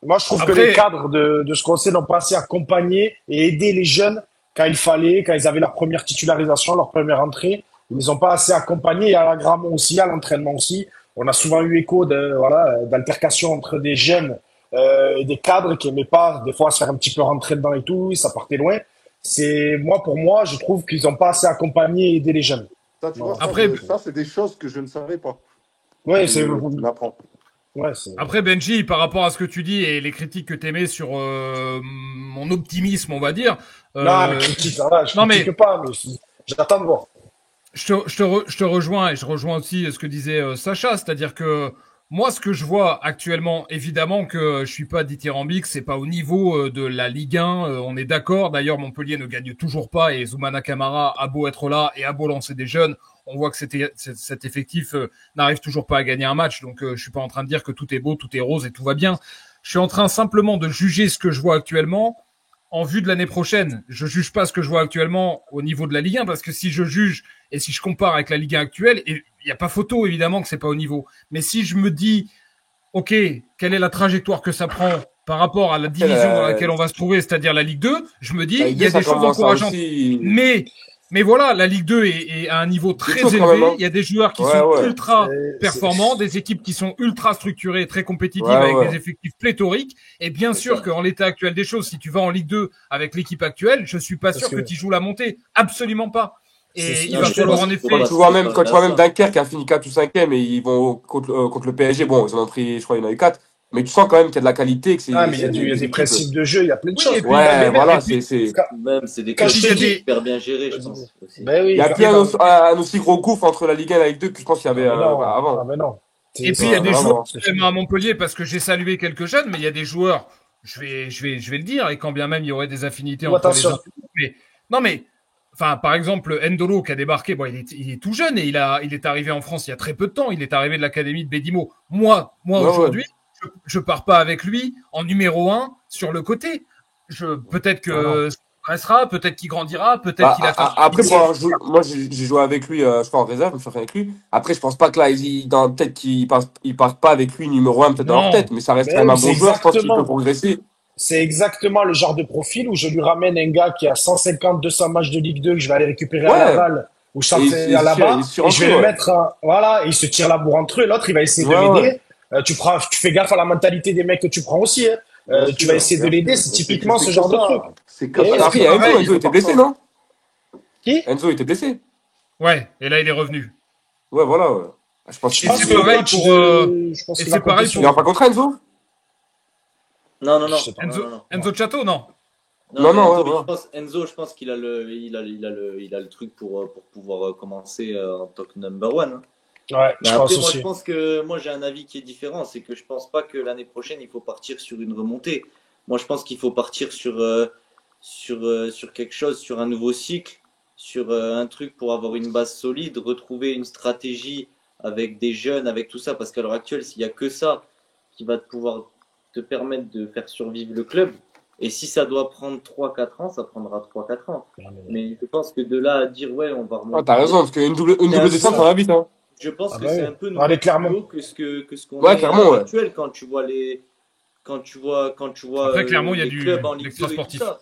moi, je trouve que les Après, cadres de ce conseil n'ont pas assez accompagné et aidé les jeunes quand il fallait, quand ils avaient leur première titularisation, leur première entrée. Ils les ont pas assez accompagnés et à la Gramont aussi, à l'entraînement aussi. On a souvent eu écho d'altercations entre des jeunes et des cadres qui aimaient pas, des fois, se faire un petit peu rentrer dedans et tout, ça partait loin. Pour moi, je trouve qu'ils n'ont pas assez accompagné et aidé les jeunes. Ça, tu vois, Voilà. après, ça, c'est des choses que je ne savais pas. Ouais, Tu m'apprends. c'est, Après, Benji, par rapport à ce que tu dis et les critiques que tu émets sur mon optimisme, on va dire, non, mais critique, voilà, je non mais critique pas, mais j'attends de voir. je te rejoins et je rejoins aussi ce que disait Sacha, c'est-à-dire que moi, ce que je vois actuellement, évidemment que je suis pas dithyrambique, c'est pas au niveau de la Ligue 1, on est d'accord. D'ailleurs, Montpellier ne gagne toujours pas et Zoumana Kamara a beau être là et a beau lancer des jeunes, on voit que cet effectif n'arrive toujours pas à gagner un match. Donc, je suis pas en train de dire que tout est beau, tout est rose et tout va bien. Je suis en train simplement de juger ce que je vois actuellement en vue de l'année prochaine. Je juge pas ce que je vois actuellement au niveau de la Ligue 1 parce que si je juge et si je compare avec la Ligue 1 actuelle, il n'y a pas photo évidemment que c'est pas au niveau. Mais si je me dis, ok, quelle est la trajectoire que ça prend par rapport à la division dans laquelle on va se trouver, c'est-à-dire la Ligue 2, je me dis, La il Ligue y 2, a ça des choses commence à encourageantes. aussi. Mais voilà, la Ligue 2 est à un niveau Quelque très chose quand même, élevé. hein. Il y a des joueurs qui Ouais, sont ouais. ultra C'est- performants, des équipes qui sont ultra structurées, très compétitives Ouais, avec ouais. des effectifs pléthoriques. Et bien C'est sûr ça. qu'en l'état actuel des choses, si tu vas en Ligue 2 avec l'équipe actuelle, je suis pas Parce sûr que que tu joues la montée. Absolument pas. c'est- Et il Non, va mais je falloir pense en qu'il faut effet. pas Tu vois se même, quand préparer tu à vois même ça. Dunkerque qui a fini 4 ou 5e et ils vont contre le PSG, bon, ils en ont pris, je crois, il y en a eu 4. Mais tu sens quand même qu'il y a de la qualité, que Ah, c'est mais c'est il y a des des équipes. principes de jeu, il y a plein de Oui, choses. et puis, Mais Ouais, même, voilà, et puis, c'est. Même, c'est des quand et clubs puis je il y te a qui sont dis, des, super bien gérés, je pense aussi. ben Il oui, y a plus un aussi gros gouffre entre la Ligue 1 et la Ligue 2 que je pense qu'il y ah, avait mais non, ah, avant. mais non. et puis C'est il y a Ouais, des fini, joueurs vraiment. c'est même fini. à Montpellier parce que j'ai salué quelques jeunes, mais il y a des joueurs, je vais le dire, et quand bien même il y aurait des affinités Ou entre les uns, attention, mais non mais, enfin par exemple Ndolo qui a débarqué, bon il est tout jeune et il est arrivé en France il y a très peu de temps, il est arrivé de l'académie de Bédimo. Moi Ouais, ouais. aujourd'hui, je pars pas avec lui en numéro un sur le côté. Peut-être Voilà. que ça restera, peut-être qu'il grandira, peut-être Bah, qu'il atteindra. après, pour avoir joué, moi, j'ai joué avec lui, je crois, en réserve, je me suis fait avec lui. Après, je pense pas que là, peut-être qu'ils partent pas avec lui numéro 1, peut-être dans leur tête, Non, mais ça reste quand mais même un oui, bon joueur, je pense qu'il peut progresser. c'est exactement le genre de profil où je lui ramène un gars qui a 150, 200 matchs de Ligue 2 que je vais aller récupérer à Ouais. Laval ou Et chanter à il là-bas est et surentré, je vais le ouais. mettre, voilà, et il se tire la bourre entre eux. L'autre, il va essayer de Ouais, ouais. l'aider. Tu fais gaffe à la mentalité des mecs que tu prends aussi, hein. Bien Tu vas sûr, essayer de bien l'aider. sûr. C'est Mais typiquement c'est ce que genre de ça. truc. C'est que Et ça. Après, il y C'est a Enzo, pareil, Enzo c'est était par blessé, ça. non? Qui? Enzo était blessé. Ouais, et là il est revenu. Ouais, voilà. Ouais. Je pense Je qu'il Et pense c'est que le pareil coach pour, je pense et qu'il c'est a compté pareil sur il est pour pas contre Enzo? Non, non, Je non. sais pas. Enzo Chato, non. Non, mais Non, Enzo, ouais, voilà. Enzo, je pense qu'il a le truc pour pouvoir commencer en tant que number one, hein. Ouais, Mais je après, pense moi, je aussi. pense que moi, j'ai un avis qui est différent. C'est que je pense pas que l'année prochaine, il faut partir sur une remontée. Moi, je pense qu'il faut partir sur quelque chose, sur un nouveau cycle, sur un truc pour avoir une base solide, retrouver une stratégie avec des jeunes, avec tout ça. Parce qu'à l'heure actuelle, s'il y a que ça qui va pouvoir te permettre de faire survivre le club, et si ça doit prendre 3-4 ans, ça prendra 3-4 ans. Mais je pense que de là à dire, ouais, on va Ah, remonter t'as raison, parce qu'une double C'est un descente, peu- ça va vite, hein. je pense Ah que bah c'est oui. un peu nous Allez, mettre plus clairement. haut que ce qu'on Ouais, est à clairement, l'heure ouais. actuelle quand tu vois Après, clairement, il y a les clubs en de Ligue 2 et tout l'extra-sportif. ça.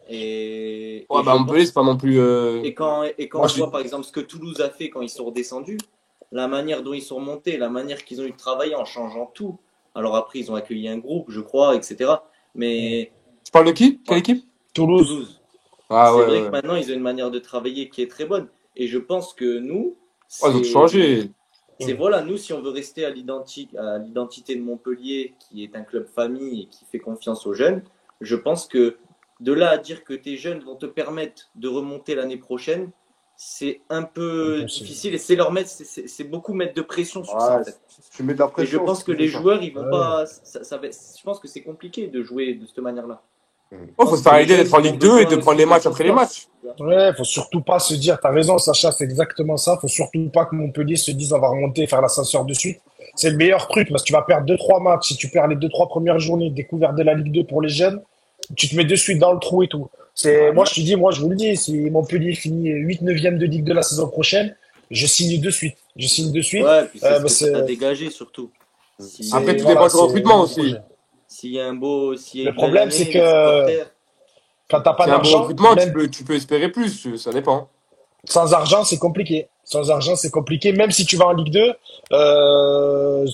Et Ouais, je bah, Montpellier, pense c'est pas non plus. et quand Moi, on je voit par exemple ce que Toulouse a fait quand ils sont redescendus, la manière dont ils sont remontés, la manière qu'ils ont eu de travailler en changeant tout. Alors après, ils ont accueilli un groupe, je crois, etc. Mais Tu parles de qui? Quelle ouais, équipe? Toulouse. Toulouse, Ah, c'est ouais, vrai que ouais. maintenant ils ont une manière de travailler qui est très bonne. Et je pense que nous, Oh, ils ont tout changé. c'est voilà, nous, si on veut rester à l'identité de Montpellier, qui est un club famille et qui fait confiance aux jeunes, je pense que de là à dire que tes jeunes vont te permettre de remonter l'année prochaine, c'est un peu Impossible. difficile et c'est beaucoup mettre de pression sur ça en Ouais, fait. tu mets de la Et je pression. pense si que tu fais les ça. joueurs, ils vont Ouais. pas. Je pense que c'est compliqué de jouer de cette manière-là. Oh, Je faut pense se que faire les aider jeunes, d'être en ils ont Ligue 2 et de besoin prendre aussi les de matchs après les constance. matchs. Ouais, faut surtout pas se dire, t'as raison, Sacha, c'est exactement ça. Faut surtout pas que Montpellier se dise, on va remonter et faire l'ascenseur de suite. C'est le meilleur truc, parce que tu vas perdre 2-3 matchs. Si tu perds les 2-3 premières journées, découverte de la Ligue 2 pour les jeunes, tu te mets de suite dans le trou et tout. Moi, je te dis, moi, je vous le dis, si Montpellier finit 8-9e de Ligue 2 la saison prochaine, je signe de suite. Je signe de suite. Ouais, puis c'est ce Bah, que ça t'a dégagé surtout. Après, tout voilà, dépend du c'est recrutement mon aussi. projet. S'il y a Le une belle problème, c'est année, les que supporters. quand t'as pas S'il y a un bon d'argent, recrutement, même tu peux espérer plus. Ça dépend. sans argent, c'est compliqué. Sans argent, c'est compliqué. Même si tu vas en Ligue 2,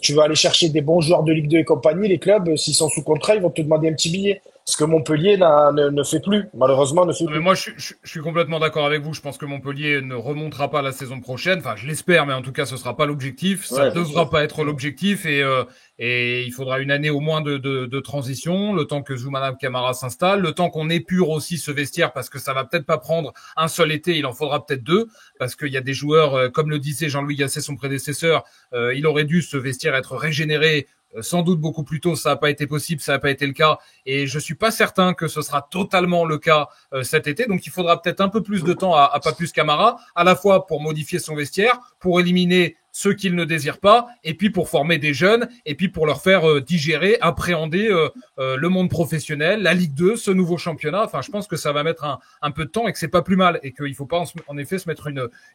tu vas aller chercher des bons joueurs de Ligue 2 et compagnie. Les clubs, s'ils sont sous contrat, ils vont te demander un petit billet. Ce que Montpellier ne fait plus. Malheureusement, ne fait Non, mais plus. moi, je suis complètement d'accord avec vous. Je pense que Montpellier ne remontera pas la saison prochaine. Enfin, je l'espère, mais en tout cas, ce sera pas l'objectif. Ça Ouais, bien devra sûr. pas être l'objectif et il faudra une année au moins de transition, le temps que Zoumana Camara s'installe, le temps qu'on épure aussi ce vestiaire parce que ça va peut-être pas prendre un seul été, il en faudra peut-être deux parce qu'il y a des joueurs, comme le disait Jean-Louis Gasset, son prédécesseur, il aurait dû ce vestiaire être régénéré. Sans doute beaucoup plus tôt, ça n'a pas été possible, ça n'a pas été le cas, et je suis pas certain que ce sera totalement le cas cet été. Donc il faudra peut-être un peu plus de temps à Papus Camara, à la fois pour modifier son vestiaire, pour éliminer ceux qu'il ne désire pas, et puis pour former des jeunes, et puis pour leur faire digérer, appréhender le monde professionnel, la Ligue 2, ce nouveau championnat. Enfin, je pense que ça va mettre un peu de temps et que c'est pas plus mal, et qu'il faut pas en effet se mettre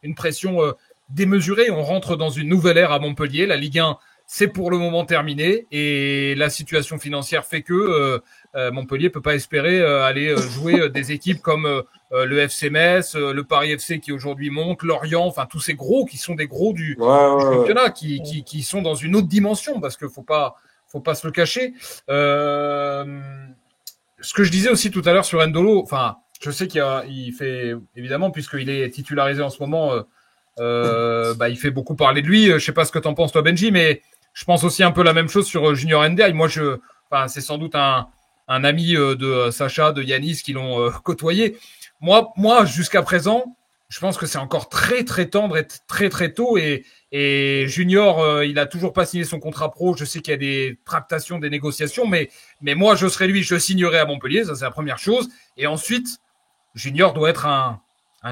une pression démesurée. On rentre dans une nouvelle ère à Montpellier, la Ligue 1. C'est pour le moment terminé et la situation financière fait que Montpellier peut pas espérer aller jouer des équipes comme le FC Metz, le Paris FC qui aujourd'hui monte, Lorient, enfin tous ces gros qui sont des gros du Ouais. championnat, qui sont dans une autre dimension parce que faut pas se le cacher. Ce que je disais aussi tout à l'heure sur Ndolo, enfin je sais il fait évidemment puisqu'il est titularisé en ce moment. Il fait beaucoup parler de lui. Je sais pas ce que t'en penses toi, Benji, mais je pense aussi un peu la même chose sur Junior Ndiaye. Moi, c'est sans doute un ami de Sacha, de Yanis qui l'ont côtoyé. Moi, jusqu'à présent, je pense que c'est encore très très tendre et très très tôt. Et Junior, il a toujours pas signé son contrat pro. Je sais qu'il y a des tractations, des négociations, mais moi, je serais lui, je signerais à Montpellier. Ça, c'est la première chose. Et ensuite, Junior doit être un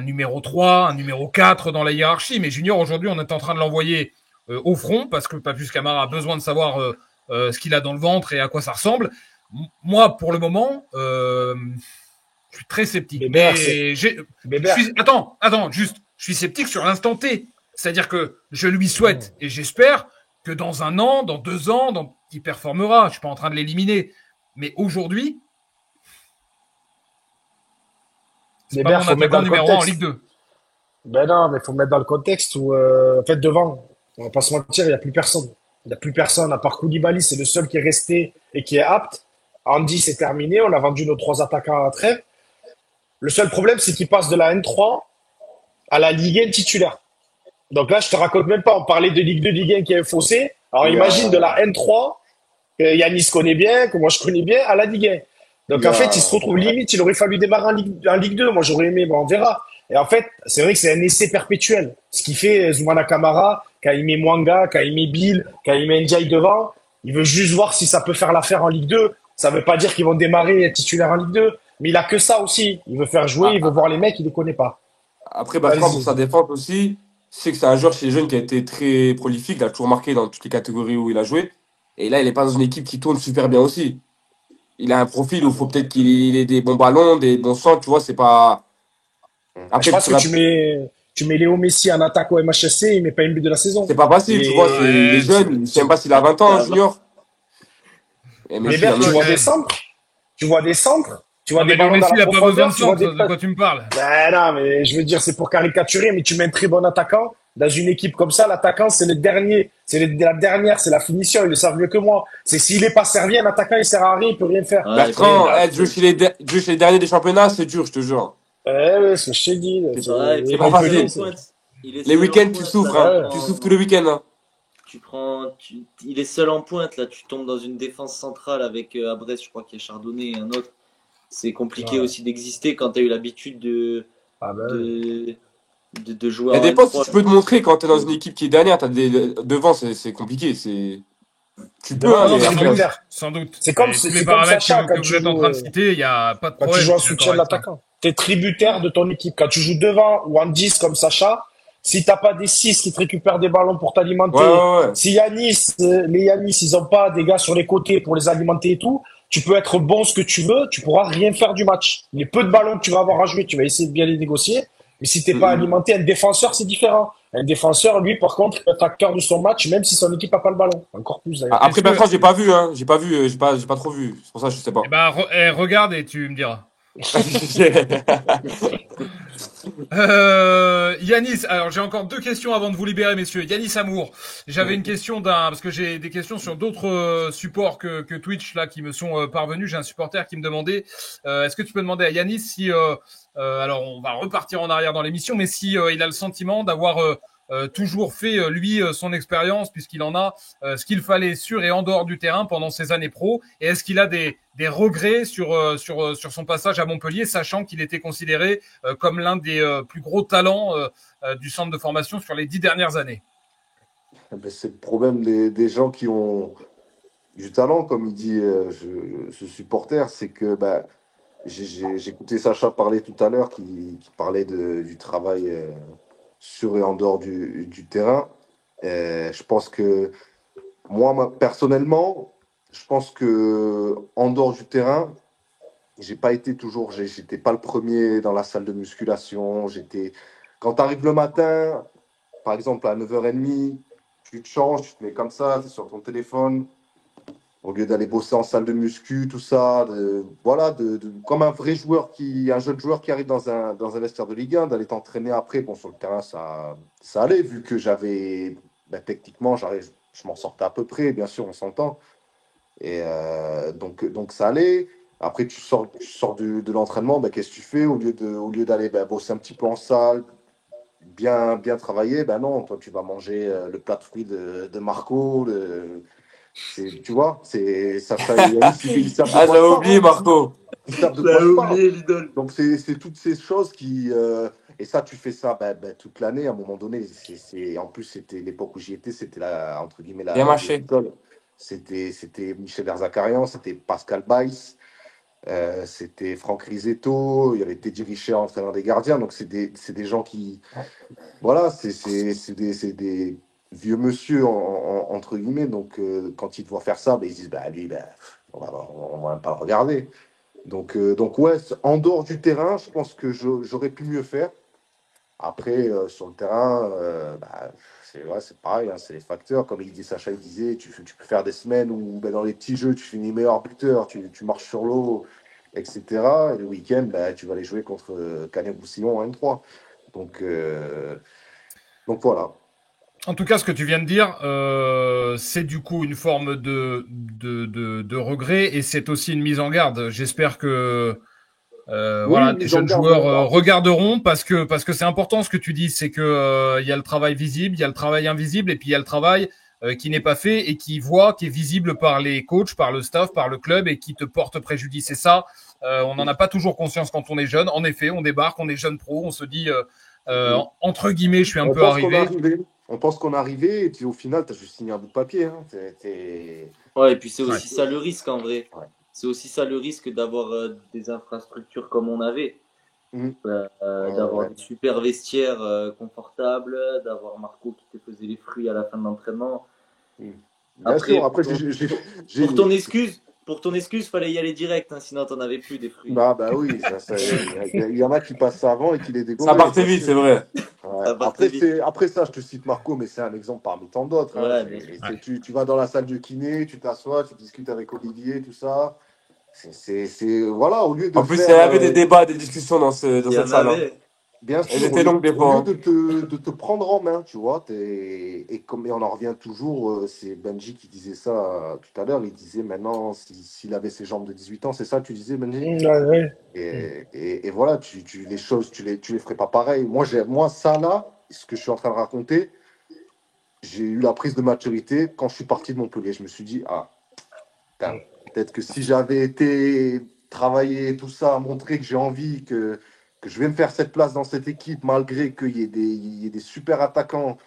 numéro 3, un numéro 4 dans la hiérarchie. Mais Junior, aujourd'hui, on est en train de l'envoyer au front parce que Papus Camara a besoin de savoir ce qu'il a dans le ventre et à quoi ça ressemble. Moi, pour le moment, je suis très sceptique. Bébert, Attends, juste, je suis sceptique sur l'instant T. C'est-à-dire que je lui souhaite et j'espère que dans 1 an, dans 2 ans, il performera. Je suis pas en train de l'éliminer. Mais aujourd'hui, c'est pas mon attaquant numéro 1 en Ligue 2. Ben non, mais faut mettre dans le contexte où, en fait, devant, on va pas se mentir, il y a plus personne. Il y a plus personne à part Koulibaly, c'est le seul qui est resté et qui est apte. Andy, c'est terminé, on a vendu nos 3 attaquants à trêve. Le seul problème, c'est qu'il passe de la N3 à la Ligue 1 titulaire. Donc là, je te raconte même pas. On parlait de Ligue 2, Ligue 1 qui est un fossé. Alors Il y imagine de a, la N3 que Yanis connaît bien, que moi je connais bien, à la Ligue 1. il Donc y en fait, il se a, retrouve limite. Il aurait fallu démarrer en Ligue 2. Moi, j'aurais aimé, bon, on verra. Et en fait, c'est vrai que c'est un essai perpétuel. Ce qui fait Zoumana Kamara, quand il met Mwanga, quand il met Bill, quand il met Ndiaye devant, il veut juste voir si ça peut faire l'affaire en Ligue 2. Ça veut pas dire qu'ils vont démarrer titulaire en Ligue 2. Mais il a que ça aussi. Il veut faire jouer, Ah, il veut voir les mecs, il les connaît pas. Après, Bertrand, pour Vas-y. sa défense aussi, c'est que c'est un joueur chez les jeunes qui a été très prolifique. Il a toujours marqué dans toutes les catégories où il a joué. Et là, il n'est pas dans une équipe qui tourne super bien aussi. Il a un profil où il faut peut-être qu'il ait des bons ballons, des bons centres, tu vois. C'est pas. Je Après, pense que tu mets Léo Messi en attaque au MHSC, il met pas une but de la c'est saison. pas facile, tu vois. Il est Ouais, jeune. Je ne sais même pas s'il a 20 ans, hein, junior. Et Mais Messi, il Bert, en tu a. toi, vois quand des même. centres, tu vois des centres, tu vois Non, des mais Léo ballons dans Messi, la il a pas besoin profondeur, de tu vois des centre. De passes. quoi tu me parles? Ben non, mais je veux dire, c'est pour caricaturer, mais tu mets un très bon attaquant dans une équipe comme ça. L'attaquant, c'est le dernier, la dernière, c'est la finition. Ils le savent mieux que moi. C'est s'il est pas servi, un attaquant, il sert à rien, il peut rien faire. Ouais, Et Bertrand, là, jouer chez les derniers des championnats, c'est dur, je te jure. ouais, c'est ce que je t'ai dit. Là, c'est pareil. C'est Puis pas il est seul Montpellier, en facile. c'est. pointe. Il est Les seul en week-ends, tu pointe, là. souffres, Tu hein. Ouais. Tu prends. souffres tous les week-ends, hein. Il est seul en pointe, là. Tu tombes dans une défense centrale avec à Brest, je crois qu'il y a Chardonnay et un autre. C'est compliqué Ouais. aussi d'exister quand tu as eu l'habitude Ah ben, ouais. de, de jouer Ça en dépend si N3. tu peux te montrer quand tu es dans une équipe qui est dernière. Devant, c'est compliqué. Tu peux, Devant, hein, Non, t'es mais sans doute. après. tributaire. Sans doute. C'est comme, Et tous les c'est comme paramètres Sacha que vous êtes en train de citer, il n'y a pas de quand tu problème. joues Je en suis d'accord soutien de avec toi. l'attaquant. Tu es tributaire de ton équipe. Quand tu joues devant ou en 10 comme Sacha, si t'as pas des 6 qui te récupèrent des ballons pour Ouais, t'alimenter, ouais, ouais. si les Yanis, ils ont pas des gars sur les côtés pour les alimenter et tout, tu peux être bon ce que tu veux, tu pourras rien faire du match. Les peu de ballons que tu vas avoir à jouer, tu vas essayer de bien les négocier. Mais si t'es pas Mm, mm. alimenté, un défenseur, c'est différent. Un défenseur, lui, par contre, il peut être acteur de son match, même si son équipe a pas le ballon. Encore plus, d'ailleurs. Après, Est-ce que, Bertrand, j'ai pas vu, hein. J'ai pas vu, j'ai pas trop vu. C'est pour ça que je sais pas. eh ben, regarde et tu me diras. Yanis, alors j'ai encore deux questions avant de vous libérer, messieurs. Yanis Amour, j'avais une question parce que j'ai des questions sur d'autres supports que Twitch là qui me sont parvenus. J'ai un supporter qui me demandait, est-ce que tu peux demander à Yanis si, alors on va repartir en arrière dans l'émission, mais si il a le sentiment d'avoir toujours fait lui son expérience puisqu'il en a ce qu'il fallait sur et en dehors du terrain pendant ses années pro, et est-ce qu'il a des regrets sur son passage à Montpellier, sachant qu'il était considéré comme l'un des plus gros talents du centre de formation sur les 10 dernières années. ben, c'est le problème des gens qui ont du talent, comme il dit ce supporter, c'est que bah, j'ai écouté Sacha parler tout à l'heure, qui parlait du travail sur et en dehors du terrain. Je pense que personnellement, je pense que en dehors du terrain, j'ai pas été toujours, j'étais pas le premier dans la salle de musculation. Quand tu arrives le matin, par exemple à 9h30, tu te changes, tu te mets comme ça, tu es sur ton téléphone, au lieu d'aller bosser en salle de muscu, tout ça, voilà, comme un jeune joueur qui arrive dans un vestiaire de Ligue 1, d'aller t'entraîner après. Bon, sur le terrain, ça allait, vu que techniquement, je m'en sortais à peu près, bien sûr, on s'entend. Et donc ça allait. Après, tu sors de l'entraînement, qu'est-ce que tu fais? Au lieu d'aller bosser un petit peu en salle, bien travailler, non, toi, tu vas manger le plat de fruits de Marco. Tu vois, c'est Sacha et Yanis, ils savent de Ah, quoi j'avais je parle, oublié, hein. Marco. Ils savent de quoi J'avais je parle. oublié l'idole. Donc, c'est toutes ces choses qui. Et ça, tu fais ça toute l'année. À un moment donné, en plus, c'était l'époque où j'y étais, c'était entre guillemets, Bien la vieille mâché. école. C'était Michel Erzakarian, c'était Pascal Baïs, c'était Franck Risetto, il y avait Teddy Richard, entraîneur des gardiens. Donc, c'est des gens qui. Voilà, c'est des vieux monsieur, entre guillemets. Donc, quand ils te voient faire ça, ils se disent, lui, on va même pas le regarder. Donc ouais, en dehors du terrain, je pense que j'aurais pu mieux faire. Après, sur le terrain, c'est pareil, hein, c'est les facteurs. Comme Sacha il disait, tu peux faire des semaines où dans les petits jeux, tu finis meilleur buteur, tu marches sur l'eau, etc. Et le week-end, tu vas aller jouer contre Canet-Roussillon en N3. Donc voilà. En tout cas, ce que tu viens de dire, c'est du coup une forme de regret, et c'est aussi une mise en garde. J'espère que Voilà, les les gens jeunes regardent, joueurs hein. regarderont parce que c'est important ce que tu dis, c'est que il y a le travail visible, il y a le travail invisible et puis il y a le travail qui n'est pas fait et qui est visible par les coachs, par le staff, par le club et qui te porte préjudice. Et ça, on n'en a pas toujours conscience quand on est jeune. En effet, on débarque, on est jeune pro, on se dit entre guillemets, je suis un On peu pense qu'on est arrivé. arrivé. On pense qu'on est arrivé, et puis au final, tu as juste signé un bout de papier. Hein. Ouais, et puis c'est Ouais. aussi ça le risque en vrai. Ouais. C'est aussi ça le risque d'avoir des infrastructures comme on avait. Ouais, D'avoir ouais. des super vestiaires confortables, d'avoir Marco qui te faisait les fruits à la fin de l'entraînement. Bien Après, sûr, après, pour ton excuse, fallait y aller direct, hein, sinon t'en avais plus des fruits. Bah oui, il y en a qui passent ça avant et qui les dégomment. Ça partait vite, c'est vrai. Ouais. Ça partait vite. Après ça, je te cite Marco, mais c'est un exemple parmi tant d'autres. Hein. Ouais, Tu vas dans la salle de kiné, tu t'assois, tu discutes avec Olivier, tout ça. Voilà, au lieu de En plus, il y faire, avait des débats, des discussions dans Il y cette en salle. Hein. avait. bien Elles sûr, étaient longues des au fois. lieu de te prendre en main, tu vois. Et on en revient toujours, c'est Benji qui disait ça tout à l'heure. Il disait maintenant, s'il avait ses jambes de 18 ans, c'est ça, tu disais, Benji? Ouais. Et voilà, les choses, tu les ferais pas pareil. Moi, ça là, ce que je suis en train de raconter, j'ai eu la prise de maturité quand je suis parti de Montpellier. Je me suis dit, putain, peut-être que si j'avais été travailler tout ça, montrer que j'ai envie, que je vais me faire cette place dans cette équipe, malgré qu'il y ait des super attaquants,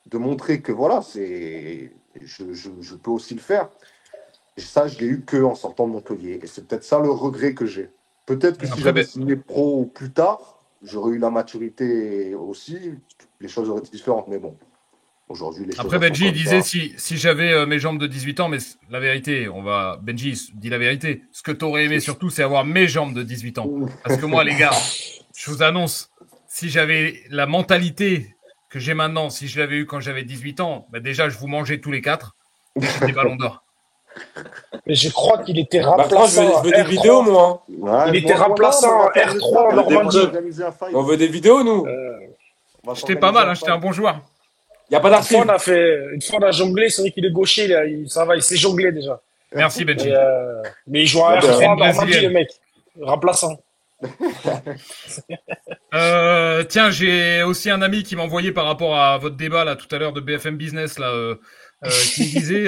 de montrer que voilà, je peux aussi le faire. Et ça, je l'ai eu qu'en sortant de Montpellier. Et c'est peut-être ça le regret que j'ai. Peut-être que si Après, j'avais signé pro plus tard, j'aurais eu la maturité aussi, les choses auraient été différentes. Mais bon, aujourd'hui, les choses Après, sont Benji comme disait ça. si j'avais mes jambes de 18 ans, mais la vérité, Benji dit la vérité. Ce que t'aurais aimé surtout, c'est avoir mes jambes de 18 ans. Parce que moi, les gars, je vous annonce, si j'avais la mentalité que j'ai maintenant, si je l'avais eu quand j'avais 18 ans, bah déjà, je vous mangeais tous les quatre. Des ballons d'or. Mais je crois qu'il était Bah, franchement, remplaçant je veux à des R3. vidéos, moi. Hein. Ouais, Il était remplaçant à R3 en Normandie. On veut des vidéos, nous. J'étais pas mal, hein, j'étais un bon joueur. Il n'y a pas Une fois, d'archives. une fois, on a jonglé, c'est vrai qu'il est gaucher, là, ça va, il sait jongler déjà. Merci, Benji. Mais il joue à Ouais, R3 en une Normandie, brésilienne. le mec. Remplaçant. Tiens, j'ai aussi un ami qui m'a envoyé par rapport à votre débat là tout à l'heure de BFM Business là, qui me disait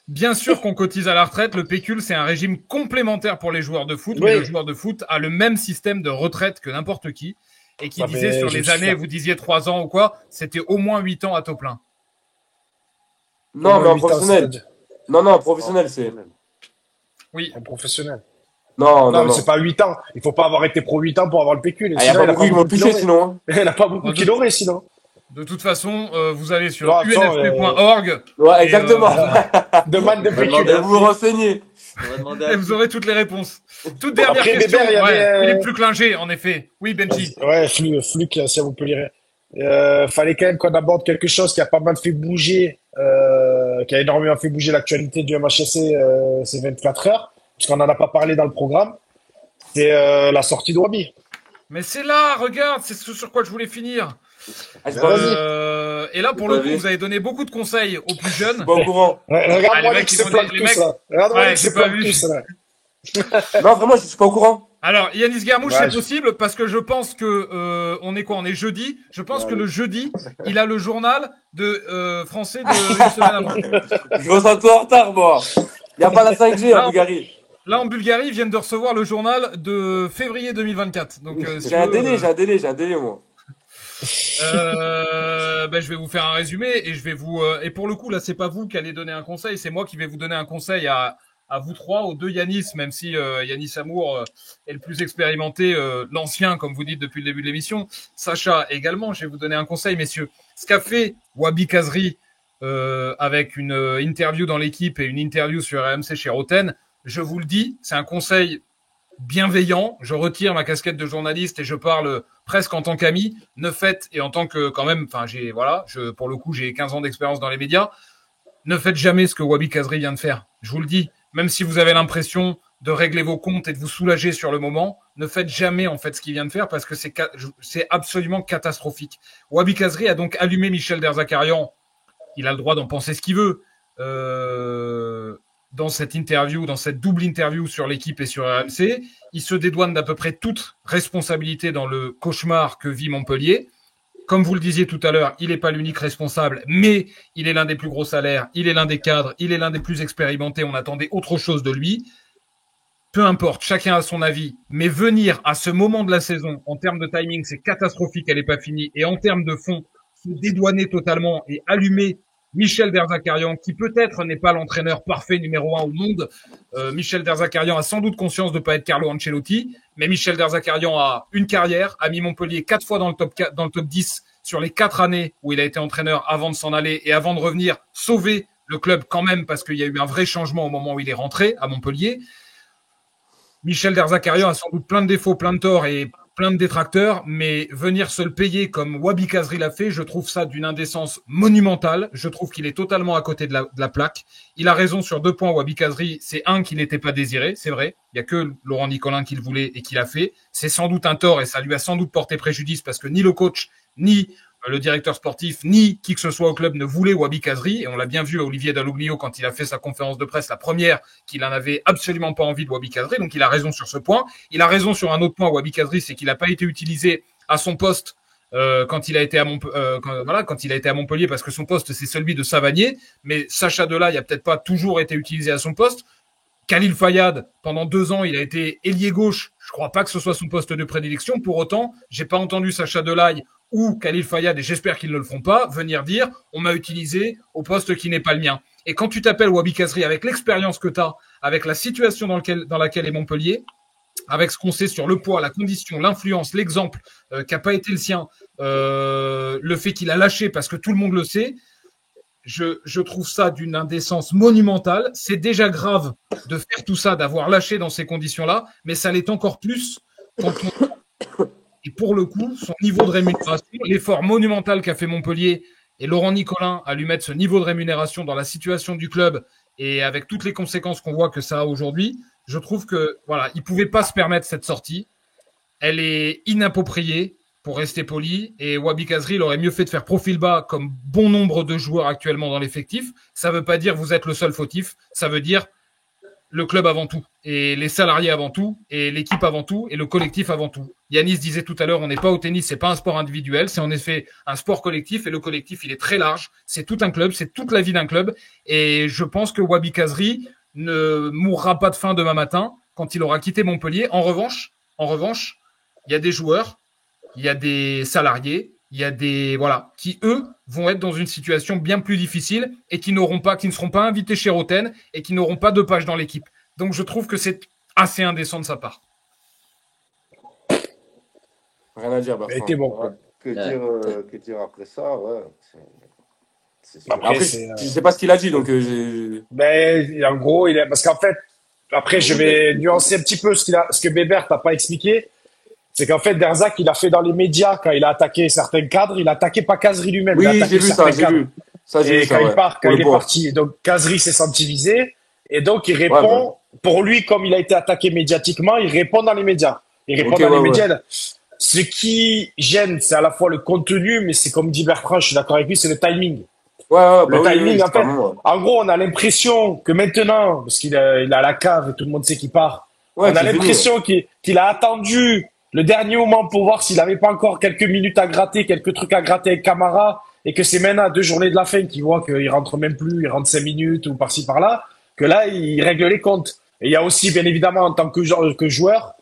bien sûr qu'on cotise à la retraite, le pécule c'est un régime complémentaire pour les joueurs de foot, mais Oui. le joueur de foot a le même système de retraite que n'importe qui, et qui Ah, disait mais sur je les me suis années, fait- vous disiez 3 ans ou quoi, c'était au moins 8 ans à taux plein. Non, mais en 8 ans, professionnel. c'est-à-dire. Non, en professionnel, c'est. Oui. En professionnel. Non, Non, mais c'est pas 8 ans. Il faut pas avoir été pro 8 ans pour avoir le pécule. Il n'y a pas beaucoup qui m'ont qui touché, sinon. Hein. Il n'a pas beaucoup Bon, qui l'auraient, sinon. De toute façon, vous allez sur Non, attends, unfp.org Ouais, exactement. Demande de On va pécule. demander Vous vous renseignez. On va demander et à vous aurez toutes les réponses. Toute dernière Après, question. Bébert, il y avait, Philippe Pluclinger, en effet. Oui, Benji. Ouais, Fluke, si vous pouvez lire. Fallait quand même qu'on aborde quelque chose qui a pas mal fait bouger, qui a énormément fait bouger l'actualité du MHSC ces 24 heures, puisqu'on n'en a pas parlé dans le programme. C'est la sortie de Wabi. Mais c'est là, regarde, c'est ce sur quoi je voulais finir. Ah, j'ai pas vu. Et là, pour J'ai le pas coup, vu. vous avez donné beaucoup de conseils aux plus Je jeunes. suis pas au courant. Regarde-moi Ah, les les mecs, qui ils se vont plantent dire- les tous, mecs- là. Regarde-moi Ouais, les qui j'ai se pas plantent vu. tous, là. Non, vraiment, je suis pas au courant. Alors, Yanis Garmouche, Ouais, c'est je- possible parce que je pense que on est quoi? On est jeudi. Je pense Ouais, que allez. le jeudi, il a le journal de français de une semaine avant. Je me sens tout en retard, moi. Il n'y a pas la 5G en Non. Bulgarie. Là, en Bulgarie, ils viennent de recevoir le journal de février 2024. Donc, si J'ai un tu veux, délai, j'ai un délai, moi. je vais vous faire un résumé et je vais vous et pour le coup là c'est pas vous qui allez donner un conseil, c'est moi qui vais vous donner un conseil à vous trois, aux deux Yanis, même si Yanis Amour est le plus expérimenté, l'ancien comme vous dites depuis le début de l'émission. Sacha également, je vais vous donner un conseil messieurs. Ce qu'a fait Wabi Kazri avec une interview dans l'équipe et une interview sur RMC chez Roten, je vous le dis, c'est un conseil bienveillant, je retire ma casquette de journaliste et je parle presque en tant qu'ami, ne faites, et en tant que quand même, enfin pour le coup j'ai 15 ans d'expérience dans les médias, ne faites jamais ce que Wabi Kazri vient de faire. Je vous le dis, même si vous avez l'impression de régler vos comptes et de vous soulager sur le moment, ne faites jamais en fait ce qu'il vient de faire parce que c'est absolument catastrophique. Wabi Kazri a donc allumé Michel Derzakarian, il a le droit d'en penser ce qu'il veut. dans cette interview, dans cette double interview sur l'équipe et sur RMC. Il se dédouane d'à peu près toute responsabilité dans le cauchemar que vit Montpellier. Comme vous le disiez tout à l'heure, il n'est pas l'unique responsable, mais il est l'un des plus gros salaires, il est l'un des cadres, il est l'un des plus expérimentés. On attendait autre chose de lui. Peu importe, chacun a son avis, mais venir à ce moment de la saison, en termes de timing, c'est catastrophique, elle n'est pas finie, et en termes de fond, se dédouaner totalement et allumer Michel Derzakarian, qui peut-être n'est pas l'entraîneur parfait numéro 1 au monde. Michel Derzakarian a sans doute conscience de ne pas être Carlo Ancelotti, mais Michel Derzakarian a une carrière, a mis Montpellier 4 fois dans le top 10 sur les 4 années où il a été entraîneur avant de s'en aller et avant de revenir sauver le club quand même, parce qu'il y a eu un vrai changement au moment où il est rentré à Montpellier. Michel Derzakarian a sans doute plein de défauts, plein de torts et plein de détracteurs, mais venir se le payer comme Wabi Kazri l'a fait, je trouve ça d'une indécence monumentale. Je trouve qu'il est totalement à côté de la plaque. Il a raison sur 2 points, Wabi Kazri. C'est un, qu'il n'était pas désiré, c'est vrai. Il y a que Laurent Nicolin qui le voulait et qui l'a fait. C'est sans doute un tort et ça lui a sans doute porté préjudice parce que ni le coach, ni le directeur sportif, ni qui que ce soit au club ne voulait Wabi Kazri. Et on l'a bien vu à Olivier Dalloglio quand il a fait sa conférence de presse, la première, qu'il en avait absolument pas envie de Wabi Kazri. Donc il a raison sur ce point. Il a raison sur un autre point, Wabi Kazri, c'est qu'il n'a pas été utilisé à son poste quand il a été à Montpellier, parce que son poste c'est celui de Savanier. Mais Sacha Delay a peut-être pas toujours été utilisé à son poste. Khalil Fayad, pendant 2 ans, il a été ailier gauche. Je crois pas que ce soit son poste de prédilection. Pour autant, j'ai pas entendu Sacha Delay ou Khalil Fayad, et j'espère qu'ils ne le feront pas, venir dire on m'a utilisé au poste qui n'est pas le mien. Et quand tu t'appelles Wabi Kazri, avec l'expérience que tu as, avec la situation dans laquelle est Montpellier, avec ce qu'on sait sur le poids, la condition, l'influence, l'exemple qui n'a pas été le sien, le fait qu'il a lâché parce que tout le monde le sait, je trouve ça d'une indécence monumentale. C'est déjà grave de faire tout ça, d'avoir lâché dans ces conditions-là, mais ça l'est encore plus quand on... Et pour le coup, son niveau de rémunération, l'effort monumental qu'a fait Montpellier et Laurent Nicolin à lui mettre ce niveau de rémunération dans la situation du club et avec toutes les conséquences qu'on voit que ça a aujourd'hui, je trouve que voilà, il pouvait pas se permettre cette sortie. Elle est inappropriée, pour rester poli, et Wabi Kazri, il aurait mieux fait de faire profil bas comme bon nombre de joueurs actuellement dans l'effectif. Ça veut pas dire vous êtes le seul fautif, ça veut dire le club avant tout, et les salariés avant tout, et l'équipe avant tout, et le collectif avant tout. Yanis disait tout à l'heure, on n'est pas au tennis, c'est pas un sport individuel, c'est en effet un sport collectif, et le collectif, il est très large, c'est tout un club, c'est toute la vie d'un club, et je pense que Wabi Kazri ne mourra pas de faim demain matin quand il aura quitté Montpellier. En revanche, il y a des joueurs, il y a des salariés, il y a des qui eux vont être dans une situation bien plus difficile et qui ne seront pas invités chez Roten et qui n'auront pas de page dans l'équipe. Donc je trouve que c'est assez indécent de sa part. Rien à dire, Bertrand. Était bon. Ouais. Que dire après ça, ouais. Après, je sais pas ce qu'il a dit, donc Ben, en gros, parce qu'en fait, après, je vais nuancer un petit peu ce que Bébert t'a pas expliqué. C'est qu'en fait, Derzak, il a fait dans les médias, quand il a attaqué certains cadres, il a attaqué pas Kazri lui-même. oui, il a attaqué j'ai vu ça, certains cadres. Et quand il est parti, donc Kazri s'est senti visé, et donc il répond, pour lui, comme il a été attaqué médiatiquement, il répond dans les médias. Il répond dans les médias. Ce qui gêne, c'est à la fois le contenu, mais c'est comme dit Bertrand, je suis d'accord avec lui, c'est le timing. Le timing, en fait. En gros, on a l'impression que maintenant, parce qu'il a la cave et tout le monde sait qu'il part, on a l'impression qu'il a attendu le dernier moment pour voir s'il n'avait pas encore quelques minutes à gratter, quelques trucs à gratter avec Camara, et que c'est maintenant à 2 journées de la fin qu'il voit qu'il rentre même plus, il rentre 5 minutes ou par-ci par-là, que là, il règle les comptes. Et il y a aussi, bien évidemment, en tant que joueur,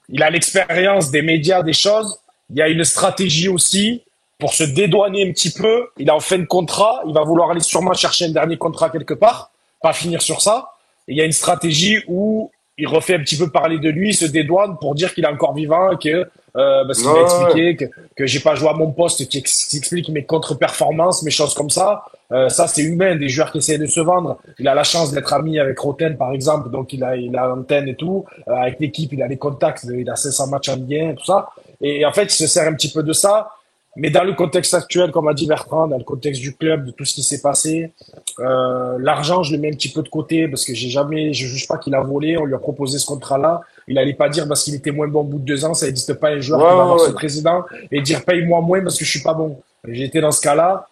il a l'expérience des médias, des choses. Il y a une stratégie aussi pour se dédouaner un petit peu. Il est en fin de contrat, il va vouloir aller sûrement chercher un dernier contrat quelque part, pas finir sur ça. Et il y a une stratégie où il refait un petit peu parler de lui, il se dédouane pour dire qu'il est encore vivant, que parce qu'il a expliqué que j'ai pas joué à mon poste, qui explique mes contre-performances, mes choses comme ça. Ça, c'est humain, des joueurs qui essaient de se vendre. Il a la chance d'être ami avec Roten, par exemple, donc il a l'antenne et tout. Avec l'équipe, il a les contacts, il a 500 matchs en Ligue 1 et tout ça. Et en fait, il se sert un petit peu de ça. Mais dans le contexte actuel, comme a dit Bertrand, dans le contexte du club, de tout ce qui s'est passé, l'argent, je le mets un petit peu de côté parce que je juge pas qu'il a volé. On lui a proposé ce contrat-là. Il allait pas dire parce qu'il était moins bon au bout de 2 ans. Ça n'existe pas un joueur qui va avoir ce président et dire paye-moi moins parce que je suis pas bon. J'ai été dans ce cas-là.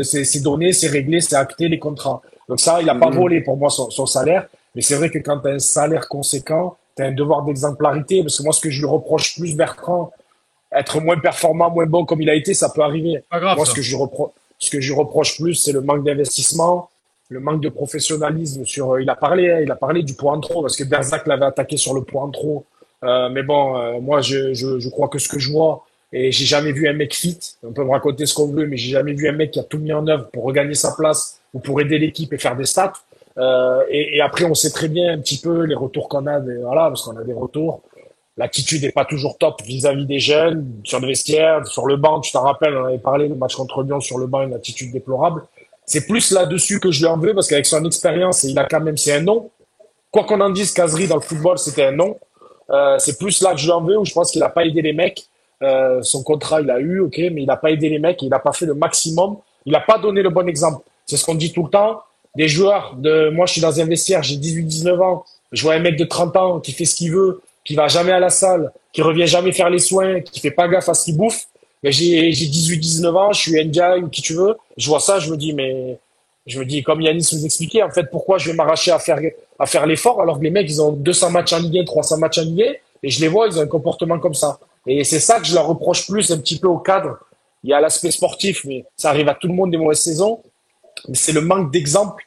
C'est donné, c'est réglé, c'est acté les contrats. Donc ça, il a pas volé pour moi son salaire. Mais c'est vrai que quand tu as un salaire conséquent, tu as un devoir d'exemplarité. Parce que moi, ce que je lui reproche plus, Bertrand, être moins performant, moins bon comme il a été, ça peut arriver. Pas grave, Moi, ça. ce que je lui reproche plus, c'est le manque d'investissement, le manque de professionnalisme sur, il a parlé du poids en trop, parce que Berzac l'avait attaqué sur le poids en trop. Mais bon, moi, je crois que ce que je vois, et j'ai jamais vu un mec fit, on peut me raconter ce qu'on veut, mais j'ai jamais vu un mec qui a tout mis en œuvre pour regagner sa place ou pour aider l'équipe et faire des stats. Et après, on sait très bien un petit peu les retours qu'on a, voilà, parce qu'on a des retours. L'attitude n'est pas toujours top vis-à-vis des jeunes, sur le vestiaire, sur le banc. Tu t'en rappelles, on avait parlé le match contre Lyon sur le banc, une attitude déplorable. C'est plus là-dessus que je lui en veux, parce qu'avec son expérience, et il a quand même, c'est un nom. Quoi qu'on en dise, Kazri dans le football, c'était un nom. C'est plus là que je lui en veux, où je pense qu'il n'a pas aidé les mecs. Son contrat, il a eu, ok, mais il n'a pas aidé les mecs, il n'a pas fait le maximum. Il n'a pas donné le bon exemple. C'est ce qu'on dit tout le temps. Des joueurs moi, je suis dans un vestiaire, j'ai 18-19 ans. Je vois un mec de 30 ans qui fait ce qu'il veut, qui va jamais à la salle, qui revient jamais faire les soins, qui fait pas gaffe à ce qu'il bouffe. Mais j'ai 18-19 ans, je suis NJ ou qui tu veux. Je vois ça, je me dis, comme Yanis nous expliquait, en fait, pourquoi je vais m'arracher à faire l'effort alors que les mecs, ils ont 200 matchs en Ligue 1, 300 matchs en Ligue 1, et je les vois, ils ont un comportement comme ça. Et c'est ça que je leur reproche plus un petit peu au cadre. Il y a l'aspect sportif, mais ça arrive à tout le monde des mauvaises saisons. Mais c'est le manque d'exemple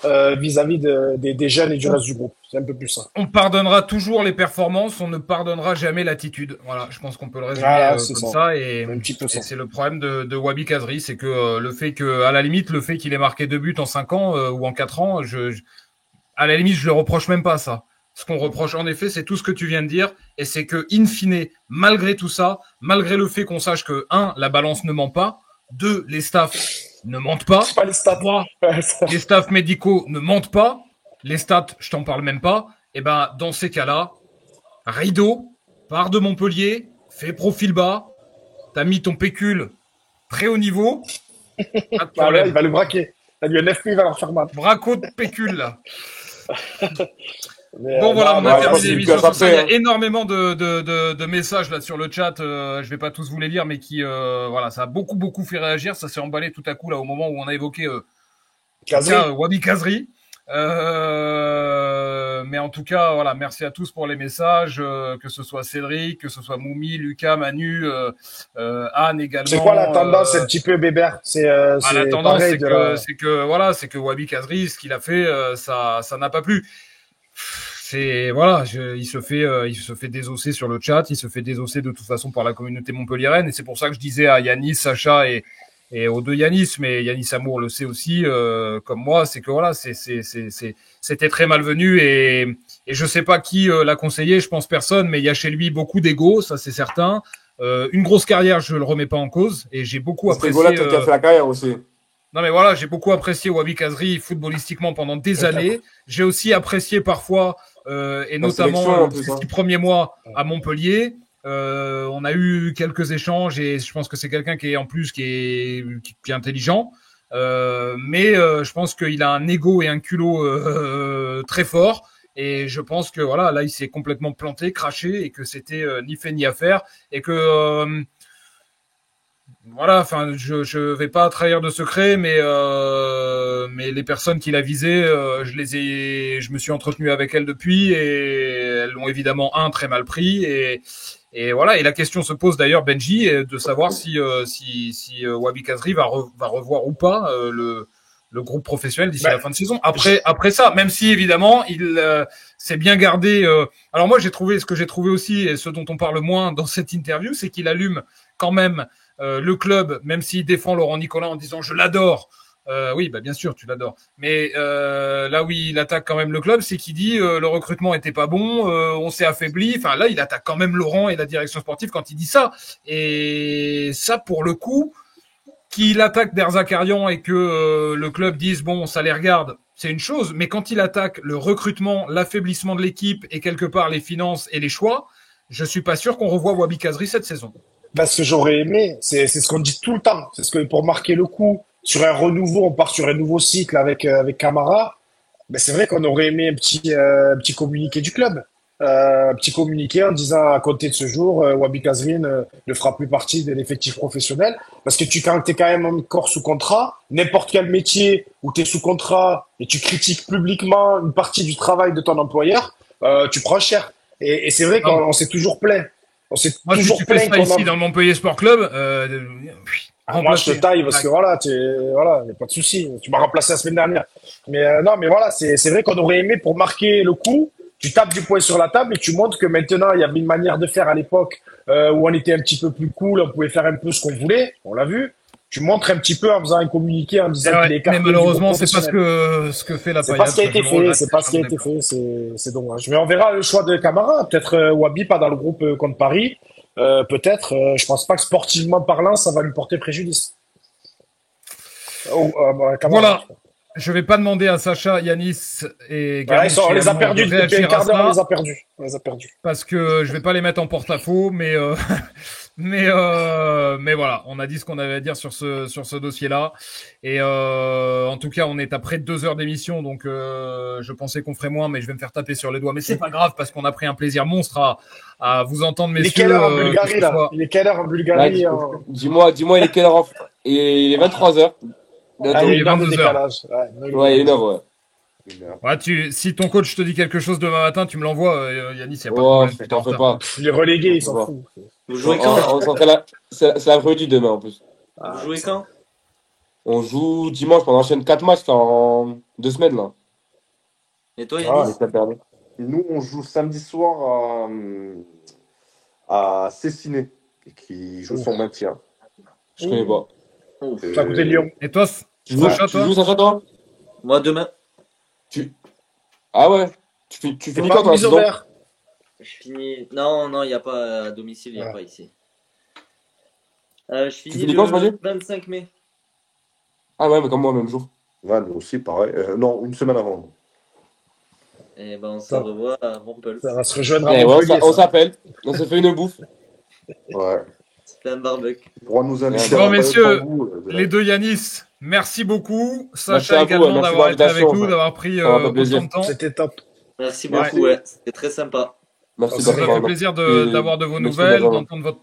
vis-à-vis des jeunes et du reste du groupe. C'est un peu plus ça. On pardonnera toujours les performances, on ne pardonnera jamais l'attitude. Voilà, je pense qu'on peut le résumer C'est comme ça. ça. Et Un petit peu ça. c'est le problème de Wabi Kazri, c'est que le fait que, à la limite, le fait qu'il ait marqué 2 buts en 5 ans ou en 4 ans, à la limite, je le reproche même pas ça. Ce qu'on reproche, en effet, c'est tout ce que tu viens de dire, et c'est que, in fine, malgré tout ça, malgré le fait qu'on sache que, 1, la balance ne ment pas, 2, les staffs ne mentent pas, C'est pas les stats. 3, les staffs médicaux ne mentent pas, les stats, je t'en parle même pas, et ben, dans ces cas-là, rideau, part de Montpellier, fais profil bas, t'as mis ton pécule très haut niveau, pas de Ah ouais, problème. il va le braquer. T'as lui un FP, il va leur faire mal. Braco de pécule, là. Mais, Bon voilà, on non, a non, terminé c'est l'émission hyper sur ça. Il y a parfait, énormément de messages là sur le chat. Je vais pas tous vous les lire, mais qui voilà, ça a beaucoup fait réagir. Ça s'est emballé tout à coup là au moment où on a évoqué Kazri. Wabi Kazri. Mais en tout cas, voilà, merci à tous pour les messages, que ce soit Cédric, que ce soit Moumi, Lucas, Manu, Anne également. C'est quoi la tendance un petit peu, Bébert? La C'est tendance, pareil c'est que Wabi Kazri, ce qu'il a fait, ça n'a pas plu. C'est voilà, il se fait désosser sur le chat, il se fait désosser de toute façon par la communauté montpelliéraine, et c'est pour ça que je disais à Yanis, Sacha et aux deux Yanis, mais Yanis Amour le sait aussi, comme moi, c'est que voilà, c'était très malvenu et je sais pas qui l'a conseillé, je pense personne, mais il y a chez lui beaucoup d'ego, ça c'est certain. Une grosse carrière, je le remets pas en cause, et j'ai beaucoup C'est apprécié. Golat qui a fait la carrière aussi. Non mais voilà, j'ai beaucoup apprécié Wabi Kazri footballistiquement pendant des années. J'ai aussi apprécié parfois, et La notamment sélection, en plus, ces hein. 6 premiers mois à Montpellier. On a eu quelques échanges et je pense que c'est quelqu'un qui est en plus qui est intelligent. Mais je pense qu'il a un ego et un culot très fort. Et je pense que voilà, là il s'est complètement planté, craché et que c'était ni fait ni à faire et que voilà, enfin, je vais pas trahir de secret, mais les personnes qu'il a visées, je me suis entretenu avec elles depuis et elles l'ont évidemment très mal pris et voilà. Et la question se pose d'ailleurs, Benji, de savoir si Wabi Kazri va revoir ou pas le groupe professionnel d'ici la fin de saison. Après ça, même si évidemment il s'est bien gardé. Alors moi, ce que j'ai trouvé aussi et ce dont on parle moins dans cette interview, c'est qu'il allume quand même le club, même s'il défend Laurent Nicolas en disant je l'adore. Oui, bah bien sûr, tu l'adores. Mais là où il attaque quand même le club, c'est qu'il dit le recrutement était pas bon, on s'est affaibli. Enfin là, il attaque quand même Laurent et la direction sportive quand il dit ça. Et ça, pour le coup, qu'il attaque Derzakarian et que le club dise bon, ça les regarde, c'est une chose. Mais quand il attaque le recrutement, l'affaiblissement de l'équipe et quelque part les finances et les choix, je suis pas sûr qu'on revoie Wabi Kazri cette saison. Ce que j'aurais aimé, c'est ce qu'on dit tout le temps. C'est ce que pour marquer le coup sur un renouveau, on part sur un nouveau cycle avec Camara. C'est vrai qu'on aurait aimé un petit communiqué du club. un petit communiqué en disant à compter de ce jour, Wabi Kazrin ne fera plus partie de l'effectif professionnel. Parce que quand tu es quand même encore sous contrat, n'importe quel métier où tu es sous contrat et tu critiques publiquement une partie du travail de ton employeur, tu prends cher. Et c'est vrai qu'on s'est toujours plaint. On s'est Moi, si toujours tu fais plaint ça ici dans le Montpellier Sport Club, moi, je te taille parce que voilà, y a pas de souci. Tu m'as remplacé la semaine dernière. Mais non, mais voilà, c'est vrai qu'on aurait aimé pour marquer le coup. Tu tapes du poing sur la table et tu montres que maintenant, il y avait une manière de faire à l'époque où on était un petit peu plus cool, on pouvait faire un peu ce qu'on voulait. On l'a vu. Tu montres un petit peu en faisant un communiqué en disant qu'il est écarté. Mais malheureusement, du c'est pas ce que fait la c'est paillade. pas ce qui a été fait, c'est pas ce qui a été fait, c'est dommage. Mais on verra le choix de Camara. Peut-être Wabi pas dans le groupe contre Paris. Peut-être. Je pense pas que sportivement parlant, ça va lui porter préjudice. Camara, voilà. Je vais pas demander à Sacha, Yanis et Garnier. On les a perdus depuis un quart d'heure. On les a perdus. Parce que je vais pas les mettre en porte-à-faux, mais voilà, on a dit ce qu'on avait à dire sur ce dossier-là. Et en tout cas, on est à près de 2 heures d'émission, donc je pensais qu'on ferait moins, mais je vais me faire taper sur les doigts. Mais c'est pas grave parce qu'on a pris un plaisir monstre à vous entendre, messieurs. Il est quelle heure en Bulgarie là? Il est quelle heure en Bulgarie? Dis-moi, il est quelle heure il est 23 heures. Il est 22 heures. Ouais, il est 9, ouais. Ouais, si ton coach te dit quelque chose demain matin, tu me l'envoies, Yanis, y a pas de problème. T'en fais pas. Les relégués, ils s'en foutent. Vous jouez quand? C'est l'après-midi demain, en plus. Vous jouez quand? On joue dimanche, on enchaîne 4 matchs en 2 semaines, là. Et toi, Yanis? Nous, on joue samedi soir à Cessiné, qui joue son maintien. Je connais pas. Ça a coûté Lyon. Et toi, Sacha, toi? Moi, demain. Ah ouais? Tu finis quand, toi, Je finis... Non, il n'y a pas à domicile, il n'y a pas ici. Je finis le 25 mai. Ah ouais, mais comme moi, même jour. Ouais, nous aussi, pareil. Non, une semaine avant. Et ben, on se revoit à Montpellier. Ça va se rejoindre à Montpellier. On s'appelle. On se fait une bouffe. Ouais. C'est un barbecue. Pour nous inviter. Bon, messieurs, les deux Yanis, merci beaucoup. Sacha également d'avoir été avec nous, d'avoir pris autant de temps. C'était top. Merci beaucoup, ouais. C'était très sympa. Merci. Ça fait plaisir d'avoir de vos nouvelles, d'entendre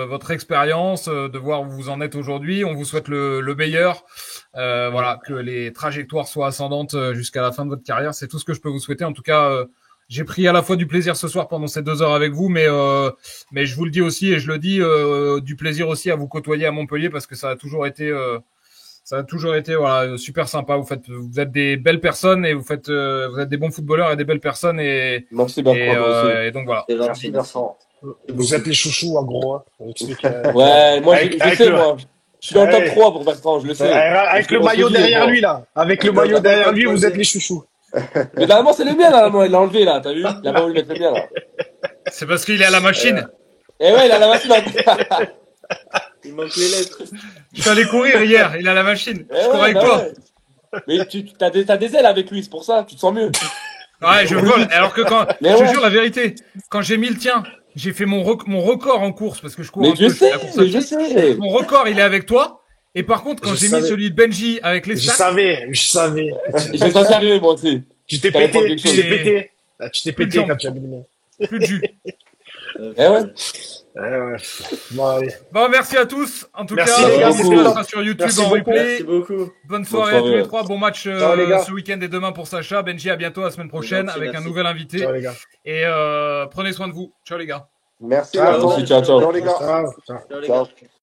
votre expérience, de voir où vous en êtes aujourd'hui. On vous souhaite le meilleur. Voilà, que les trajectoires soient ascendantes jusqu'à la fin de votre carrière. C'est tout ce que je peux vous souhaiter. En tout cas, j'ai pris à la fois du plaisir ce soir pendant ces 2 heures avec vous, mais je vous le dis aussi et je le dis, du plaisir aussi à vous côtoyer à Montpellier parce que ça a toujours été voilà, super sympa. Vous êtes des belles personnes et vous êtes des bons footballeurs et des belles personnes et merci et donc voilà. Merci Vincent. Vous êtes les chouchous en gros. Ouais, moi je sais moi. Je suis dans le top 3 pour Bertrand, je le sais. Avec le maillot derrière lui là. Avec le maillot derrière lui, vous êtes les chouchous. Mais normalement c'est le mien là, il l'a enlevé là, t'as vu? Il a pas voulu mettre le mien là. C'est parce qu'il est à la machine. Eh ouais, il a la machine. Il manque les lettres. Je suis allé courir hier, il a la machine. Je cours avec toi. Mais t'as des ailes avec lui, c'est pour ça, tu te sens mieux. Ouais, je vole. Alors que je te jure la vérité, quand j'ai mis le tien, j'ai fait mon record en course parce que je cours. Mais je sais. Mon record, il est avec toi. Et par contre, quand j'ai mis celui de Benji avec les sacs. Je savais. Je t'en sérieux, moi aussi. Tu t'es pété. Tu t'es pété quand tu as mis le mien. Plus de jus. Eh ouais. Bon, merci à tous. En tout merci cas, les gars, on sera sur YouTube en replay. Merci beaucoup. Bonne soirée à tous les trois. Bon match ce week-end et demain pour Sacha. Benji, à bientôt la semaine prochaine avec un nouvel invité. Ciao les gars. Et prenez soin de vous. Ciao les gars. Merci. Ciao les gars. Ciao les gars.